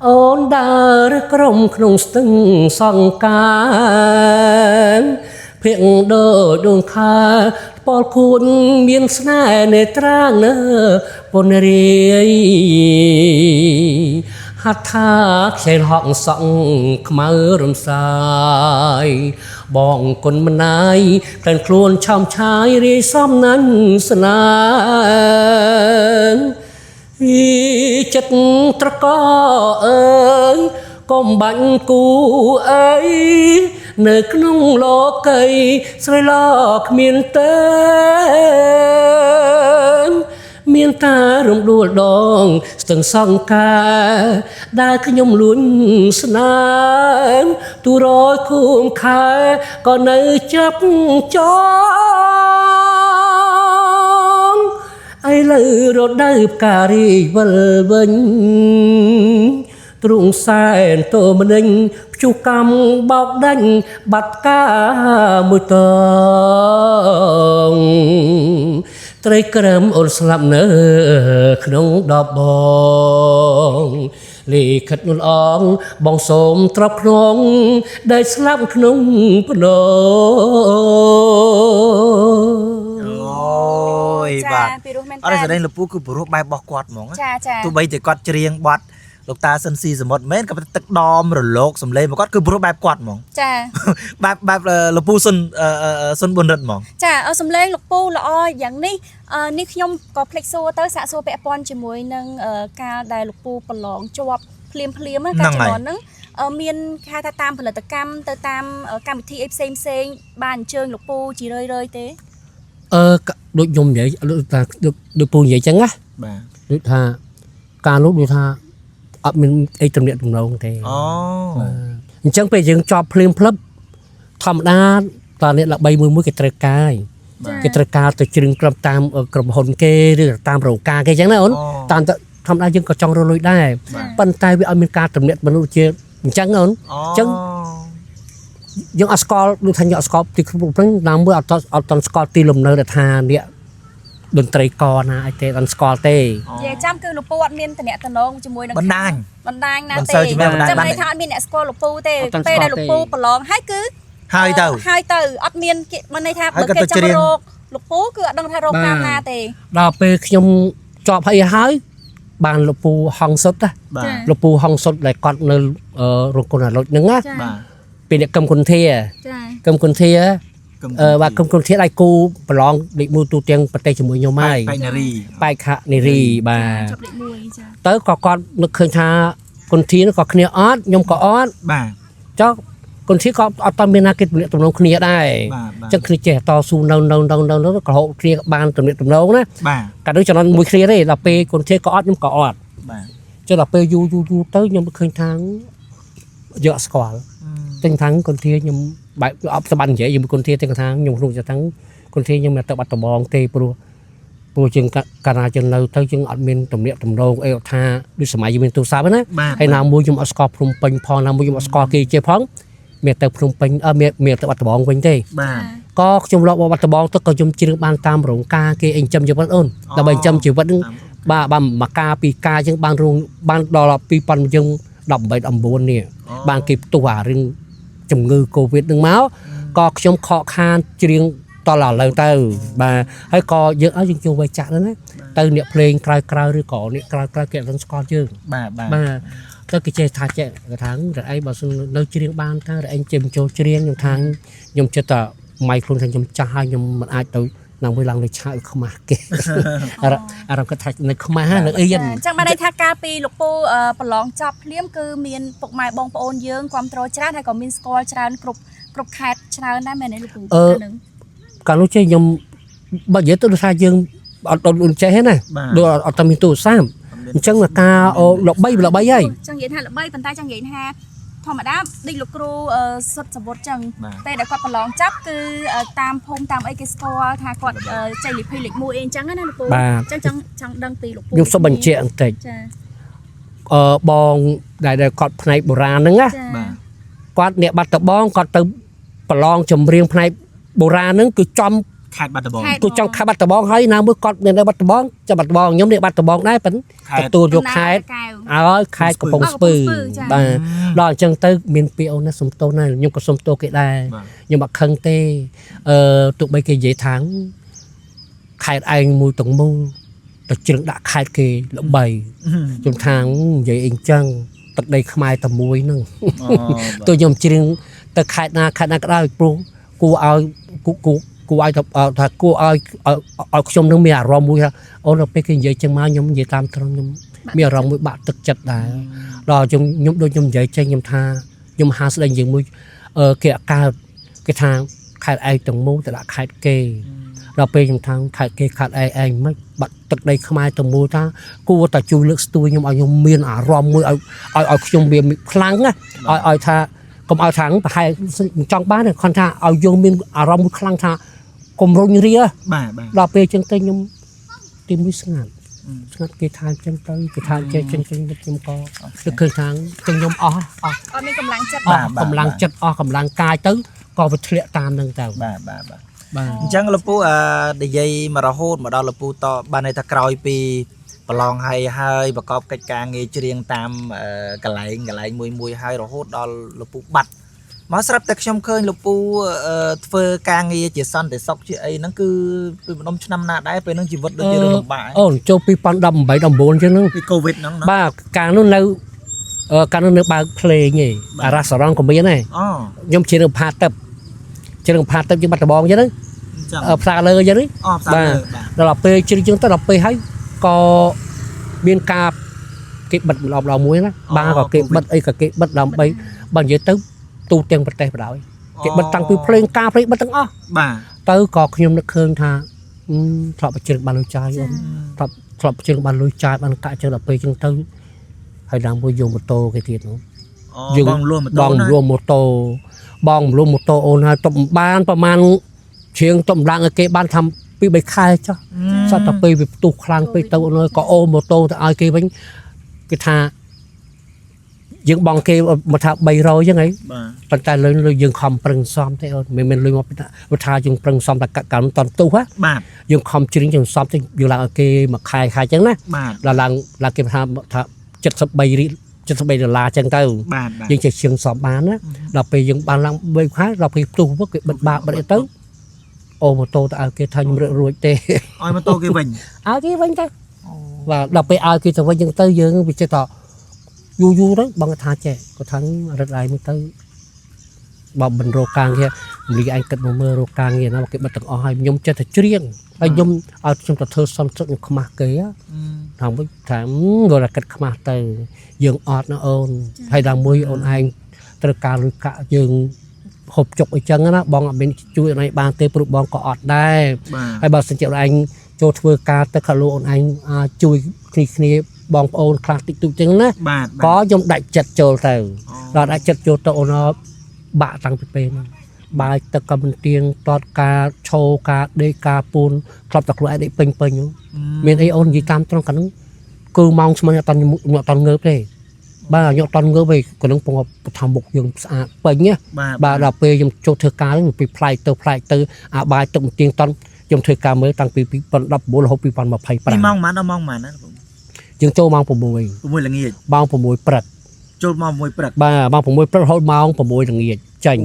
[SPEAKER 3] អូនដើរក្រុមក្នុងស្ទឹងសង្ការភាគដូចដួងខាប៉លខួនមានស្នេហ៍នេត្រាងនៅពនរាយហាត់ថាខ្ជិលហក់សក់ខ្មៅរំសាយបងគុណម្នាយក្លែងខ្លួនឆោមឆាយរាយសំណាញ់ស្នាចិត្តត្រកអើយកុំបាញ់គូអីនៅក្នុងលោកីស្រីឡគ្មានទេមានតារំដួលដងស្ទឹងសង្កាដែលខ្ញុំលួនស្នាមទូរយខួងខែក៏នៅចាប់ចងឥឡូវរដូវផ្ការីវិលវិញទ្រូងសែនតោមនិញព្យុះកម្មបោកដាច់បាត់ការមួយតងត្រីក្រឹមអូនស្លាប់នៅក្នុងដបបងលិខិតនួនអងបងសូមទ្របក្នុងដែលស្លាប់ក្នុងភ្នំ
[SPEAKER 1] អូយបាទអរសម្ដែងលពូគឺព្រោះបែបរបស់គាត់ហ្មងទោះបីតែគាត់ច្រៀងបទលោកតាសិនស៊ីសមុទ្រមែនក៏ទឹកដមរលកសំឡេងរបស់គាត់គឺព្រោះបែបគាត់ហ្មង
[SPEAKER 4] ចា
[SPEAKER 1] បែបលពូសុនប៊ុនរិទ្ធហ្មង
[SPEAKER 4] ចាសំឡេងលោកពូល្អយ៉ាងនេះនេះខ្ញុំក៏ភ្លេចសួរទៅសាកសួរពាក់ព័ន្ធជាមួយនឹងការដែលលោកពូប្រឡងជាប់ភ្លាមការជំនាន់ហ្នឹងមានគេថាតាមផលិតកម្មទៅតាមកម្មវិធីអីផ្សេងបានអញ្ជើញលោកពូជារឿយទេ
[SPEAKER 3] ដូចខ្ញុំនិយាយដូចពូនិយាយចឹងណា
[SPEAKER 1] បាទ
[SPEAKER 3] ដូចថាការនោះដូចថាអត់មានអីទំនាក់ទំនងទេអញ្ចឹងពេលយើងជាប់ភ្លាមភ្លឹបធម្មតាតើអ្នកល្បីមួយគេត្រូវការទៅជ្រឹងក្រុមតាមក្រុមហ៊ុនគេឬតាមរោងការគេអញ្ចឹងណាអូនតាមធម្មតាយើងក៏ចង់រលួយដែរប៉ុន្តែវាអត់មានការទំនាក់ទំនងជាអញ្ចឹងអូនអញ្ចឹងយើងអត់ស្គាល់ដូចថាយើងអត់ស្គាល់ទីគ្រប់ហ្នឹងតាមមើលអត់ស្គាល់ទីលំនៅថាអ្នកតន្ត្រីកណាអីទេអត់ស្គាល់ទេ
[SPEAKER 4] និយាយចាំគឺលោកពូអត់មានតំណែងជាមួយនឹង
[SPEAKER 1] បណ្ដាញ
[SPEAKER 4] ណាទេចាំន័យថាអត់មានអ្នកស្គាល់លោកពូទេពេលដែលលោកពូប្រឡងហើយគឺ
[SPEAKER 1] ហើយ
[SPEAKER 4] ទៅអត់មានគេមិនន័យថាបើគេចង់រកលោកពូគឺអត់ដឹងថារកតាមណាទេ
[SPEAKER 3] ដល់ពេលខ្ញុំជាប់ហើយបានលោកពូហងសុតណាលោកពូហងសុតដែលគាត់នៅរោងកុនអាលុចហ្នឹងណាពេលអ្នកកឹមគុនធាកឹមគុនធាបាទកឹមគុនធាដៃគូប្រឡងលេខ1ទូទាំងប្រទេសជាមួយខ្ញុំហើយបែកខនារីបាទ
[SPEAKER 4] ចាប់លេខ1ចា
[SPEAKER 3] ទៅក៏គាត់នឹកឃើញថាគុនធាក៏គ្នាអត់ខ្ញុំក៏អត់
[SPEAKER 1] បាទ
[SPEAKER 3] ចុះគុនធាក៏អត់តមានណាគេទំនាក់ទំនងគ្នាដែរអញ្ចឹងគ្នាចេះតស៊ូនៅក៏ហូបគ្នាបានទំនាក់ទំនងណា
[SPEAKER 1] បាទ
[SPEAKER 3] ក៏ដូចចំណន់មួយគ្នាទេដល់ពេលគុនធាក៏អត់ខ្ញុំក៏អត់
[SPEAKER 1] បាទ
[SPEAKER 3] ចុះដល់ពេលយូរទៅខ្ញុំឃើញថាយកស្គាល់ទាំងថាគុនធាខ្ញុំបែបអបសម្បត្តិនិយាយជាមួយគុនធាទាំងថាខ្ញុំក្នុងចិត្តថាគុនធាខ្ញុំទៅបាត់ដំបងទេព្រោះជាងកាលណាចឹងនៅទៅជាងអត់មានទំនាក់ទំនងអីថាដូចសម័យយើងមានទូរស័ព្ទណាហើយណាមួយខ្ញុំអត់ស្គាល់ភ្នំពេញផងណាមួយខ្ញុំអត់ស្គាល់គេជេផងមានទៅភ្នំពេញមានទៅបាត់ដំបងវិញទេ
[SPEAKER 1] បាទ
[SPEAKER 3] ក៏ខ្ញុំលោកបាត់ដំបងទៅក៏ខ្ញុំជ្រៀងបានតាមរោងការគេអីចិញ្ចឹមជីវិតអូនដើម្បីចិញ្ចឹមជីវិតហ្នឹងបាទមួយការពីរការចឹងបានដល់2000យើង18 19នេះបានគេផ្ទុះអារឿងជំងឺកូវីដនឹងមកក៏ខ្ញុំខកខានជ្រៀងតឡឥឡូវទៅបាទហើយក៏យើងចូលវ័យចាស់ហ្នឹងណាទៅអ្នកភ្លេងក្រៅឬក៏អ្នកក្រៅគេអត់ស្គាល់យើង
[SPEAKER 1] បាទ
[SPEAKER 3] បាទ ទៅគេចេះថាចេះកថារអីបើសិននៅច្រៀងបានថារអីជិមចូលច្រៀងខ្ញុំថាខ្ញុំចិត្តតែម៉ៃខ្លួនថាខ្ញុំចាស់ហើយខ្ញុំមិនអាចទៅឡើងវិញឡើងលើឆាកខ្មាស់គេអារម្មណ៍គាត់ថានៅខ្មាស់នឹងអីហ្នឹង
[SPEAKER 4] ចឹងបានន័យថាការពីលោកពូប្រឡងចប់ភ្លាមគឺមានពុកម៉ែបងប្អូនយើងគ្រប់គ្រងច្រើនហើយក៏មានស្គាល់ច្រើនគ្រប់ខេត្តច្រើនដែរមែនទេលោកពូហ្នឹង
[SPEAKER 3] កាលនោះចេះខ្ញុំបើនិយាយទៅថាយើងអត់អត់ចេះទេណាដូចអត់តែមានទូរស័ព្ទអញ្ចឹងការល្បីហើយ
[SPEAKER 4] ចឹងនិយាយថាល្បីប៉ុន្តែចឹងនិយាយថាធម្មតាដូចលោកគ្រូសុទ្ធសវុតចឹងតែដែលគាត់ប្រឡងចាប់គឺតាមភូមិតាមអីគេស្គាល់ថាគាត់ចៃលេខ2លេខ1អីអញ្ចឹងណាលោកពូចឹងចង់ដឹងពីលោកពូ
[SPEAKER 3] ខ្ញុំសុំបញ្ជាក់បន្តិច
[SPEAKER 4] ចា
[SPEAKER 3] បងដែលគាត់ផ្នែកបុរាណហ្នឹងណាគាត់អ្នកបាត់ដំបងគាត់ទៅប្រឡងចម្រៀងផ្នែកបុរាណហ្នឹងគឺចំ
[SPEAKER 1] ខេត្តបាត់ដំបង
[SPEAKER 3] គឺចង់ខេត្តបាត់ដំបងហើយណាមួយគាត់នៅបាត់ដំបងចាំបាត់ដំបងខ្ញុំនេះបាត់ដំបងដែរប៉ុន្តែទទួលយកខេត្តឲ្យខេត្តកំពង់ស្ពឺបាទដល់អញ្ចឹងទៅមានពាក្យអូនណាសុំទោសណាខ្ញុំក៏សុំទោសគេដែរខ្ញុំអត់ខឹងទេទោះបីគេនិយាយថាខេត្តឯងមួយទាំងមូលទៅជ្រឹងដាក់ខេត្តគេល្បីខ្ញុំថានិយាយអីអញ្ចឹងទឹកដីខ្មែរតែមួយហ្នឹងទោះខ្ញុំជ្រឹងទៅខេត្តណាក៏ដោយព្រោះគួរឲ្យគួរឲ្យថាគួរឲ្យខ្ញុំនឹងមានអារម្មណ៍មួយថាអូនដល់ពេលគេនិយាយចឹងមកខ្ញុំនិយាយតាមត្រង់ខ្ញុំមានអារម្មណ៍មួយបាក់ទឹកចិត្តដែរដល់ខ្ញុំដូចខ្ញុំនិយាយចេញខ្ញុំថាខ្ញុំហាស្ដីយើងមួយគេអកើតគេថាខេត្តឯងទាំងមូលទៅដាក់ខេត្តគេដល់ពេលខ្ញុំថាខេត្តគេខេត្តឯងមិនបាត់ទឹកដីខ្មែរទាំងមូលថាគួរតែជួយលើកស្ទួយខ្ញុំឲ្យខ្ញុំមានអារម្មណ៍មួយឲ្យខ្ញុំមានខ្លាំងណាឲ្យថាកុំឲ្យថាប្រហែលចង់បានគាត់ថាឲ្យយើងមានអារម្មណ៍មួយខ្លាំងថាកុំរុញរា
[SPEAKER 1] បាទ
[SPEAKER 3] ដល់ពេលអញ្ចឹងទៅខ្ញុំទីមួយស្ងាត់គេថាអញ្ចឹងទៅគេថាចេះអញ្ចឹងខ្ញុំក៏គឺឃើញថាខ្ញុំអស់
[SPEAKER 4] អត់មានកម្លាំងចិត្ត
[SPEAKER 3] កម្លាំងចិត្តអស់កម្លាំងកាយទៅក៏វាធ្លាក់តាមនឹងទៅ
[SPEAKER 1] បាទអញ្ចឹងលោកពូនិយាយមករហូតមកដល់លោកពូតបានន័យថាក្រោយពីប្រឡងហើយប្រកបកិច្ចការងារច្រៀងតាមកន្លែងមួយហើយរហូតដល់លោកពូបាត់មកស្រាប់តែខ្ញុំឃើញលោកពូធ្វើការងារជាសន្តិសុខជាអីហ្នឹងគឺពីម្ដុំឆ្នាំណាដែរពេលហ្នឹងជីវិតដូចជារឿងលំបាក
[SPEAKER 3] អូនចូល2018 19ចឹងហ្នឹង
[SPEAKER 1] ពីកូវីដហ្នឹង
[SPEAKER 3] បាទកាលនោះនៅបើកភ្លេងឯងអារ៉ាសរ៉ង់ក៏មានដែរខ្ញុំច្រៀងផាទឹកយើងបាត់ដំបងចឹងហ្នឹងផ្សារលើចឹងហ្នឹងបាទដល់ពេលច្រៀងចឹងទៅដល់ពេលហើយក៏មានការគេបិទម្ដងមួយណាបាទក៏គេបិទអីក៏គេបិទដើម្បីបើនិយាយទៅទូទាំងប្រទេសបដ ாய் គេបិទតាំងពីភ្លេងការបិទទាំងអស់
[SPEAKER 1] បាទ
[SPEAKER 3] ទៅក៏ខ្ញុំនឹកឃើញថាធ្លាប់ច្រៀងបានលុយចាយអូនធ្លាប់ច្រៀងបានលុយចាយបានកាក់ចឹងដល់ពេលចឹងទៅហើយដល់មួយយកម៉ូតូគេទៀតនោះ
[SPEAKER 1] បងលួ
[SPEAKER 3] មម៉ូតូអូនហើយតបបានប្រហែលច្រៀងតបឡើងឲ្យគេបានថាពី3ខែចុះសត្វតែពេលវាផ្ទុះខ្លាំងពេកទៅអូនហើយក៏អូម៉ូតូទៅឲ្យគេវិញគេថាយើងបងគេមកថា300ចឹងហីប៉ុន្តែលុយយើងខំប្រឹងសំទេអូនមិនមែនលុយមកថាយើងប្រឹងសំតែកាលតន្ទុះហ៎
[SPEAKER 1] បាទ
[SPEAKER 3] យើងខំច្រៀងយើងសំទៅយើងឡើងឲ្យគេមួយខែចឹងណាដល់ឡើងគេថា$73ចឹងទៅយើងចេះច្រៀងសំបានណាដល់ពេលយើងបានឡើង3ខែដល់ពេលផ្ទុះគេបិទបាបិទទៅអូម៉ូតូទៅឲ្យគេថាខ្ញុំរួចទេ
[SPEAKER 1] ឲ្យម៉ូតូគេវិញ
[SPEAKER 3] ឲ្យគេវិញទៅបាទដល់ពេលឲ្យគេទៅវិញចឹងទៅយើងវាចេះតយូរទៅបងថាចេះគាត់ថារត់ដៃមកទៅបើមិនរកការងារលីឯងគិតមកមើលរកការងារណាគេបិទទាំងអស់ហើយខ្ញុំចេះតែច្រៀងហើយខ្ញុំឲ្យខ្ញុំទៅធ្វើសំទឹកខ្ញុំខ្មាស់គេថាវិញថាគាត់តែគិតខ្មាស់ទៅយើងអត់ណាអូនហើយដល់មួយអូនឯងត្រូវការលុយកាក់យើងហូបចុកអីចឹងណាបងអត់មានជួយអូនឯងបានទេព្រោះបងក៏អត់ដែរហើយបើសិនជាអូនឯងចូលធ្វើការទៅខាងលោកអូនឯងជួយគ្នាបងប្អូនខ្លះតិចតួចចឹងណាក៏ខ្ញុំដាច់ចិត្តចូលទៅដល់ដាច់ចិត្តចូលទៅអូនបាក់តាំងពីពេលហ្នឹងបាយទឹកក៏មិនទៀងតតការឈោការដេកការពូនក្លប់តែខ្លួនឯងដេកពេញមានអីអូននិយាយតាមត្រង់កាលហ្នឹងគឺម៉ោងស្មានអត់តន់ងើបទេបាទខ្ញុំអត់តន់ងើបទេក៏នឹងពងថាមុខយើងស្អាតពេញណាបាទដល់ពេលខ្ញុំចូលធ្វើការពីផ្លែកទៅអាបាយទឹកមិនទៀងតន់ខ្ញុំធ្វើការមើលតាំងពី2019រហូត2025
[SPEAKER 1] ម៉ោងប៉ុន្មានណា
[SPEAKER 3] យើងចូលម៉ោង6
[SPEAKER 1] ល្ងាច
[SPEAKER 3] ម៉ោង6ព្រឹក
[SPEAKER 1] ចូលម៉ោង6ព្រឹក
[SPEAKER 3] បាទម៉ោង6ព្រឹករហូតម៉ោង6ល្ងាចចេញ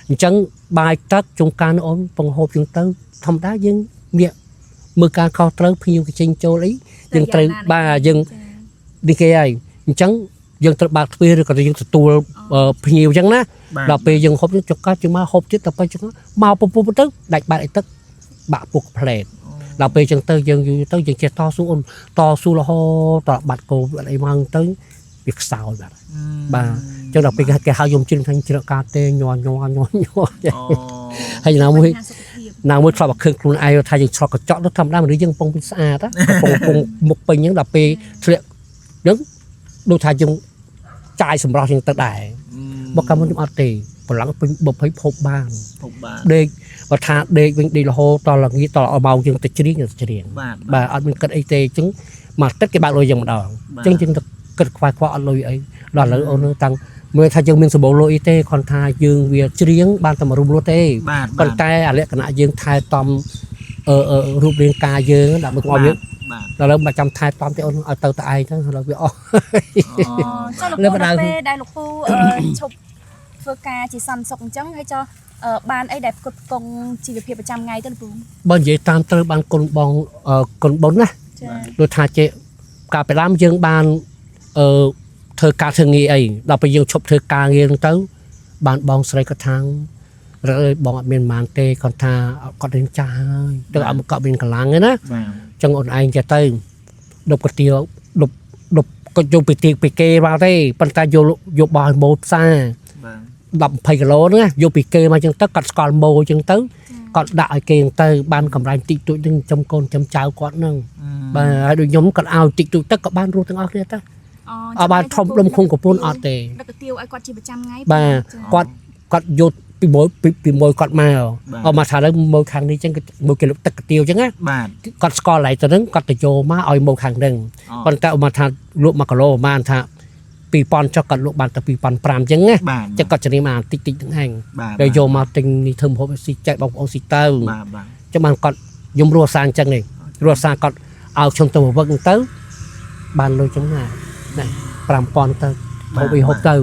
[SPEAKER 3] អញ្ចឹងបាយទឹកជុំការអូនពងហូបជាងទៅធម្មតាយើងងាកមើលការខុសត្រូវភ្ញៀវគេចេញចូលអីយើងត្រូវបាទយើងនេះគេហើយអញ្ចឹង យើងត្រូវបើកទ្វារឬក៏យើងទទួលភ្ញៀវអញ្ចឹងណាដល់ពេលយើងហូបចុកកាជាមកហូបទៀតដល់ពេលអញ្ចឹងមកពុះទៅដាច់បាត់អីទឹកបាក់ពុះផ្លែតដល់ពេលអញ្ចឹងទៅយើងយូរទៅយើងចេះតស៊ូអូនតស៊ូរហូតដល់បាត់កូអីមកទៅវាខ្សោយបាទបាទអញ្ចឹងដល់ពេលគេហៅយំជ្រឹងថាជ្រឹកកាទេញ័រហើយណាមួយធ្លាប់ឲ្យឃើញខ្លួនឯងថាយើងឆ្លក់កញ្ចក់ទៅធម្មតាមនុស្សយើងកំពុងស្អាតកំពុងមុខពេញអញ្ចឹងដល់ពេលធ្លាក់អញ្ចឹងដូចថាយើងចាយសម្រស់យើងទៅដែរមកកាលមុនខ្ញុំអត់ទេប្រឡងពេញ20ភពបានដេកបើថាដេកវិញដេករហូតដល់ល្ងាចដល់ម៉ោងយើងទៅច្រៀងបាទអត់មានគិតអីទេអញ្ចឹងមកទឹកគេបើកលុយយើងម្ដងអញ្ចឹងយើងគិតខ្វល់អត់លុយអីដល់ឥឡូវអូនតាំងមើលថាយើងមានសម្បូរលុយអីទេគ្រាន់ថាយើងវាច្រៀងបានតែមួយរូបនោះទេប៉ុន្តែអាលក្ខណៈយើងថែតំរូបរាងកាយយើងដាក់មកមកយើងដល់ឥឡូវមិនចាំថែតំទេអូនឲ្យទៅតែឯងទៅដល់វាអស់
[SPEAKER 4] ចុះលោកពូដល់ពេលដែលលោកពូឈប់ធ្វើការជាសន្តិសុខអញ្ចឹងហើយចុះបានអីដែលផ្គត់ផ្គង់ជីវភាពប្រចាំថ្ងៃទៅលោកពូ
[SPEAKER 3] បើនិយាយតាមត្រូវបានគុណបងគុណបុណ្យណាដូចថាជាកាលពីដើមយើងបានធ្វើការធ្វើងារអីដល់ពេលយើងឈប់ធ្វើការងារហ្នឹងទៅបានបងស្រីគាត់ថារើបងអត់មានប៉ុន្មានទេគាត់ថាគាត់រៀនចាស់ហើយទៅអត់គាត់មានកម្លាំងទេណាអញ្ចឹងអូនឯងចេះទៅដប់កាទៀវដប់គាត់យកពីគេមកទេប៉ុន្តែយកបោះម៉ូផ្សារ10-20 គីឡូហ្នឹងយកពីគេមកអញ្ចឹងទៅគាត់ស្គាល់ម៉ូអញ្ចឹងទៅគាត់ដាក់ឲ្យគេអញ្ចឹងទៅបានកម្រៃតិចតួចនឹងចំកូនចំចៅគាត់ហ្នឹងបាទហើយដូចខ្ញុំគាត់ឲ្យតិចតួចទៅក៏បានរស់ទាំងអស់គ្នាទៅអត់បានធំដុំខុំកពួនអត់ទេ
[SPEAKER 4] ដឹកកាទៀវឲ្យគាត់ជាប្រចាំថ្ងៃ
[SPEAKER 3] បាទគាត់យកពីមួយគាត់មកអត់មកថាលើមើលខាងនេះអញ្ចឹងមើលគេលុបទឹកកាទៀវអញ្ចឹងណា
[SPEAKER 1] បាទ
[SPEAKER 3] គាត់ស្គាល់ឡៃទៅហ្នឹងគាត់ទៅយកមកឲ្យមកខាងហ្នឹងប៉ុន្តែអត់មកថាលក់1គីឡូប្រហែលថា2000ចុះគាត់លក់បានតែ2500អញ្ចឹងណាចឹងគាត់ច្រៀងមកតិចហ្នឹងឯងហើយយកមកទិញនេះធ្វើម្ហូបស៊ីចែកបងប្អូនស៊ីទៅចឹងបានគាត់ខ្ញុំរស់សាអញ្ចឹងនេះរស់សាគាត់ឲ្យខ្ញុំទៅវឹកទៅបានលុយចឹងណា5000ទៅហូបហូបទៅ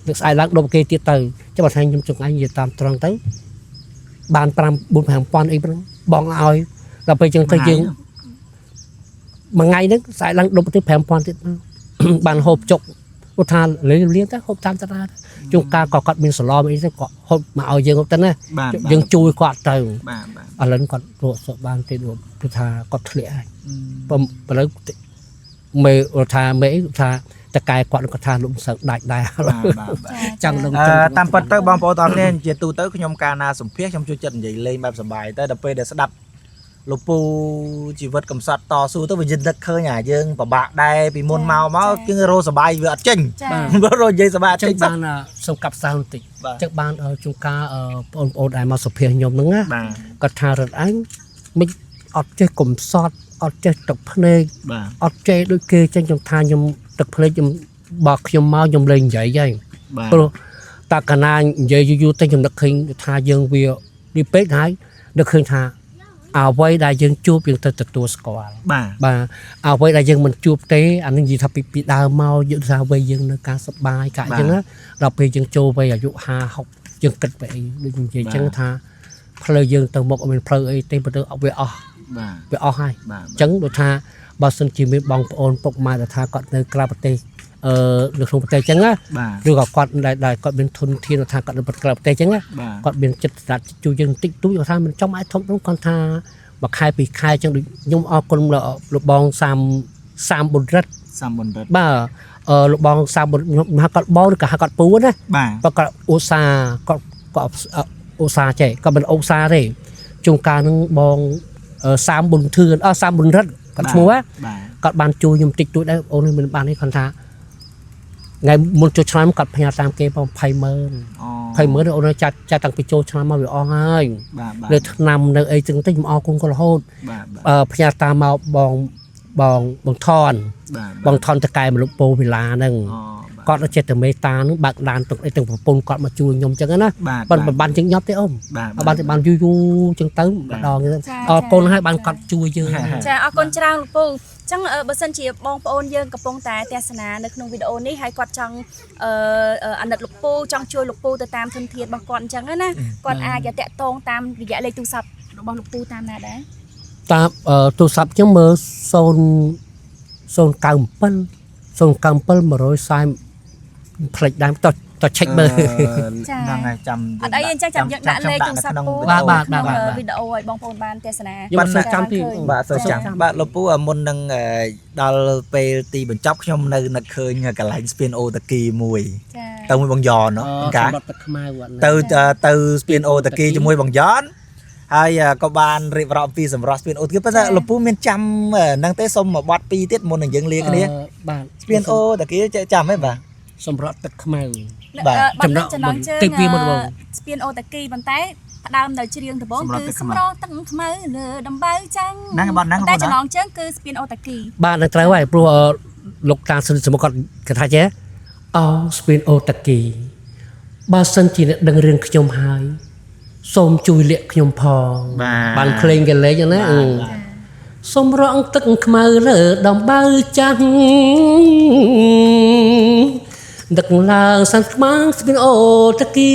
[SPEAKER 3] ទឹកស្អែកឡើងដុំគេទៀតទៅចាំបើថាខ្ញុំចង់ឯងនិយាយតាមត្រង់ទៅបាន5-5000អីហ្នឹងបងឲ្យដល់ពេលចឹងទៅយើងមួយថ្ងៃហ្នឹងស្អែកឡើងដុំទៅ5000ទៀតបានហូបចុកគាត់ថាលៀងទៅហូបតាមតារាជួនកាលក៏គាត់មានសឡមអីទៅគាត់ហូបមកឲ្យយើងហូបទៅណាយើងជួយគាត់ទៅឥឡូវគាត់រកសក់បានទេព្រោះថាគាត់ធ្លាក់ហើយឥឡូវមេថាមេថាតកែគាត់គាត់ថាលំសើដាច់ដែរ
[SPEAKER 1] ចាំនឹងតាមពិតទៅបងប្អូនទាំងនេះជាទូទៅខ្ញុំកាលណាសម្ភាសខ្ញុំជួយចិត្តនិយាយលេងបែបសប្បាយទៅដល់ពេលដែលស្ដាប់លោកពូជីវិតកំសត់តស៊ូទៅវាយឹងនឹកឃើញអាយើងពិបាកដែរពីមុនមកគឺរស់សប្បាយវាអត់ចេញរស់និយាយសប្បាយអត់ចេញ
[SPEAKER 3] បានសុំកាប់សៅបន្តិចចឹងបានជួនកាលបងប្អូនដែលមកសុភាខ្ញុំហ្នឹងណាគាត់ថារត់អញមិនអត់ចេះកំសត់អត់ចេះទឹកភ្នែកអត់ចេះដូចគេចឹងខ្ញុំថាខ្ញុំទឹកភ្នែកខ្ញុំបើខ្ញុំមកខ្ញុំលេងនិយាយហើយព្រោះតាកាណានិយាយយូរទៅខ្ញុំនឹកឃើញថាយើងវានេះពេកហើយនឹកឃើញថាអ្វីដែលយើងជួបយើងទៅទទួលស្គាល់បាទអ្វីដែលយើងមិនជួបទេអានឹងនិយាយថាពីដើមមកយើងថាវ័យយើងនៅការសប្បាយកាអញ្ចឹងណាដល់ពេលយើងចូលវ័យអាយុ50-60យើងគិតទៅអីដូចនិយាយអញ្ចឹងថាផ្លូវយើងទៅមុខអត់មានផ្លូវអីទេបើទៅវាអស់វាអស់ហើយអញ្ចឹងដូចថាបើសិនជាមានបងប្អូនពុកម៉ែដែលថាគាត់នៅក្រៅប្រទេសនៅក្នុងប្រទេសអញ្ចឹងណាឬក៏គាត់ដែលគាត់មានធនធានថាគាត់នៅក្រៅប្រទេសអញ្ចឹងណាគាត់មានចិត្តស្ដាប់ជួយយើងបន្តិចតួចគាត់ថាមិនចំអាចធំនោះគាត់ថាមួយខែពីរខែអញ្ចឹងដូចខ្ញុំអរគុណលោកបងសាមបុរិទ្ធបាទលោកបងសាមបុរិទ្ធខ្ញុំហៅគាត់បងឬក៏ហៅគាត់ពូណាបាទគាត់ឧស្សាហ៍គាត់ឧស្សាហ៍ចេះគាត់មិនឧស្សាហ៍ទេជួនកាលហ្នឹងបងសាមបុនធឿនសាមបុនរិទ្ធគាត់ឈ្មោះគាត់បានជួយខ្ញុំតិចតួចដែរអូនមិនបាននេះគាត់ថាថ្ងៃមុនចូលឆ្នាំគាត់ផ្ញើតាមគេបង200,000អូនចាត់តាំងពីចូលឆ្នាំមកវាអស់ហើយលើឆ្នាំនៅអីចឹងទៅខ្ញុំអរគុណគាត់រហូតផ្ញើតាមមកបងថនតកែមលុបពោវិឡាហ្នឹងគាត់ទៅចិត្តតែមេតាហ្នឹងបើកឡានទុកអីទាំងប្រពន្ធគាត់មកជួយខ្ញុំចឹងណាប៉ុន្តែបានចឹងញាប់ទេអូនបានតែបានយូរចឹងទៅម្ដងអរគុណហើយបានគាត់ជួយយើង
[SPEAKER 4] ចាអរគុណច្រើនលោកពូចឹងបើសិនជាបងប្អូនយើងកំពុងតែទស្សនានៅក្នុងវីដេអូនេះហើយគាត់ចង់អាណិតលោកពូចង់ជួយលោកពូទៅតាមធនធានរបស់គាត់អញ្ចឹងណាគាត់អាចតាក់ទងតាមរយៈលេខទូរស័ព្ទរបស់លោកពូតាមណាដែរ
[SPEAKER 3] តាមទូរស័ព្ទចឹងមើល097 097 ផ្លេចដើមតឆែកមើល
[SPEAKER 1] ហ្នឹងហើយចាំ
[SPEAKER 4] អត់អីអញ្ចឹងចាំយើងដាក់លេខទូរស័ព្ទពូ
[SPEAKER 3] បាទ
[SPEAKER 4] វីដេអូឲ្យបងប្អូនបានទស្សនា
[SPEAKER 3] ខ្ញុំសូមចាំទី
[SPEAKER 1] បាទសូមចាំបាទលោកពូមុននឹងដល់ពេលទីបញ្ចប់ខ្ញុំនៅនឹកឃើញកន្លែងស្ពានអូតាគីមួយ
[SPEAKER 4] ចា
[SPEAKER 1] ទៅមួយបងយ៉នណោះកា
[SPEAKER 3] សម្បត្តិទឹកខ្មៅ
[SPEAKER 1] ទៅស្ពានអូតាគីជាមួយបងយ៉នហើយក៏បានរៀបរាប់ពីសម្រស់ស្ពានអូតាគីប៉ុន្តែលោកពូមានចាំហ្នឹងទេសុំមួយបទពីរទៀតមុននឹងយើងលាគ្នា
[SPEAKER 3] បាទ
[SPEAKER 1] ស្ពានអូតាគីចាំហ៎បាទ
[SPEAKER 3] សម្រាប់ទឹកខ្មៅ
[SPEAKER 1] បាទ
[SPEAKER 3] ចំណង
[SPEAKER 4] ចំណងជើង
[SPEAKER 3] ទឹកវាមុនបង
[SPEAKER 4] ស្ពានអូតាគីប៉ុន្តែផ្ដើមនៅច្រៀងដំបូងគឺសម្រស់ទឹកខ្មៅលើដំបៅចាំង
[SPEAKER 1] ហ្នឹងបាទហ្នឹង
[SPEAKER 4] តែចំណងជើងគឺស្ពានអូតាគី
[SPEAKER 3] បាទនៅត្រូវហើយព្រោះលោកតាសិនសមគាត់គេថាចេះអោស្ពានអូតាគីបើសិនជាអ្នកដឹងរឿងខ្ញុំហើយសូមជួយលាក់ខ្ញុំផងបានភ្លេងកលេងណាសូមរងទឹកខ្មៅលើដំបៅចាំងដឹកឡើងសានខ្មាំងស្ពានអូតាគី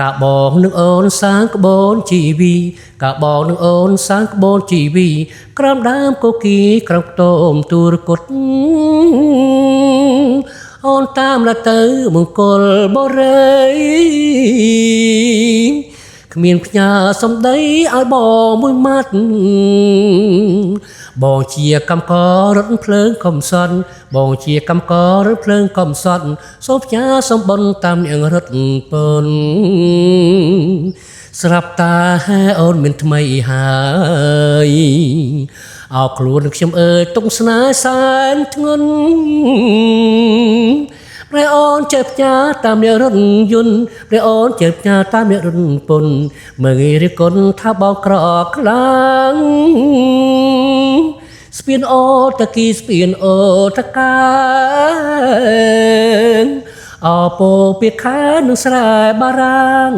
[SPEAKER 3] កាបងនឹងអូនសាងក្បូនជីវីកាបងនឹងអូនសាងក្បូនជីវីក្រោមដើមកូគីក្រោមខ្ទមទូរគុតអូនតាមလာទៅមង្គលបរិយគ្មានផ្ញើសំដីឲ្យបងមួយម៉ាត់បងជាកម្មកររថភ្លើងកំសត់បងជាកម្មកររថភ្លើងកំសត់សូមផ្ញើសំបុនតាមអ្នករត់ពុនស្រាប់តាអូនមានថ្មីហើយអោខ្លួនខ្ញុំអើយទុកស្នេហ៍សែនធ្ងន់ព្រះអូនចេះផ្ញើតាមអ្នករត់យន្តព្រះអូនចេះផ្ញើតាមអ្នករត់ពុនមើងរិះគន់ថាបោកក្រខ្លាំងស្ពានអូតាគីស្ពានអូតាកាអពោពីខានឹងស្រែបារាំង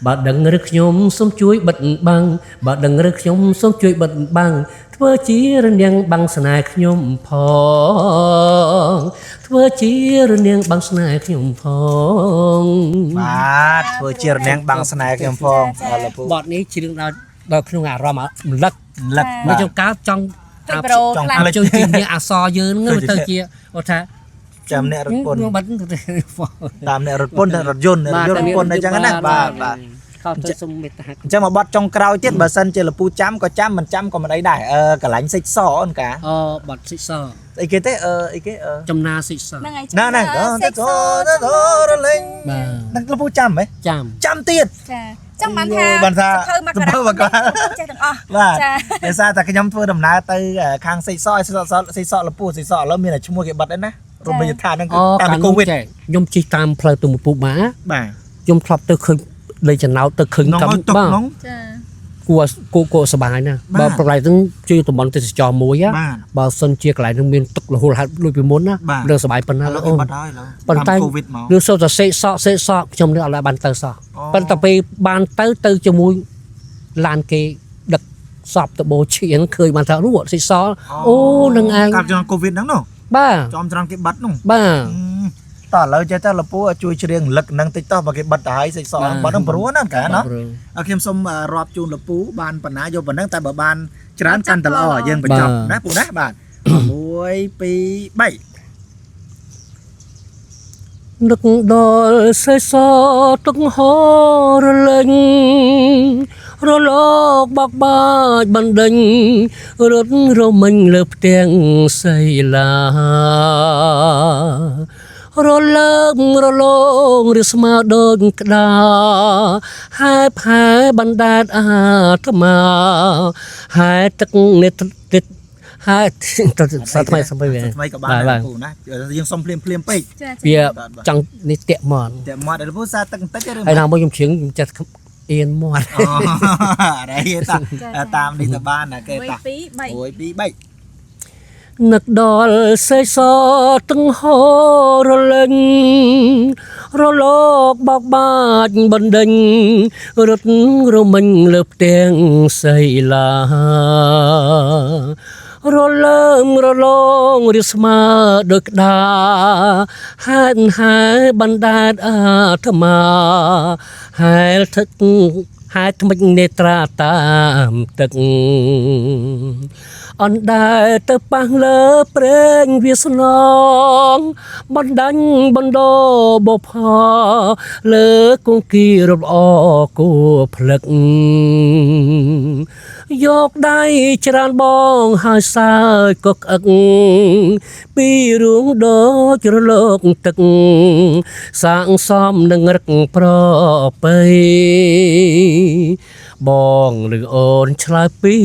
[SPEAKER 3] បើដឹងឬខ្ញុំសូមជួយបិទបាំងបើដឹងឬខ្ញុំសូមជួយបិទបាំងធ្វើជារនាងបាំងស្នេហ៍ខ្ញុំផងធ្វើជារនាងបាំងស្នេហ៍ខ្ញុំផង
[SPEAKER 1] បាទធ្វើជារនាងបាំងស្នេហ៍ខ្ញុំផងលោកពូ
[SPEAKER 3] បទនេះជ្រៀងដល់ក្នុងអារម្មណ៍រំលឹក
[SPEAKER 1] លឹក
[SPEAKER 3] មកចុងកើចង់
[SPEAKER 4] ទឹកប្រូខ្លាំង
[SPEAKER 3] ជួយជាអ្នកអសរយើងទៅជាអូថា
[SPEAKER 1] ចាំអ្នករត់ពុន
[SPEAKER 3] បាត់
[SPEAKER 1] តាមអ្នករត់ពុនរថយន្តរថពុនអញ្ចឹងណាបាទបាទ
[SPEAKER 3] តើទៅសុំមេត្តា
[SPEAKER 1] អញ្ចឹងមកបត់ចុងក្រោយទៀតបើសិនជាលពូចាំក៏ចាំមិនចាំក៏មិនអីដែរកន្លែងសិចសអូនកា
[SPEAKER 3] អូបាត់សិស
[SPEAKER 1] អីគេទេអីគេ
[SPEAKER 3] ចំណាសិស
[SPEAKER 4] ហ្នឹងហើយ
[SPEAKER 1] ណារលេង
[SPEAKER 3] បាទ
[SPEAKER 1] នឹងលពូចាំហ៎
[SPEAKER 3] ចាំ
[SPEAKER 1] ចាំទៀត
[SPEAKER 4] ចាចាំបានថា
[SPEAKER 1] បានថា
[SPEAKER 4] សភៅមកការចេះទាំងអស់
[SPEAKER 1] បាទ
[SPEAKER 4] ចា
[SPEAKER 1] ដោយសារតែខ្ញុំធ្វើដំណើរទៅខាងសិចសសិចសលពូសិចសឥឡូវមានតែឈ្មោះគេបិទឯណារមណីយដ្ឋានហ្នឹងគឺ
[SPEAKER 3] អូ
[SPEAKER 1] តាម
[SPEAKER 3] កាល
[SPEAKER 1] កូវីដ
[SPEAKER 3] ខ្ញុំជិះតាមផ្លូវទៅមពុបា
[SPEAKER 1] បាទ
[SPEAKER 3] ខ្ញុំធ្លាប់ទៅឃើញលេខចំណោទទៅឃើញ
[SPEAKER 1] ក្នុង
[SPEAKER 3] កំ
[SPEAKER 1] ទុក
[SPEAKER 3] បាទ
[SPEAKER 1] ក្នុង
[SPEAKER 4] ចា
[SPEAKER 3] គួរសប្បាយណាស់បើប្រឡែងទាំងជាតំបន់ទេសចរមួយ
[SPEAKER 1] បាទ
[SPEAKER 3] បើសិនជាកន្លែងនឹងមានទឹករហូតហេតុដូចពីមុនណា
[SPEAKER 1] បាទ
[SPEAKER 3] រឿងសប្បាយប៉ុណ្ណា
[SPEAKER 1] ឥឡូវគេ
[SPEAKER 3] អូន
[SPEAKER 1] បិទហើយឥឡូវ
[SPEAKER 3] ប៉ុន្តែ
[SPEAKER 1] កូវីដមក
[SPEAKER 3] រឿងសូវតែសេកសក់ខ្ញុំនេះអត់ឡើយបានទៅសោះ
[SPEAKER 1] អូ
[SPEAKER 3] ប៉ុន្តែពេលបានទៅជាមួយឡានគេដឹកសពទៅបូជាហ្នឹងឃើញបានថានោះសេកសក់អូនឹងឯង
[SPEAKER 1] កាលចំកូវីដហ្នឹងនោះ
[SPEAKER 3] បាទ
[SPEAKER 1] ចំច្រំគេបិទនោះ
[SPEAKER 3] បាទ
[SPEAKER 1] តើឥឡូវចេះតែលពូជួយច្រៀងលឹកហ្នឹងតិចតោះបើគេបិទទៅហើយសិចសបិទហ្នឹងព្រោះណាកាណាខ្ញុំសូមរាប់ជូនលពូបានប៉ុណ្ណាយកប៉ុណ្ណឹងតែបើបានច្រើនកាន់តែល្អយើងបញ្ចប់ណាពូណាបាទ 1 2 3
[SPEAKER 3] នឹកដល់សេសទឹកហូររលេងរលកបកបាច់បណ្ដេញរត់រមិញលើផ្ទាំងសីឡារលើករលងឬស្មើដូចក្តាហែផែបណ្ដែតអាត្មាហែទឹកនេះទឹក ហើយទៅសាថ្មីសំបីវិញ
[SPEAKER 1] ថ្មីក៏បានដែរពូណាយើងសុំភ្លាមពេក
[SPEAKER 4] ចា
[SPEAKER 3] វាចង់នេះតាក់មក
[SPEAKER 1] តែមកដល់ពូសាទឹកបន្តិចឬ
[SPEAKER 3] ហើយណាមកខ្ញុំជ្រៀងខ្ញុំចិត្តអៀនមាត់
[SPEAKER 1] អូអរេតាមនេះទៅបានណាគេតា
[SPEAKER 4] 1 2 3
[SPEAKER 1] 1 2 3
[SPEAKER 3] នឹកដល់សេសទឹកហូររលេងរលកបោកបាច់បណ្ដេញរត់រមិញលើផ្ទាំងសីឡារលើមរលងរាស្មើដូចក្តាហែនហែបណ្ដែតអាត្មាហែលទឹកហែថ្មិចនេត្រាតាមទឹក អនដែលទៅប៉ះលើព្រេងវាស្នងបណ្ដាញបណ្ដោបផលើគង្គីរំអគួផ្លឹកយកដៃច្រានបងហើយសើចក៏ក្អឹកពីរួងដូចរលកទឹកសាងសំនឹងរឹកប្រពៃបងឬអូនឆ្លើយពី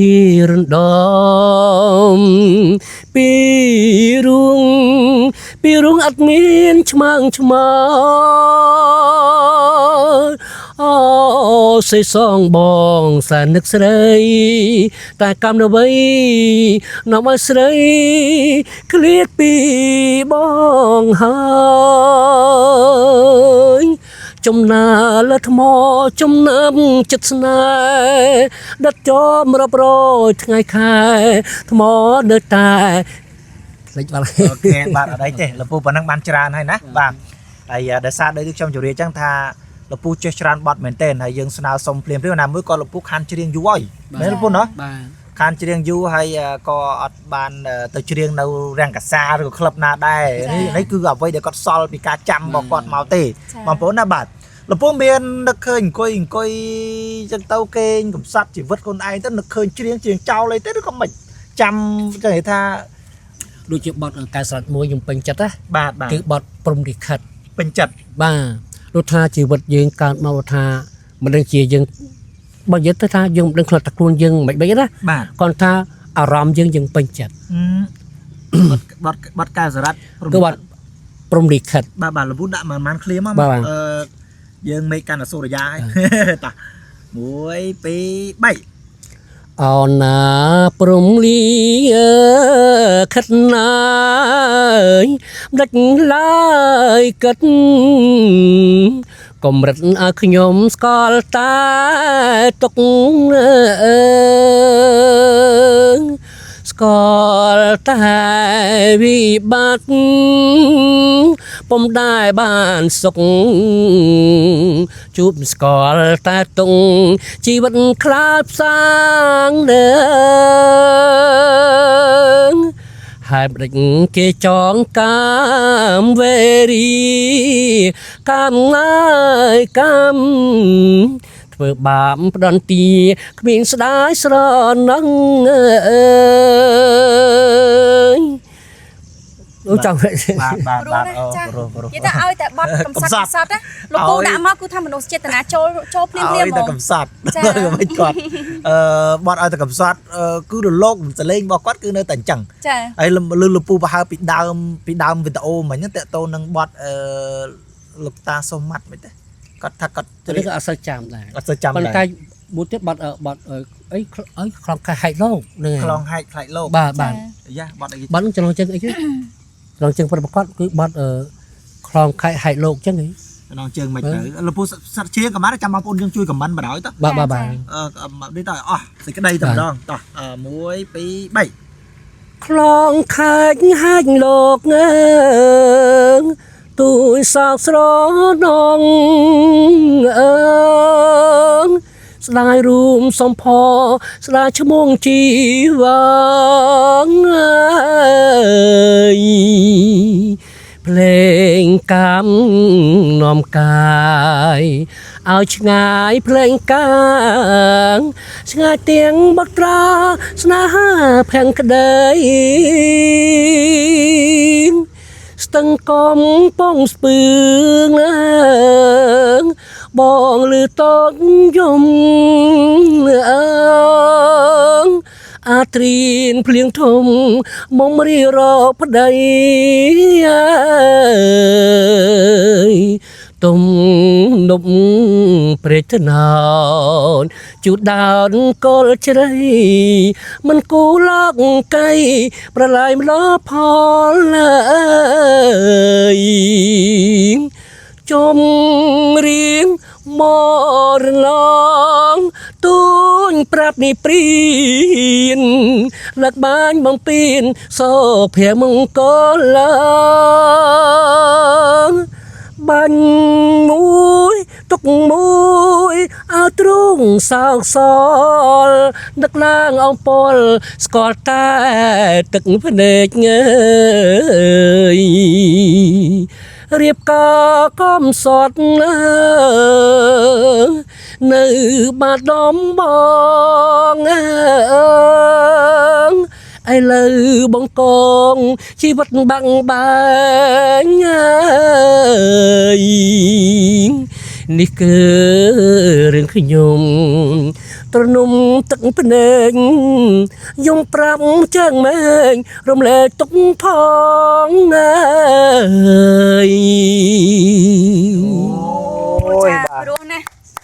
[SPEAKER 3] រំដំពីរួងអត់មានឆ្មាំងឆ្មើអូសេសងបងសានឹកស្រីតែកម្មនៅវ័យនាំឲ្យស្រីឃ្លាតពីបងហើយចំណាលើថ្មចំណាំចិត្តស្នេហ៍ដិតចំរាប់រយថ្ងៃខែថ្មនៅតែលេចបាត់
[SPEAKER 1] អូខេបាទអត់អីទេលពូប៉ុណ្ណឹងបានច្រើនហើយណាបាទហើយដោយសារដូចខ្ញុំជម្រាបចឹងថាលពូចេះច្រើនបត់មែនទែនហើយយើងស្នើសុំភ្លាមណាមួយក៏លពូខានច្រៀងយូរហើយមែនលពូណា
[SPEAKER 3] បាទ
[SPEAKER 1] ខានច្រៀងយូរហើយក៏អត់បានទៅច្រៀងនៅរាំងកាសាឬក៏ក្លឹបណាដែរនេះគឺអ្វីដែលគាត់សល់ពីការចាំរបស់គាត់មកទេបងប្អូនណាបាទលពូមាននឹកឃើញអង្គុយចឹងទៅគេងកំសត់ជីវិតខ្លួនឯងទៅនឹកឃើញច្រៀងចោលអីទៅឬក៏មិនចាំចឹងនិយាយថា
[SPEAKER 3] ដូចជាបទកែស្រាច់មួយខ្ញុំពេញចិត្តណា
[SPEAKER 1] បាទ
[SPEAKER 3] គឺបទព្រំលិខិត
[SPEAKER 1] ពេញចិត្ត
[SPEAKER 3] បាទដូចថាជីវិតយើងកើតមកថាមិនដឹងជាយើងបើនិយាយទៅថាយើងមិនដឹងខ្លួនតែខ្លួនយើងមិនណាគាត់ថាអារម្មណ៍យើងពេញចិត្ត
[SPEAKER 1] បទកែស្រាច់
[SPEAKER 3] គឺបទព្រំលិខិត
[SPEAKER 1] បាទលពូដាក់ប្រហែលឃ្លាមកយើងមេកាន់អសូរយាហើយតោះ1 2 3
[SPEAKER 3] អូនណាព្រំលីខិតណាមិនដាច់ឡើយគិតកំរិតឲ្យខ្ញុំស្គាល់តែទុកស្គាល់តែវិបត្តិពុំដែរបានសុខជួបស្គាល់តែទុងជីវិតខ្លាចផ្សាងដើងហើយបដិញគេចងកាមវេរីកាមងាយកាមធ្វើបាបផ្ដន្ទាគ្មានស្ដាយស្រណឹងអូចង់
[SPEAKER 1] បាទ
[SPEAKER 4] អូនិយាយថាឲ្យតែបត់កំសត់ណាលោកពូដាក់មកគឺថាមនុស្សចេតនាចូលភ្លាមៗ
[SPEAKER 1] មកតែកំសត់ចាមិនគាត់បត់ឲ្យតែកំសត់គឺរលកសលេងរបស់គាត់គឺនៅតែអញ្ចឹង
[SPEAKER 4] ចា
[SPEAKER 1] ហើយលពូបើហើពីដើមវីដេអូមិញតើតោនឹងបត់លោកតាសុំម៉ាត់មិនទេគាត់ថាគាត់
[SPEAKER 3] នេះក៏អត់សូវចាំដែរ
[SPEAKER 1] អត់សូវចាំដែរ
[SPEAKER 3] ប៉ុន្តែមួយទៀតបត់អីខ្លងខែហែកលោក
[SPEAKER 1] ហ្នឹងហើយខ្លងហែកខ្លាច់លោក
[SPEAKER 3] បាទ
[SPEAKER 1] យ៉ាបត់អី
[SPEAKER 3] បត់ចន្លងជើងអីគេចន្លងជើងប្រកបគឺបត់ខ្លងខែហែកលោកចឹងហី
[SPEAKER 1] ចន្លងជើងមិនទៅលពូសិតជាកំណត់ចាំបងប្អូនយើងជួយខមមិនបណ្ដោយទៅ
[SPEAKER 3] បាទ
[SPEAKER 1] នេះតើអស់សេចក្តីតែម្ដងតោះ1 2 3
[SPEAKER 3] ខ្លងខែហែកលោកទូចសោកស្រណងស្ដាយរួមសំផស្ដាយឈ្មោះជីវងភ្លេងកាំនាំកាយឲ្យឆ្ងាយភ្លេងកាងឆ្ងាយទៀងបត្រាស្នេហាផែងក្ដីស្ទឹងកំពងស្ពឿងបងលឺតតយំអាត្រៀនភ្លៀងធំមុំរីរប្តីទុំនប់ព្រេចណោនជូដោនកលជ្រៃមិនគូលកកៃប្រឡាយម្លោផលចំរៀងមរឡងទូញប្រាប់នេះព្រៀនលឹកបាញ់បំពេញសូភៈមង្គលបាញ់មួយ ទុកមួយឲ្យទ្រង់សោកសល់ដឹកឡើងអំពលស្គាល់តែទឹកភ្នែកងើយរៀបការកំសត់នៅបាត់ដំបងឥឡូវបង្កងជីវិតបាំងបែងនេះគឺរឿងខ្ញុំត្រនំទឹកភ្នែកយំប្រាប់ជើងមែងរំលែកទុកផងអើយ
[SPEAKER 4] ចាព្រោះណា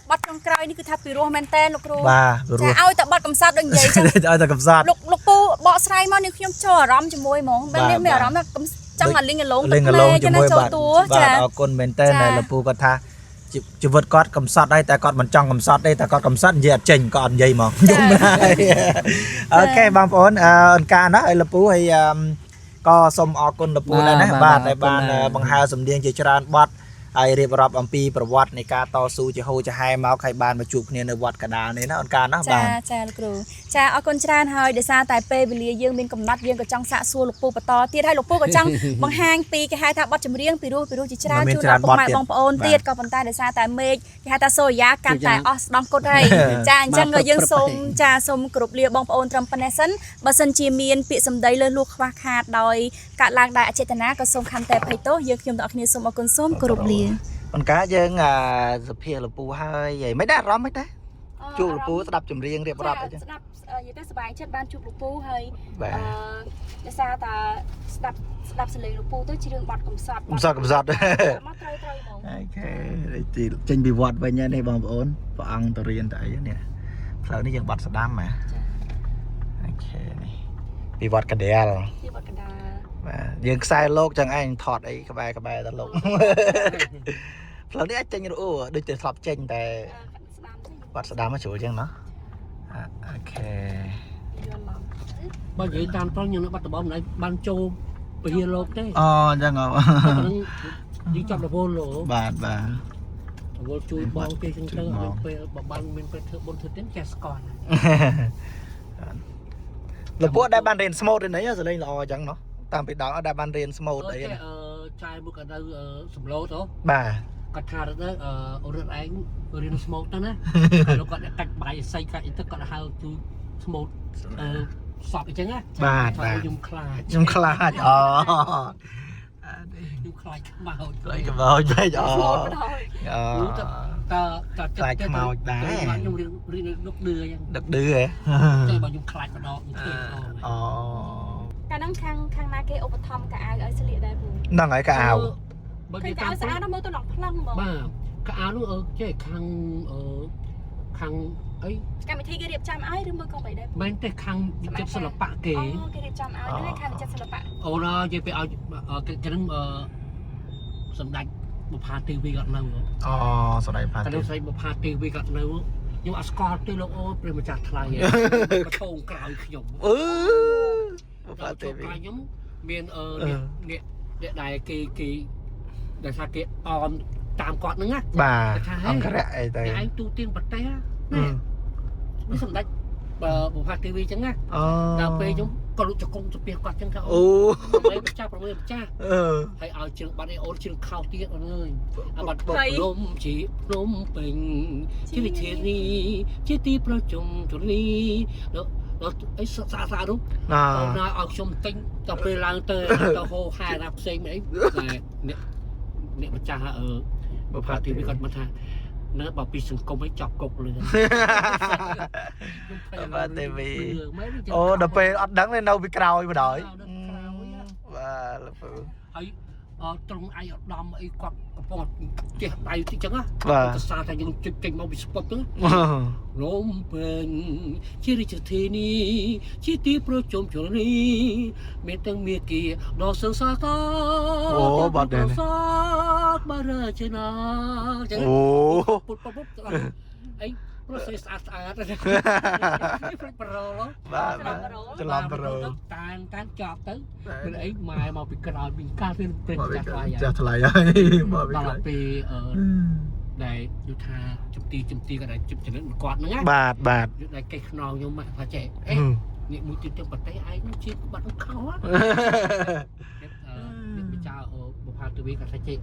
[SPEAKER 4] បាត់ក្នុងក្រោយនេះគឺថាពីរោះមែនតើលោកគ្រូ
[SPEAKER 1] បាទព្រោះ
[SPEAKER 4] ចាឲ្យតែបាត់កំសត់ដូចនិយាយចឹង
[SPEAKER 1] ឲ្យតែកំសត់
[SPEAKER 4] លោកពូបកស្រាយមកនេះខ្ញុំចូលអារម្មណ៍ជាមួយហ្មងមិនមានអារម្មណ៍ថាចង់ឲ្យលីងអឡង
[SPEAKER 1] លេងអឡង
[SPEAKER 4] ចឹង
[SPEAKER 1] ជាមួយ
[SPEAKER 4] ចូល
[SPEAKER 1] បាទ
[SPEAKER 4] តួ
[SPEAKER 1] បាទ
[SPEAKER 4] ចា
[SPEAKER 1] អរគុណមែនតើលោកពូគាត់ថាជីវិតគាត់កំសត់ហើយតែគាត់មិនចង់កំសត់ទេតែគាត់កំសត់និយាយអត់ចេញក៏អត់និយាយហ្មងយំណាស់អូខេបងប្អូនអនការណាឲ្យលោកពូហើយក៏សូមអរគុណលោកពូដែរណាបាទដែលបានបង្ហើរសម្ដែងជាច្រើនបទហើយរៀបរាប់អំពីប្រវត្តិនៃការតស៊ូជាហូរចាហែមកហើយបានមកជួបគ្នានៅវត្តកដាលនេះណាអនការណាបាទ
[SPEAKER 4] ចាលោកគ្រូចាអរគុណច្រើនហើយដោយសារតែពេលវេលាយើងមានកំណត់យើងក៏ចង់សាកសួរលោកពូបន្តទៀតហើយលោកពូក៏ចង់បង្ហាញពីគេហៅថាបទចម្រៀងពីរោះជាច្រើនជូនដល់ពុកម៉ែបងប្អូនទៀតក៏ប៉ុន្តែដោយសារតែមេឃគេហៅថាសូរិយាកាន់តែអស់ស្ដង់គុតហើយចាអញ្ចឹងក៏យើងសូមចាសូមគោរពលាបងប្អូនត្រឹមប៉ុណ្ណេះសិនបើសិនជាមានពាក្យសម្ដីលើសលួសខ្វះខាតដោយកាត់ឡើងដោយអចេតនាក៏សូមខន្តីអភ័យទោសយើងខ្ញុំទាំងអស់គ្នាសូមអរគុណសូមគោរពលា
[SPEAKER 1] អនការយើងសភាលោកពូហើយមិនដែរអារម្មណ៍មិនដែរជួបលោកពូស្ដាប់ចម្រៀងរៀបរាប់អីចឹង
[SPEAKER 4] ស្ដាប់និយាយទៅសប្បាយចិត្តបានជួបលោកពូហើយ
[SPEAKER 1] បាទ
[SPEAKER 4] ដោយសារតែស្ដាប់សលេងលោកពូទៅជារឿងបាត់កំសត់
[SPEAKER 1] កំសត់
[SPEAKER 4] មកត្រូវហ្មង
[SPEAKER 1] អូខេចេញពីវត្តវិញនេះបងប្អូនព្រះអង្គទៅរៀនទៅអីនេះផ្លូវនេះយើងបាត់ស្ដាំហ៎អូខេនេះពីវត្តកដាល
[SPEAKER 4] ពីវត្តកណ្ដាល
[SPEAKER 1] បាទយើងខ្សែលោកចឹងឯងថតអីក្បែរទៅលោកផ្លូវនេះអាចចេញរអូដូចតែធ្លាប់ចេញតែ
[SPEAKER 4] ស្ដាំទេ
[SPEAKER 1] បាត់ស្ដាំមកជ្រុលចឹងណាអូខេ
[SPEAKER 4] យល់មក
[SPEAKER 3] បើនិយាយតាមត្រង់យើងនៅបាត់ដំបងមិនបានចូលពហិលោកទេ
[SPEAKER 1] អូចឹងហ៎
[SPEAKER 3] យើងចាប់រវល់លោ
[SPEAKER 1] បាទ
[SPEAKER 3] រវល់ជួយបងគេចឹងទៅឲ្យពេលបើបានមានពេលធ្វើបុណ្យធ្វើទានចេះស្គាល់
[SPEAKER 1] លោកពួកដែលបានរៀនស្មូតនេះសលេងល្អចឹងណោះតាមពីដល់ដែលបានរៀនស្មូតអី
[SPEAKER 3] ចាយមុខក៏នៅសំឡូតហ៎
[SPEAKER 1] បាទ
[SPEAKER 3] គាត់ថាទៅរត់ឯងរៀនស្មូតទៅណាលោកគាត់កាច់បាយសៃកាច់អីទៅគាត់ហៅជួយស្មូតសពអញ្ចឹងណា
[SPEAKER 1] បាទ
[SPEAKER 3] ខ្ញុំខ្លាច
[SPEAKER 1] ខ្ញុំខ្លាចអូ
[SPEAKER 3] ខ្ញុំខ្លាចខ្មោច
[SPEAKER 1] ខ្លាចខ្មោចបែកអូ
[SPEAKER 3] ត
[SPEAKER 1] ខ្លាចខ្មោចដែរ
[SPEAKER 3] ខ្ញុំរៀនដឹកឌឺអញ្ចឹង
[SPEAKER 1] ដឹកឌឺហ៎
[SPEAKER 3] តែបើខ្ញុំខ្លាចម្ដងខ្ញុំធ្វើ
[SPEAKER 1] អូ
[SPEAKER 4] កាលហ្នឹងខាងណាគេឧបត្ថម្ភកៅអៅឲ្យស្លៀកដែរពូ
[SPEAKER 1] ហ្នឹងហើយកៅអៅ
[SPEAKER 3] បើ
[SPEAKER 4] ឃើ
[SPEAKER 3] និ
[SPEAKER 4] ញ
[SPEAKER 3] យាយក
[SPEAKER 4] ៅស្អាតដល់មើលទៅដល់ផ្លឹងហ្មង
[SPEAKER 3] បាទកៅអៅនោះចេះខាងអី
[SPEAKER 4] កម្មវិធីគេរៀបចំឲ្យឬមើលក៏បីដែរពូ
[SPEAKER 3] មែនទេខាងវិចិត្រសិល្បៈគេ
[SPEAKER 4] អូគេរៀបចំឲ្យហ្នឹងខាងវិចិត្រសិល្បៈ
[SPEAKER 3] អូននិយាយទៅឲ្យគេនឹងសម្ដេចបុប្ផាទេវីគាត់នៅ
[SPEAKER 1] អូសម្ដែងផា
[SPEAKER 3] តែ
[SPEAKER 1] ទី
[SPEAKER 3] លោកស្រីបុប្ផាទេវីគាត់នៅខ្ញុំអត់ស្គាល់ទេលោកអូនព្រះម្ចាស់ថ្លៃបថងក្រោយខ្ញុំ
[SPEAKER 1] ផាទីវី
[SPEAKER 3] ខ្ញុំមានអ្នកដែលគេដែលថាគេអមតាមគាត់ហ្នឹងណា
[SPEAKER 1] បាទអង្គរៈអីទៅ
[SPEAKER 3] ឯងទូទៀងប្រទេសនេះសម្ដេចបុប្ផាទេវីចឹងណា
[SPEAKER 1] អូ
[SPEAKER 3] ដល់ពេលខ្ញុំក៏លុចចង្គង់ទៅពីគាត់ចឹងថា
[SPEAKER 1] អូ
[SPEAKER 3] អូម្ចាស់ប្រមើម្ចាស់ ហើយឲ្យជើងបាត់ឯអូនជើងខោទៀតអូនអើយបាត់បរមជាភ្នំពេញជាវិធានីជាទីប្រជុំជលីដល់អីសាសានោះអូនឲ្យខ្ញុំទិញដល់ពេលឡើងទៅហោហែណាផ្សេងអីតែអ្នកម្ចាស់បុប្ផាទេវីគាត់មកថានៅបើពីសង្គមឲ្យចាប់គុកលឿន
[SPEAKER 1] បាទទេវីអូដល់ពេលអត់ដឹងទេនៅពីក្រោយបណ្ដោយបាទលោកពូ
[SPEAKER 3] ហើយត្រង់ឯកឧត្តមអីគាត់កំពុងចេះដៃតិចចឹងណា
[SPEAKER 1] បាទ
[SPEAKER 3] ទៅសារថាយើងចេញមកពីស្ពុតហ្នឹងរំពេញជារាជធានីជាទីប្រជុំជលនីមានទាំងមាគីដល់សើសាត
[SPEAKER 1] អូបាត់ដែរ
[SPEAKER 3] សាទបារាជនាចឹង
[SPEAKER 1] អូ
[SPEAKER 3] ពុតអីព្រោះស្អាតស្អាតនេះព្រឹកប្រូល
[SPEAKER 1] បាទច្រឡំប្រូល
[SPEAKER 3] តានចប់ទៅមានអីម៉ែមកពីក្រោយពីការពេលព្រឹកចាស់ថ្លៃ
[SPEAKER 1] ចាស់ថ្លៃហើយមកពី
[SPEAKER 3] ដល់
[SPEAKER 1] ក្រោយ
[SPEAKER 3] ពេល ដែលយល់ថាជំទីក៏ដែលជំនិតគាត់ហ្នឹងណា
[SPEAKER 1] បាទ
[SPEAKER 3] ដែលគេខ្នងខ្ញុំមកថាចេះអេនេះមួយទៀតទៅប្រទេសឯងនឹងជាបាត់នឹងខោនេះម្ចាស់បុផាទវីក៏ថាចេះ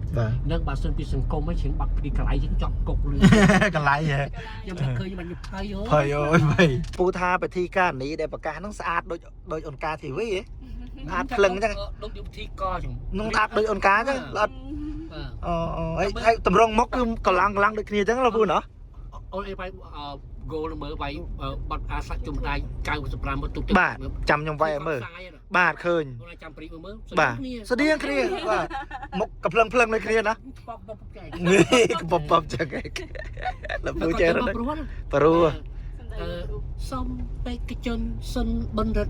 [SPEAKER 3] នឹងបើសិនពីសង្គមហ្នឹងជ្រៀងបាត់ពីកន្លែងយើងចប់គុកលឿន
[SPEAKER 1] កន្លែងហ៎
[SPEAKER 3] ខ្ញុំតែឃើញមិនភ័យ
[SPEAKER 1] ភ័យអើយភ័យពូថាពិធីការនេះដែលប្រកាសហ្នឹងស្អាតដូចអនការធីវីហ៎ស្អាតភ្លឹងអញ្ចឹង
[SPEAKER 3] ដូចយុវធីកចឹង
[SPEAKER 1] នឹងស្អាតដូចអនការអញ្ចឹងអត់ហើយតម្រង់មុខគឺកម្លាំងដូចគ្នាអញ្ចឹងលោកពូណោះ
[SPEAKER 3] អូនអីបាយគោលមើលបាយបាត់អាសាច់ជុំដៃ95មកទុក
[SPEAKER 1] បាទចាំខ្ញុំវាយមើលបាទឃើញ
[SPEAKER 3] អូនចាំព្រីមើល
[SPEAKER 1] បាទស្តៀងគ្នាបាទមុខកភ្លឹងដូចគ្នាណា
[SPEAKER 3] បបកែ
[SPEAKER 1] នេះបបចឹងលោកពូចេះព្រោះ
[SPEAKER 3] សុំបេក្ខជនសុនបណ្ឌិត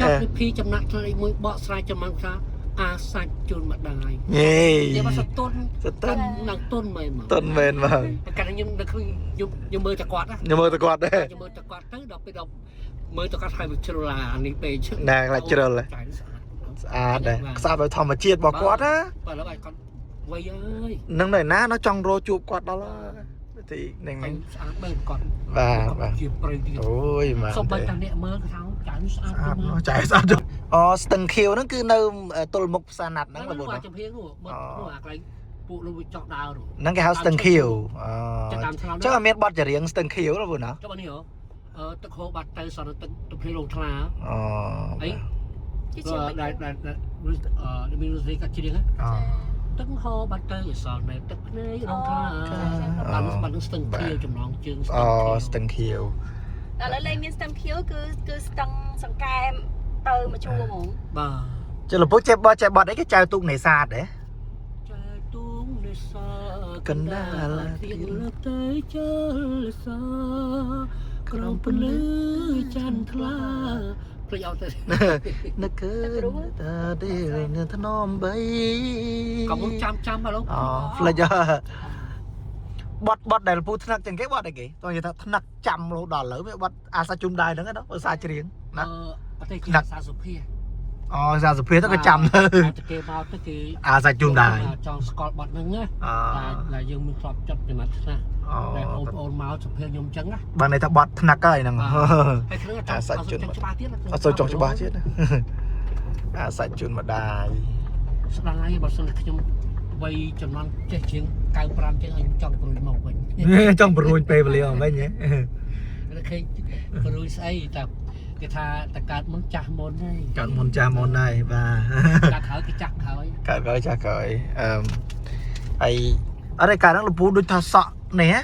[SPEAKER 3] ចាប់វិធីចំណាក់ថ្លៃមួយបកស្រាយចំណាំថាអាសាច់ជូនម្ដាយ
[SPEAKER 1] យេ
[SPEAKER 3] នេះមកសតុន នឹងតុនមែនមក
[SPEAKER 1] តុនមែនមក
[SPEAKER 3] កាលខ្ញុំនឹកឃើញខ្ញុំមើលតែគាត់ណា
[SPEAKER 1] ខ្ញុំមើលតែគាត់ដែរ
[SPEAKER 3] ខ្ញុំមើលតែគាត់ទៅដល់ពេលដល់មើលតែគាត់ហើយវាជ្រុលអានេះពេក
[SPEAKER 1] ណាខ្លាចជ្រុលស្អាតដែរស្អាតដោយធម្មជាតិរបស់គាត់ណា
[SPEAKER 3] បើឡើយគាត់វៃអើយ
[SPEAKER 1] នឹងនៅណាnóចង់រកជួបគាត់ដល់ទីនឹង
[SPEAKER 3] ស្អាតមែនគាត់
[SPEAKER 1] បាទ
[SPEAKER 3] ជាព្រៃទៀត
[SPEAKER 1] អូយម៉ា
[SPEAKER 3] សូម្បីតែអ្នកមើលថាចៅស្អាត
[SPEAKER 1] ចៃស្អាតអូស្ទឹងខៀវហ្នឹងគឺនៅទល់មុខផ្សារណាត់ហ្នឹង
[SPEAKER 3] ហ្នឹង
[SPEAKER 1] លោក
[SPEAKER 3] មកចំហៀងនោះមកអាកន្លែងពួកលោកចោះដើរនោះ
[SPEAKER 1] ហ្នឹងគេហៅស្ទឹងខៀវអូ
[SPEAKER 3] ចាំតាមថ្នោត
[SPEAKER 1] ចឹងអត់មានបទចម្រៀងស្ទឹងខៀវលោកពូណា
[SPEAKER 3] ចុះនេះហ៎ទឹកហូរបាត់ទៅសរទឹកភ្នែកលងថ្លា
[SPEAKER 1] អូ
[SPEAKER 3] អីដែលមានរូបកាត់ជ្រៀង
[SPEAKER 1] អូ
[SPEAKER 3] ទឹកហូរបាត់ទៅសរនៅទឹកភ្នែកលងថ្លាបានស្ទឹងខៀវចំណងជើង
[SPEAKER 1] អូស្ទឹងខៀវ
[SPEAKER 4] ដល់ឥឡូវលេងមានស្ទឹងខៀវគឺស្ទឹងសង្កែមទៅមកជួរហ្មង
[SPEAKER 3] បាទ
[SPEAKER 1] ចុះលោកពូចេះបទអីគេចៅទូកនេសាទហ៎
[SPEAKER 3] ចែទូងនេសា
[SPEAKER 1] កណ្ដាល
[SPEAKER 3] ទៀងលើទៅជើលេសាក្រំពលឺច័ន្ទថ្លាភ្លេចអត់ទៅ
[SPEAKER 1] នឹកកើតាទេនឹងថ្នមបី
[SPEAKER 3] កំពុងចាំមកលោក
[SPEAKER 1] អូផ្លេចបទដែលពូថ្នាក់ចឹងគេបទអីគេតោះនិយាយថាថ្នាក់ចាំរហូតដល់ឥឡូវវាបទអាសាជុំដែរហ្នឹងណាឧស្សាហ៍ច្រៀងណា
[SPEAKER 3] ប្រទេសគេសាសុភា
[SPEAKER 1] អូសាសុភាទៅក៏ចាំទៅ
[SPEAKER 3] តែគេមកទៅគេ
[SPEAKER 1] អាសាជុំដែរ
[SPEAKER 3] ចង់ស្គាល់បទហ្នឹងណា
[SPEAKER 1] អូ
[SPEAKER 3] ដែលយើងមានស្របចិត្តចំណាត់ខ្លះតែបងប្អូនមកសុភាខ្ញុំចឹងណា
[SPEAKER 1] បានន័យថាបទថ្នាក់ហើយហ្នឹង
[SPEAKER 3] ហើយគ្រឿងចង់ច្បាស់ទៀត
[SPEAKER 1] អត់សូវចង់ច្បាស់ទៀតអាសាជុំម្ដាយ
[SPEAKER 3] ស្ដាយបើសិនខ្ញុំវ័យចំនួនចេះជាង95ជាងខ្ញុំចង់ប្រួយមកវិញ
[SPEAKER 1] ចង់បរួញពេលវេលាមកវិញហ៎
[SPEAKER 3] តែឃើញប្រួយស្អីតែគេថាតកើតមុនចាស់មុនហើយ
[SPEAKER 1] កាត់មុនចាស់មុនហើយបាទ
[SPEAKER 3] ចាស់ក្រោយគេចាស់ក្រោយ
[SPEAKER 1] កើតក្រោយចាស់ក្រោយអីអត់ឯកាលហ្នឹងលពូដូចថាសក់នេះហ៎